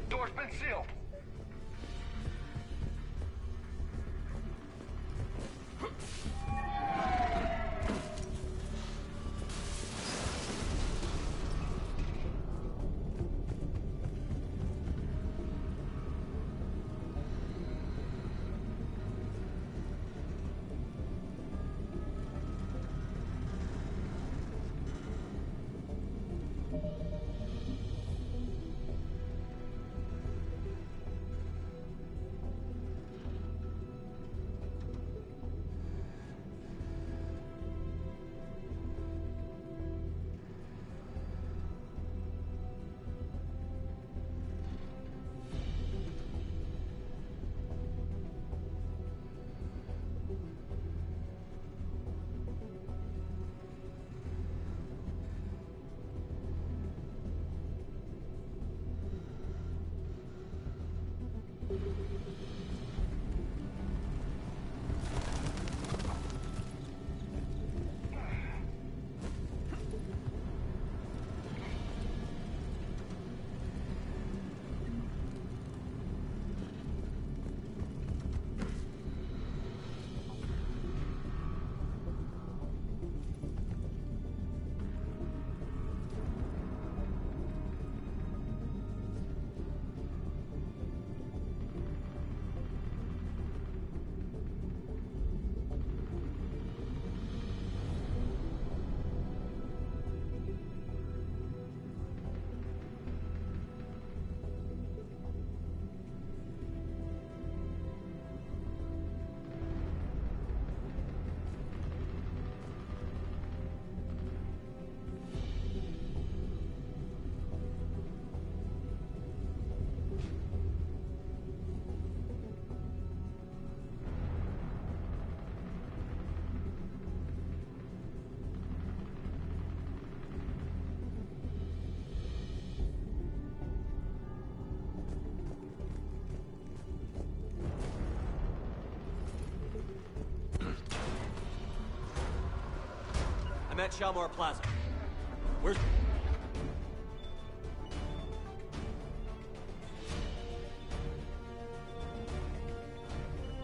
Speaker 10: Door's been sealed.
Speaker 2: I'm at Shalmar Plaza. Where's...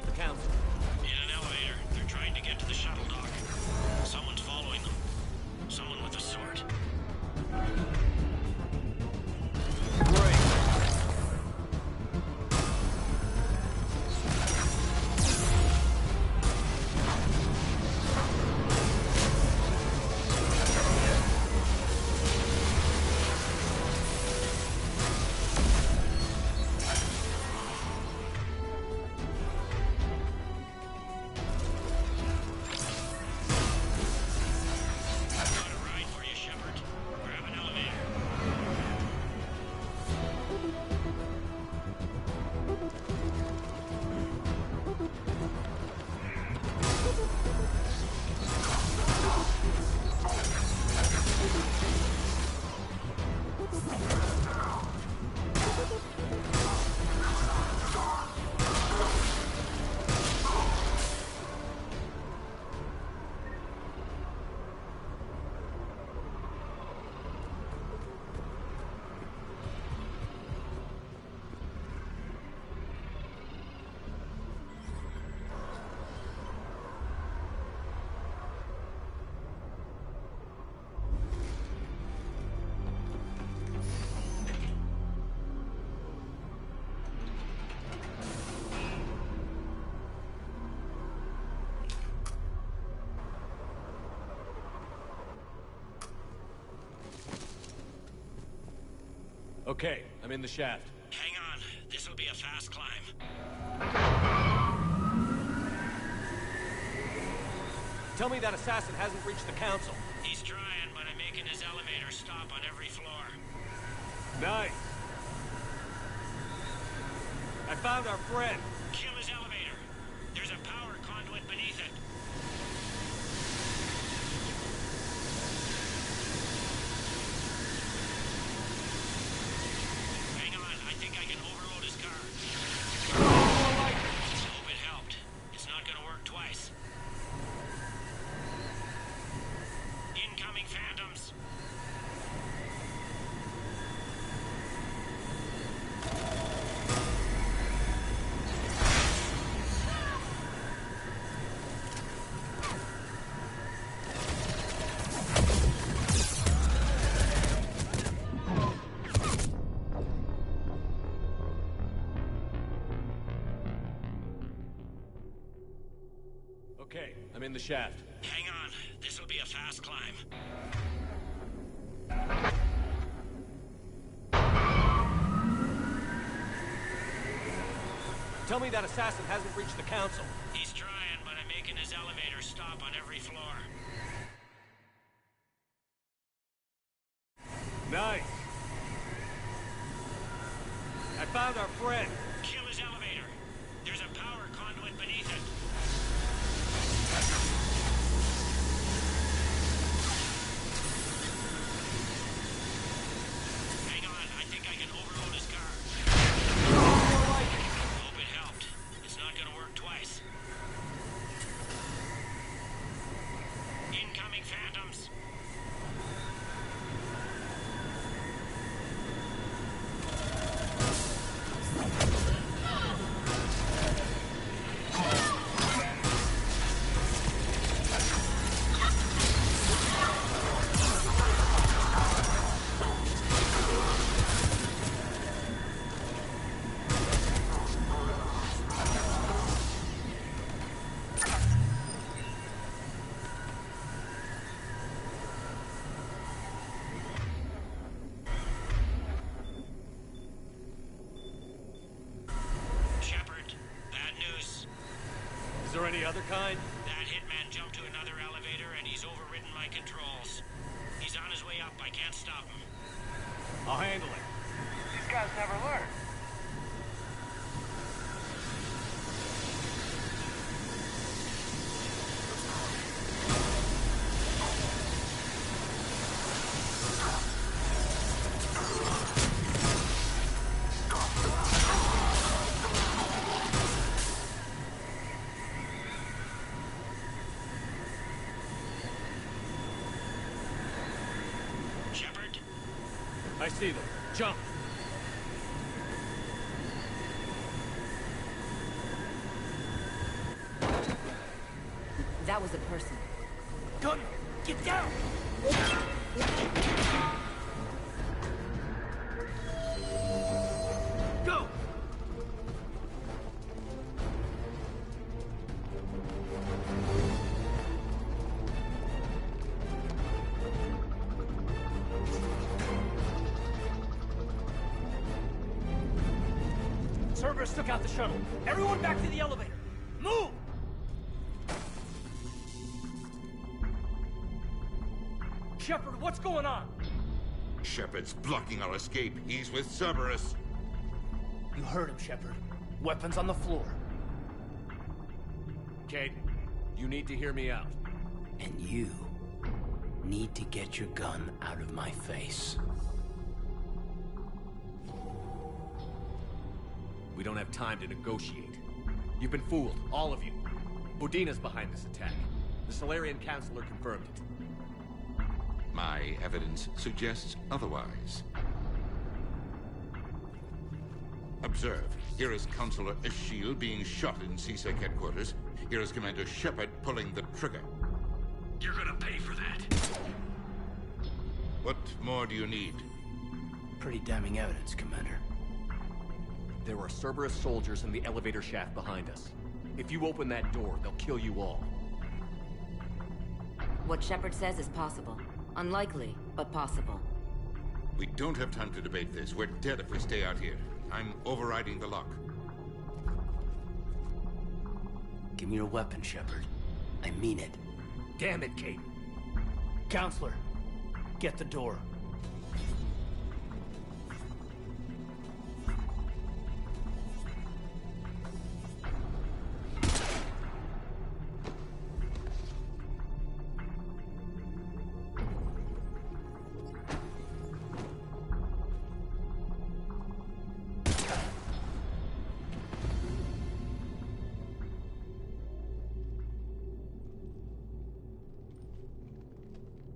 Speaker 2: the council?
Speaker 22: In an elevator. They're trying to get to the shuttle dock. Someone's following them. Someone with a sword.
Speaker 2: Okay, I'm in the shaft.
Speaker 22: Hang on. This'll be a fast climb.
Speaker 2: Tell me that assassin hasn't reached the council.
Speaker 22: He's trying, but I'm making his elevator stop on every floor.
Speaker 2: Nice. I found our friend.
Speaker 22: Kill his elevator. There's a power conduit beneath it. Hang on, I think I can overload his car. Hope it helped. It's not gonna work twice. Incoming phantoms.
Speaker 2: I'm in the shaft.
Speaker 22: Hang on. This'll be a fast climb.
Speaker 2: Tell me that assassin hasn't reached the council.
Speaker 22: He's trying, but I'm making his elevator stop on every floor.
Speaker 2: Nice. I found our friend.
Speaker 22: Kill his elevator. There's a power conduit beneath it. Hang on, I think I can overload his car. Hope it helped. It's not gonna work twice. Incoming phantoms.
Speaker 2: Is there any other kind?
Speaker 22: That hitman jumped to another elevator and he's overridden my controls. He's on his way up. I can't stop him.
Speaker 2: I'll handle it.
Speaker 10: These guys never learn.
Speaker 22: Shepard?
Speaker 2: I see them. Jump!
Speaker 6: That was a person.
Speaker 14: Gunner, get down! Go! Cerberus took out the shuttle. Everyone back to the elevator. Move! Shepard, what's going on?
Speaker 18: Shepard's blocking our escape. He's with Cerberus.
Speaker 14: You heard him, Shepard. Weapons on the floor.
Speaker 2: Caden, you need to hear me out.
Speaker 19: And you need to get your gun out of my face.
Speaker 2: We don't have time to negotiate. You've been fooled, all of you. Udina's behind this attack. The Solarian Councilor confirmed it.
Speaker 18: My evidence suggests otherwise. Observe. Here is Councilor Shield being shot in CSEC headquarters. Here is Commander Shepard pulling the trigger.
Speaker 22: You're gonna pay for that.
Speaker 18: What more do you need?
Speaker 19: Pretty damning evidence, Commander.
Speaker 2: There are Cerberus soldiers in the elevator shaft behind us. If you open that door, they'll kill you all.
Speaker 6: What Shepard says is possible. Unlikely, but possible.
Speaker 18: We don't have time to debate this. We're dead if we stay out here. I'm overriding the lock.
Speaker 19: Give me your weapon, Shepard. I mean it.
Speaker 14: Damn it, Caden. Counselor, get the door.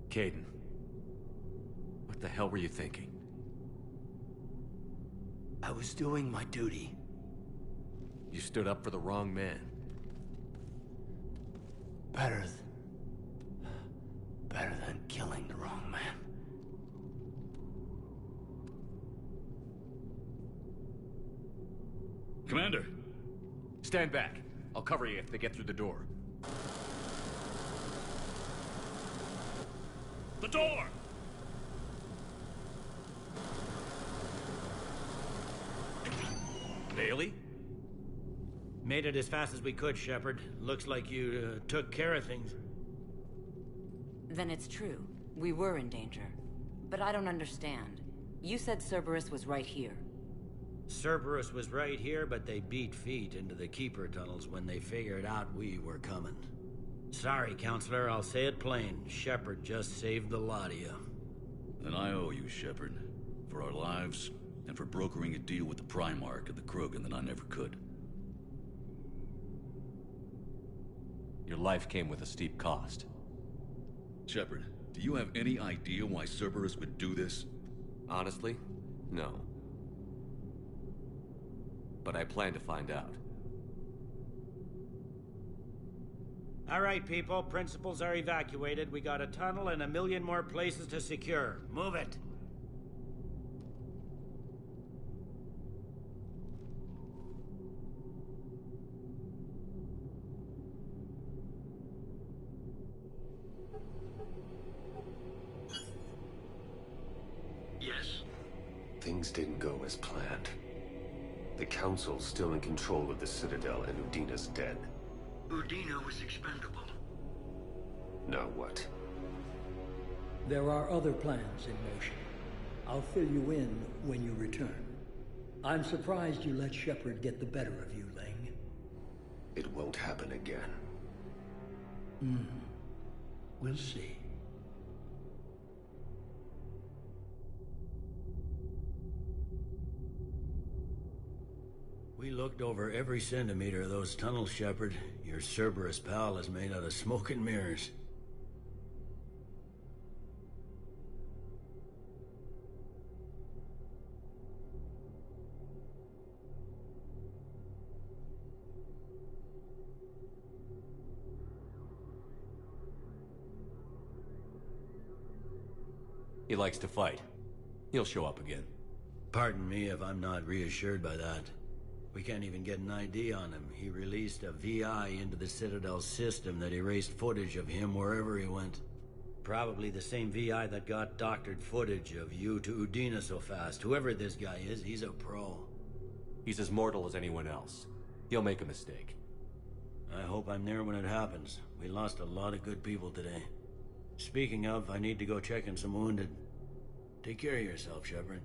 Speaker 2: Caden, what the hell were you thinking?
Speaker 19: I was doing my duty.
Speaker 2: You stood up for the wrong man.
Speaker 19: Better than killing the wrong man.
Speaker 2: Commander! Stand back. I'll cover you if they get through the door.
Speaker 14: The door! Bailey?
Speaker 3: Made it as fast as we could, Shepard. Looks like you took care of things.
Speaker 11: Then it's true. We were in danger. But I don't understand. You said Cerberus was right here.
Speaker 3: Cerberus was right here, but they beat feet into the Keeper tunnels when they figured out we were coming. Sorry, Counselor, I'll say it plain. Shepard just saved the lot of you.
Speaker 21: Then I owe you, Shepard. For our lives, and for brokering a deal with the Primarch and the Krogan that I never could.
Speaker 2: Your life came with a steep cost.
Speaker 21: Shepard, do you have any idea why Cerberus would do this?
Speaker 2: Honestly, no. But I plan to find out.
Speaker 3: All right, people. Principals are evacuated. We got a tunnel and 1 million more places to secure. Move it.
Speaker 10: Yes?
Speaker 17: Things didn't go as planned. The Council's still in control of the Citadel and Udina's dead.
Speaker 10: Udina was expendable.
Speaker 17: Now what?
Speaker 23: There are other plans in motion. I'll fill you in when you return. I'm surprised you let Shepard get the better of you, Ling.
Speaker 17: It won't happen again.
Speaker 23: We'll see.
Speaker 3: We looked over every centimeter of those tunnels, Shepard. Your Cerberus pal is made out of smoke and mirrors.
Speaker 2: He likes to fight. He'll show up again.
Speaker 3: Pardon me if I'm not reassured by that. We can't even get an ID on him. He released a VI into the Citadel system that erased footage of him wherever he went. Probably the same VI that got doctored footage of you to Udina so fast. Whoever this guy is, he's a pro.
Speaker 2: He's as mortal as anyone else. He'll make a mistake.
Speaker 3: I hope I'm there when it happens. We lost a lot of good people today. Speaking of, I need to go check on some wounded. Take care of yourself, Shepard.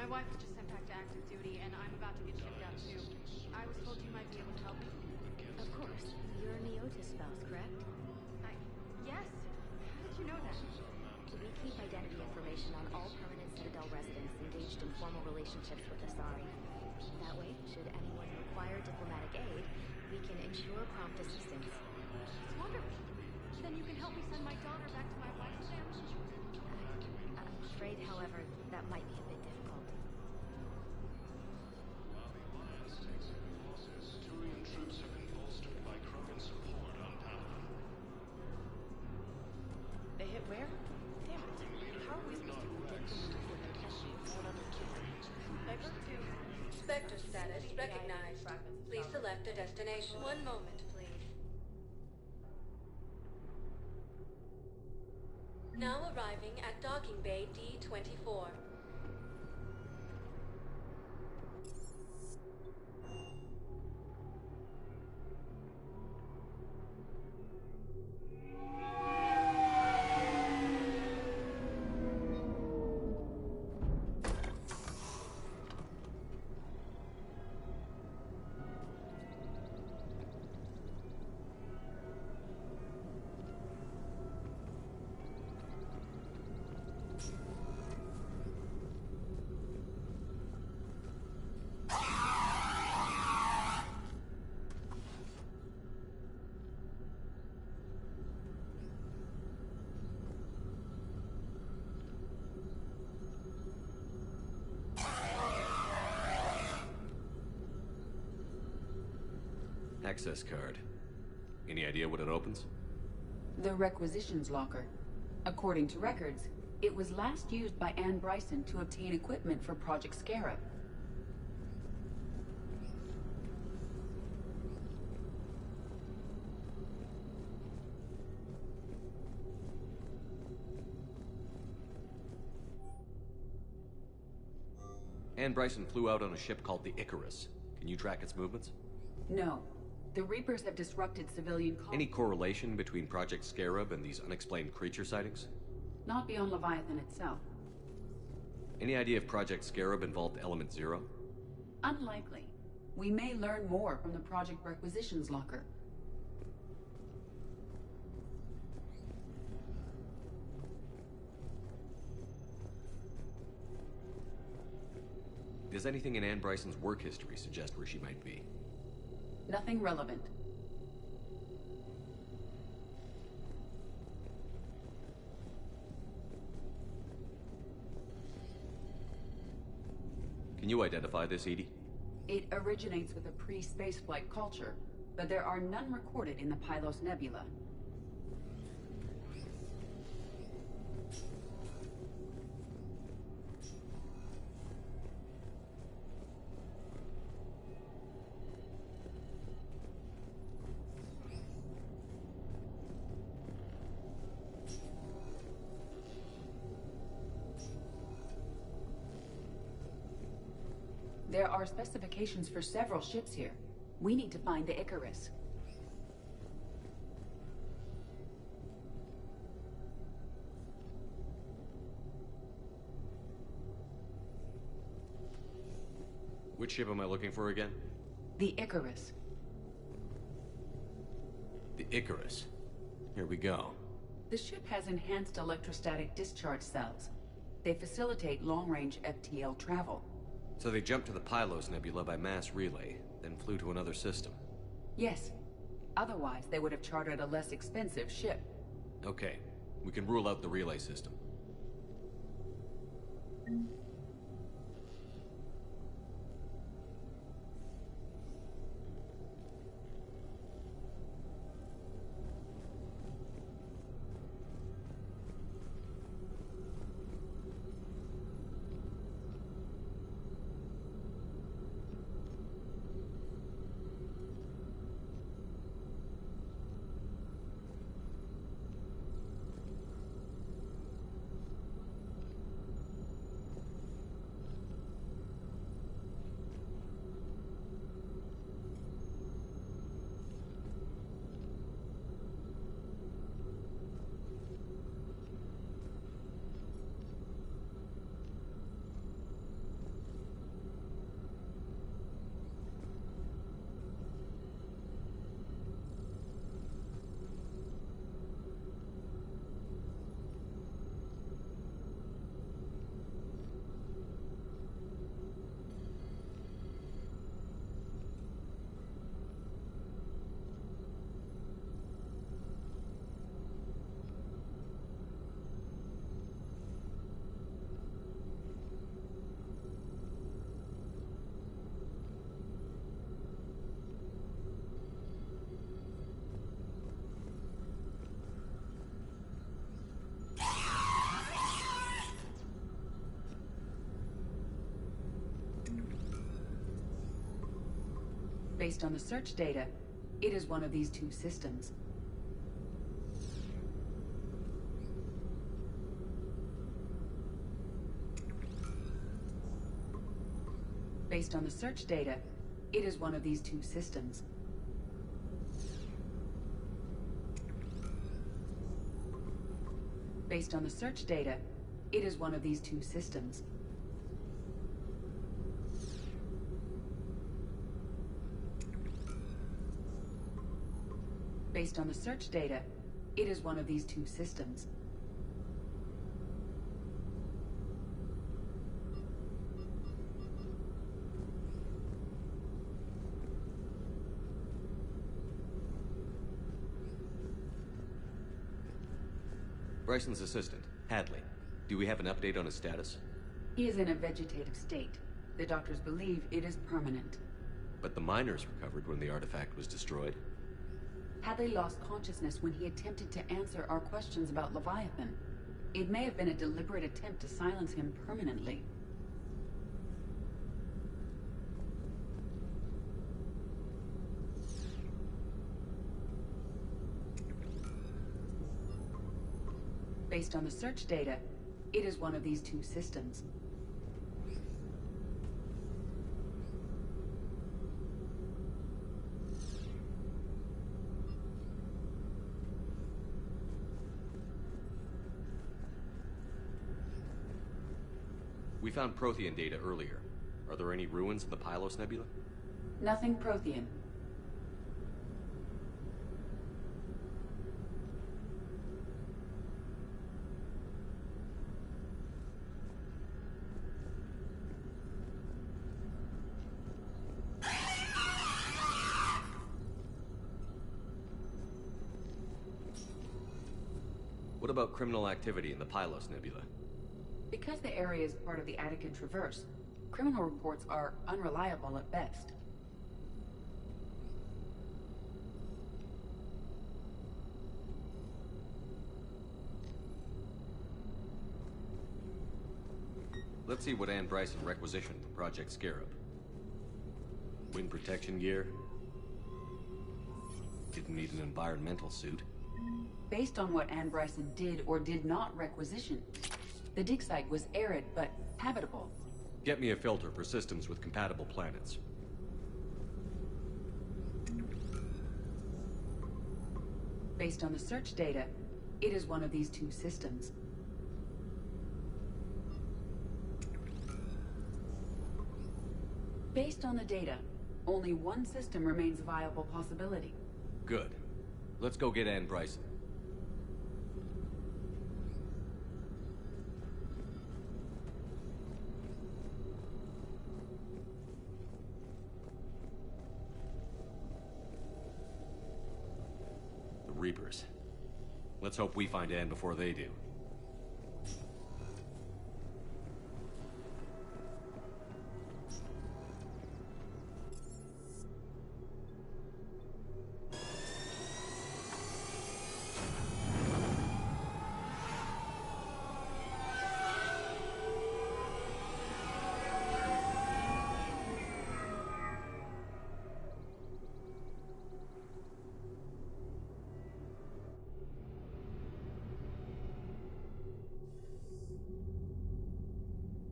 Speaker 9: My wife was just sent back to active duty, and I'm about to get shipped out too. I was told you might be able to help me.
Speaker 13: Of course. You're Neota's spouse, correct?
Speaker 9: Yes. How did you know that?
Speaker 13: We keep identity information on all permanent Citadel residents engaged in formal relationships with Asari. That way, should anyone require diplomatic aid, we can ensure prompt assistance.
Speaker 9: It's wonderful. Then you can help me send my daughter back to my wife's family?
Speaker 13: I'm afraid, however, that might be a bit difficult.
Speaker 1: Turian troops have been bolstered by Krogan support on Paladin.
Speaker 9: They hit where? Damn it. How are we supposed to predict them before they're testing?
Speaker 7: Spectre status recognized. Please select a destination. One moment, please. Now arriving at docking bay D-24.
Speaker 2: Access card. Any idea what it opens?
Speaker 12: The requisitions locker. According to records, it was last used by Anne Bryson to obtain equipment for Project Scarab.
Speaker 2: Anne Bryson flew out on a ship called the Icarus. Can you track its movements?
Speaker 12: No. The Reapers have disrupted civilian
Speaker 2: Any correlation between Project Scarab and these unexplained creature sightings?
Speaker 12: Not beyond Leviathan itself.
Speaker 2: Any idea if Project Scarab involved Element Zero?
Speaker 12: Unlikely. We may learn more from the Project Requisitions locker.
Speaker 2: Does anything in Anne Bryson's work history suggest where she might be?
Speaker 12: Nothing relevant.
Speaker 2: Can you identify this, Edie?
Speaker 12: It originates with a pre-spaceflight culture, but there are none recorded in the Pylos Nebula. There are specifications for several ships here. We need to find the Icarus.
Speaker 2: Which ship am I looking for again?
Speaker 12: The Icarus.
Speaker 2: The Icarus. Here we go.
Speaker 12: The ship has enhanced electrostatic discharge cells. They facilitate long-range FTL travel.
Speaker 2: So they jumped to the Pylos Nebula by mass relay, then flew to another system.
Speaker 12: Yes. Otherwise, they would have chartered a less expensive ship.
Speaker 2: Okay. We can rule out the relay system.
Speaker 12: Based on the search data, it is one of these two systems. Based on the search data, it is one of these two systems. Based on the search data, it is one of these two systems. Based on the search data, it is one of these two systems.
Speaker 2: Bryson's assistant, Hadley. Do we have an update on his status?
Speaker 12: He is in a vegetative state. The doctors believe it is permanent.
Speaker 2: But the miners recovered when the artifact was destroyed.
Speaker 12: Hadley lost consciousness when he attempted to answer our questions about Leviathan. It may have been a deliberate attempt to silence him permanently. Based on the search data, it is one of these two systems.
Speaker 2: We found Prothean data earlier. Are there any ruins in the Pylos Nebula?
Speaker 12: Nothing Prothean.
Speaker 2: What about criminal activity in the Pylos Nebula?
Speaker 12: Because the area is part of the Attican Traverse, criminal reports are unreliable at best.
Speaker 2: Let's see what Ann Bryson requisitioned for Project Scarab. Wind protection gear. Didn't need an environmental suit.
Speaker 12: Based on what Ann Bryson did or did not requisition, the dig site was arid but habitable.
Speaker 2: Get me a filter for systems with compatible planets.
Speaker 12: Based on the search data, it is one of these two systems. Based on the data, only one system remains a viable possibility.
Speaker 2: Good. Let's go get Ann Bryson. The Reapers. Let's hope we find Ann before they do.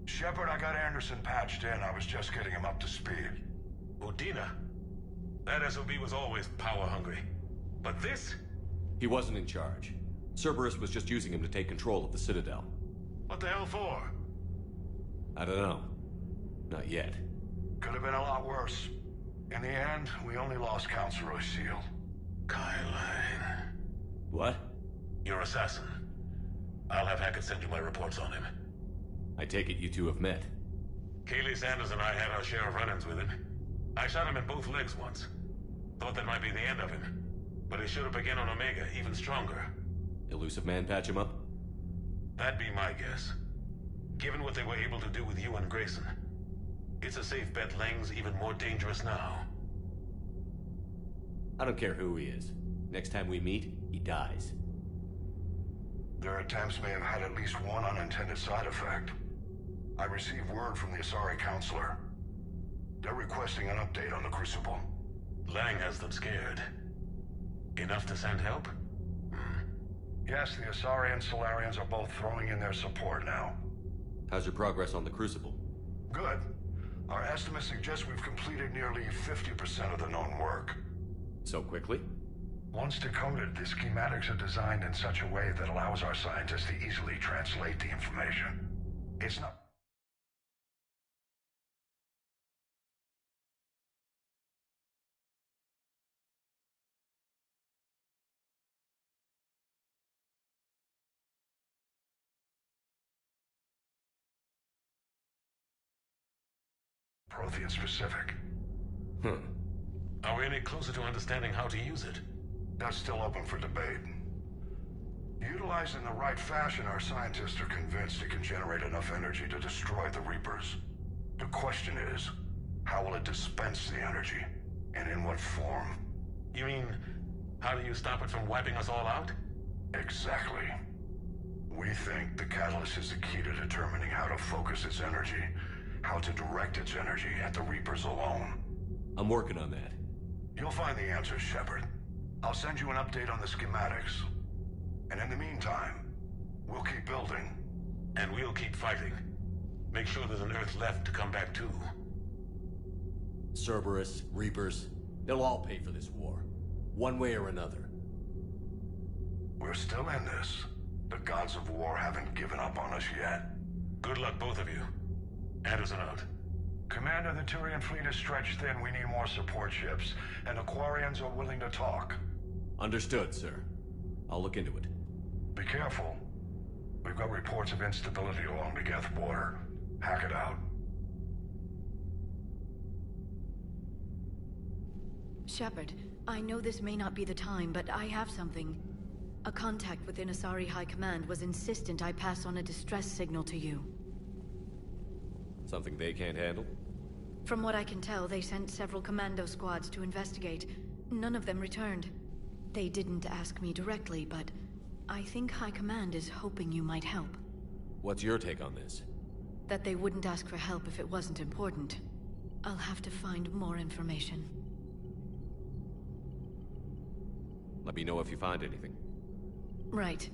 Speaker 1: Shepard, I got Anderson patched in. I was just getting him up to speed.
Speaker 10: Udina? That SOB was always power-hungry. But this?
Speaker 2: He wasn't in charge. Cerberus was just using him to take control of the Citadel.
Speaker 10: What the hell for?
Speaker 2: I don't know. Not yet.
Speaker 1: Could have been a lot worse. In the end, we only lost Council Seal.
Speaker 10: Kyline.
Speaker 2: What?
Speaker 10: Your assassin. I'll have Hackett send you my reports on him.
Speaker 2: I take it you two have met.
Speaker 10: Kaylee Sanders and I had our share of run-ins with him. I shot him in both legs once. Thought that might be the end of him. But he should have begun on Omega, even stronger.
Speaker 2: Elusive Man patch him up?
Speaker 10: That'd be my guess. Given what they were able to do with you and Grayson. It's a safe bet Lang's even more dangerous now.
Speaker 2: I don't care who he is. Next time we meet, he dies.
Speaker 1: Their attempts may have had at least one unintended side effect. I received word from the Asari Counselor. They're requesting an update on the Crucible.
Speaker 10: Lang has them scared. Enough to send help?
Speaker 1: Yes, the Asari and Solarians are both throwing in their support now.
Speaker 2: How's your progress on the Crucible?
Speaker 1: Good. Our estimates suggest we've completed nearly 50% of the known work.
Speaker 2: So quickly?
Speaker 1: Once decoded, the schematics are designed in such a way that allows our scientists to easily translate the information. It's not... Prothean specific.
Speaker 10: Are we any closer to understanding how to use it?
Speaker 1: That's still open for debate. Utilized in the right fashion, our scientists are convinced it can generate enough energy to destroy the Reapers. The question is, how will it dispense the energy? And in what form?
Speaker 10: You mean, how do you stop it from wiping us all out?
Speaker 1: Exactly. We think the catalyst is the key to determining how to focus its energy, how to direct its energy at the Reapers alone.
Speaker 2: I'm working on that.
Speaker 1: You'll find the answers, Shepard. I'll send you an update on the schematics. And in the meantime, we'll keep building.
Speaker 10: And we'll keep fighting. Make sure there's an Earth left to come back to.
Speaker 2: Cerberus, Reapers, they'll all pay for this war. One way or another.
Speaker 1: We're still in this. The gods of war haven't given up on us yet.
Speaker 10: Good luck, both of you. Anderson out.
Speaker 1: Commander, the Turian fleet is stretched thin. We need more support ships. And the Quarians are willing to talk.
Speaker 2: Understood, sir. I'll look into it.
Speaker 1: Be careful. We've got reports of instability along the Geth border. Hack it out.
Speaker 4: Shepard, I know this may not be the time, but I have something. A contact within Asari High Command was insistent I pass on a distress signal to you.
Speaker 2: Something they can't handle?
Speaker 4: From what I can tell, they sent several commando squads to investigate. None of them returned. They didn't ask me directly, but I think High Command is hoping you might help.
Speaker 2: What's your take on this?
Speaker 4: That they wouldn't ask for help if it wasn't important. I'll have to find more information.
Speaker 2: Let me know if you find anything.
Speaker 4: Right.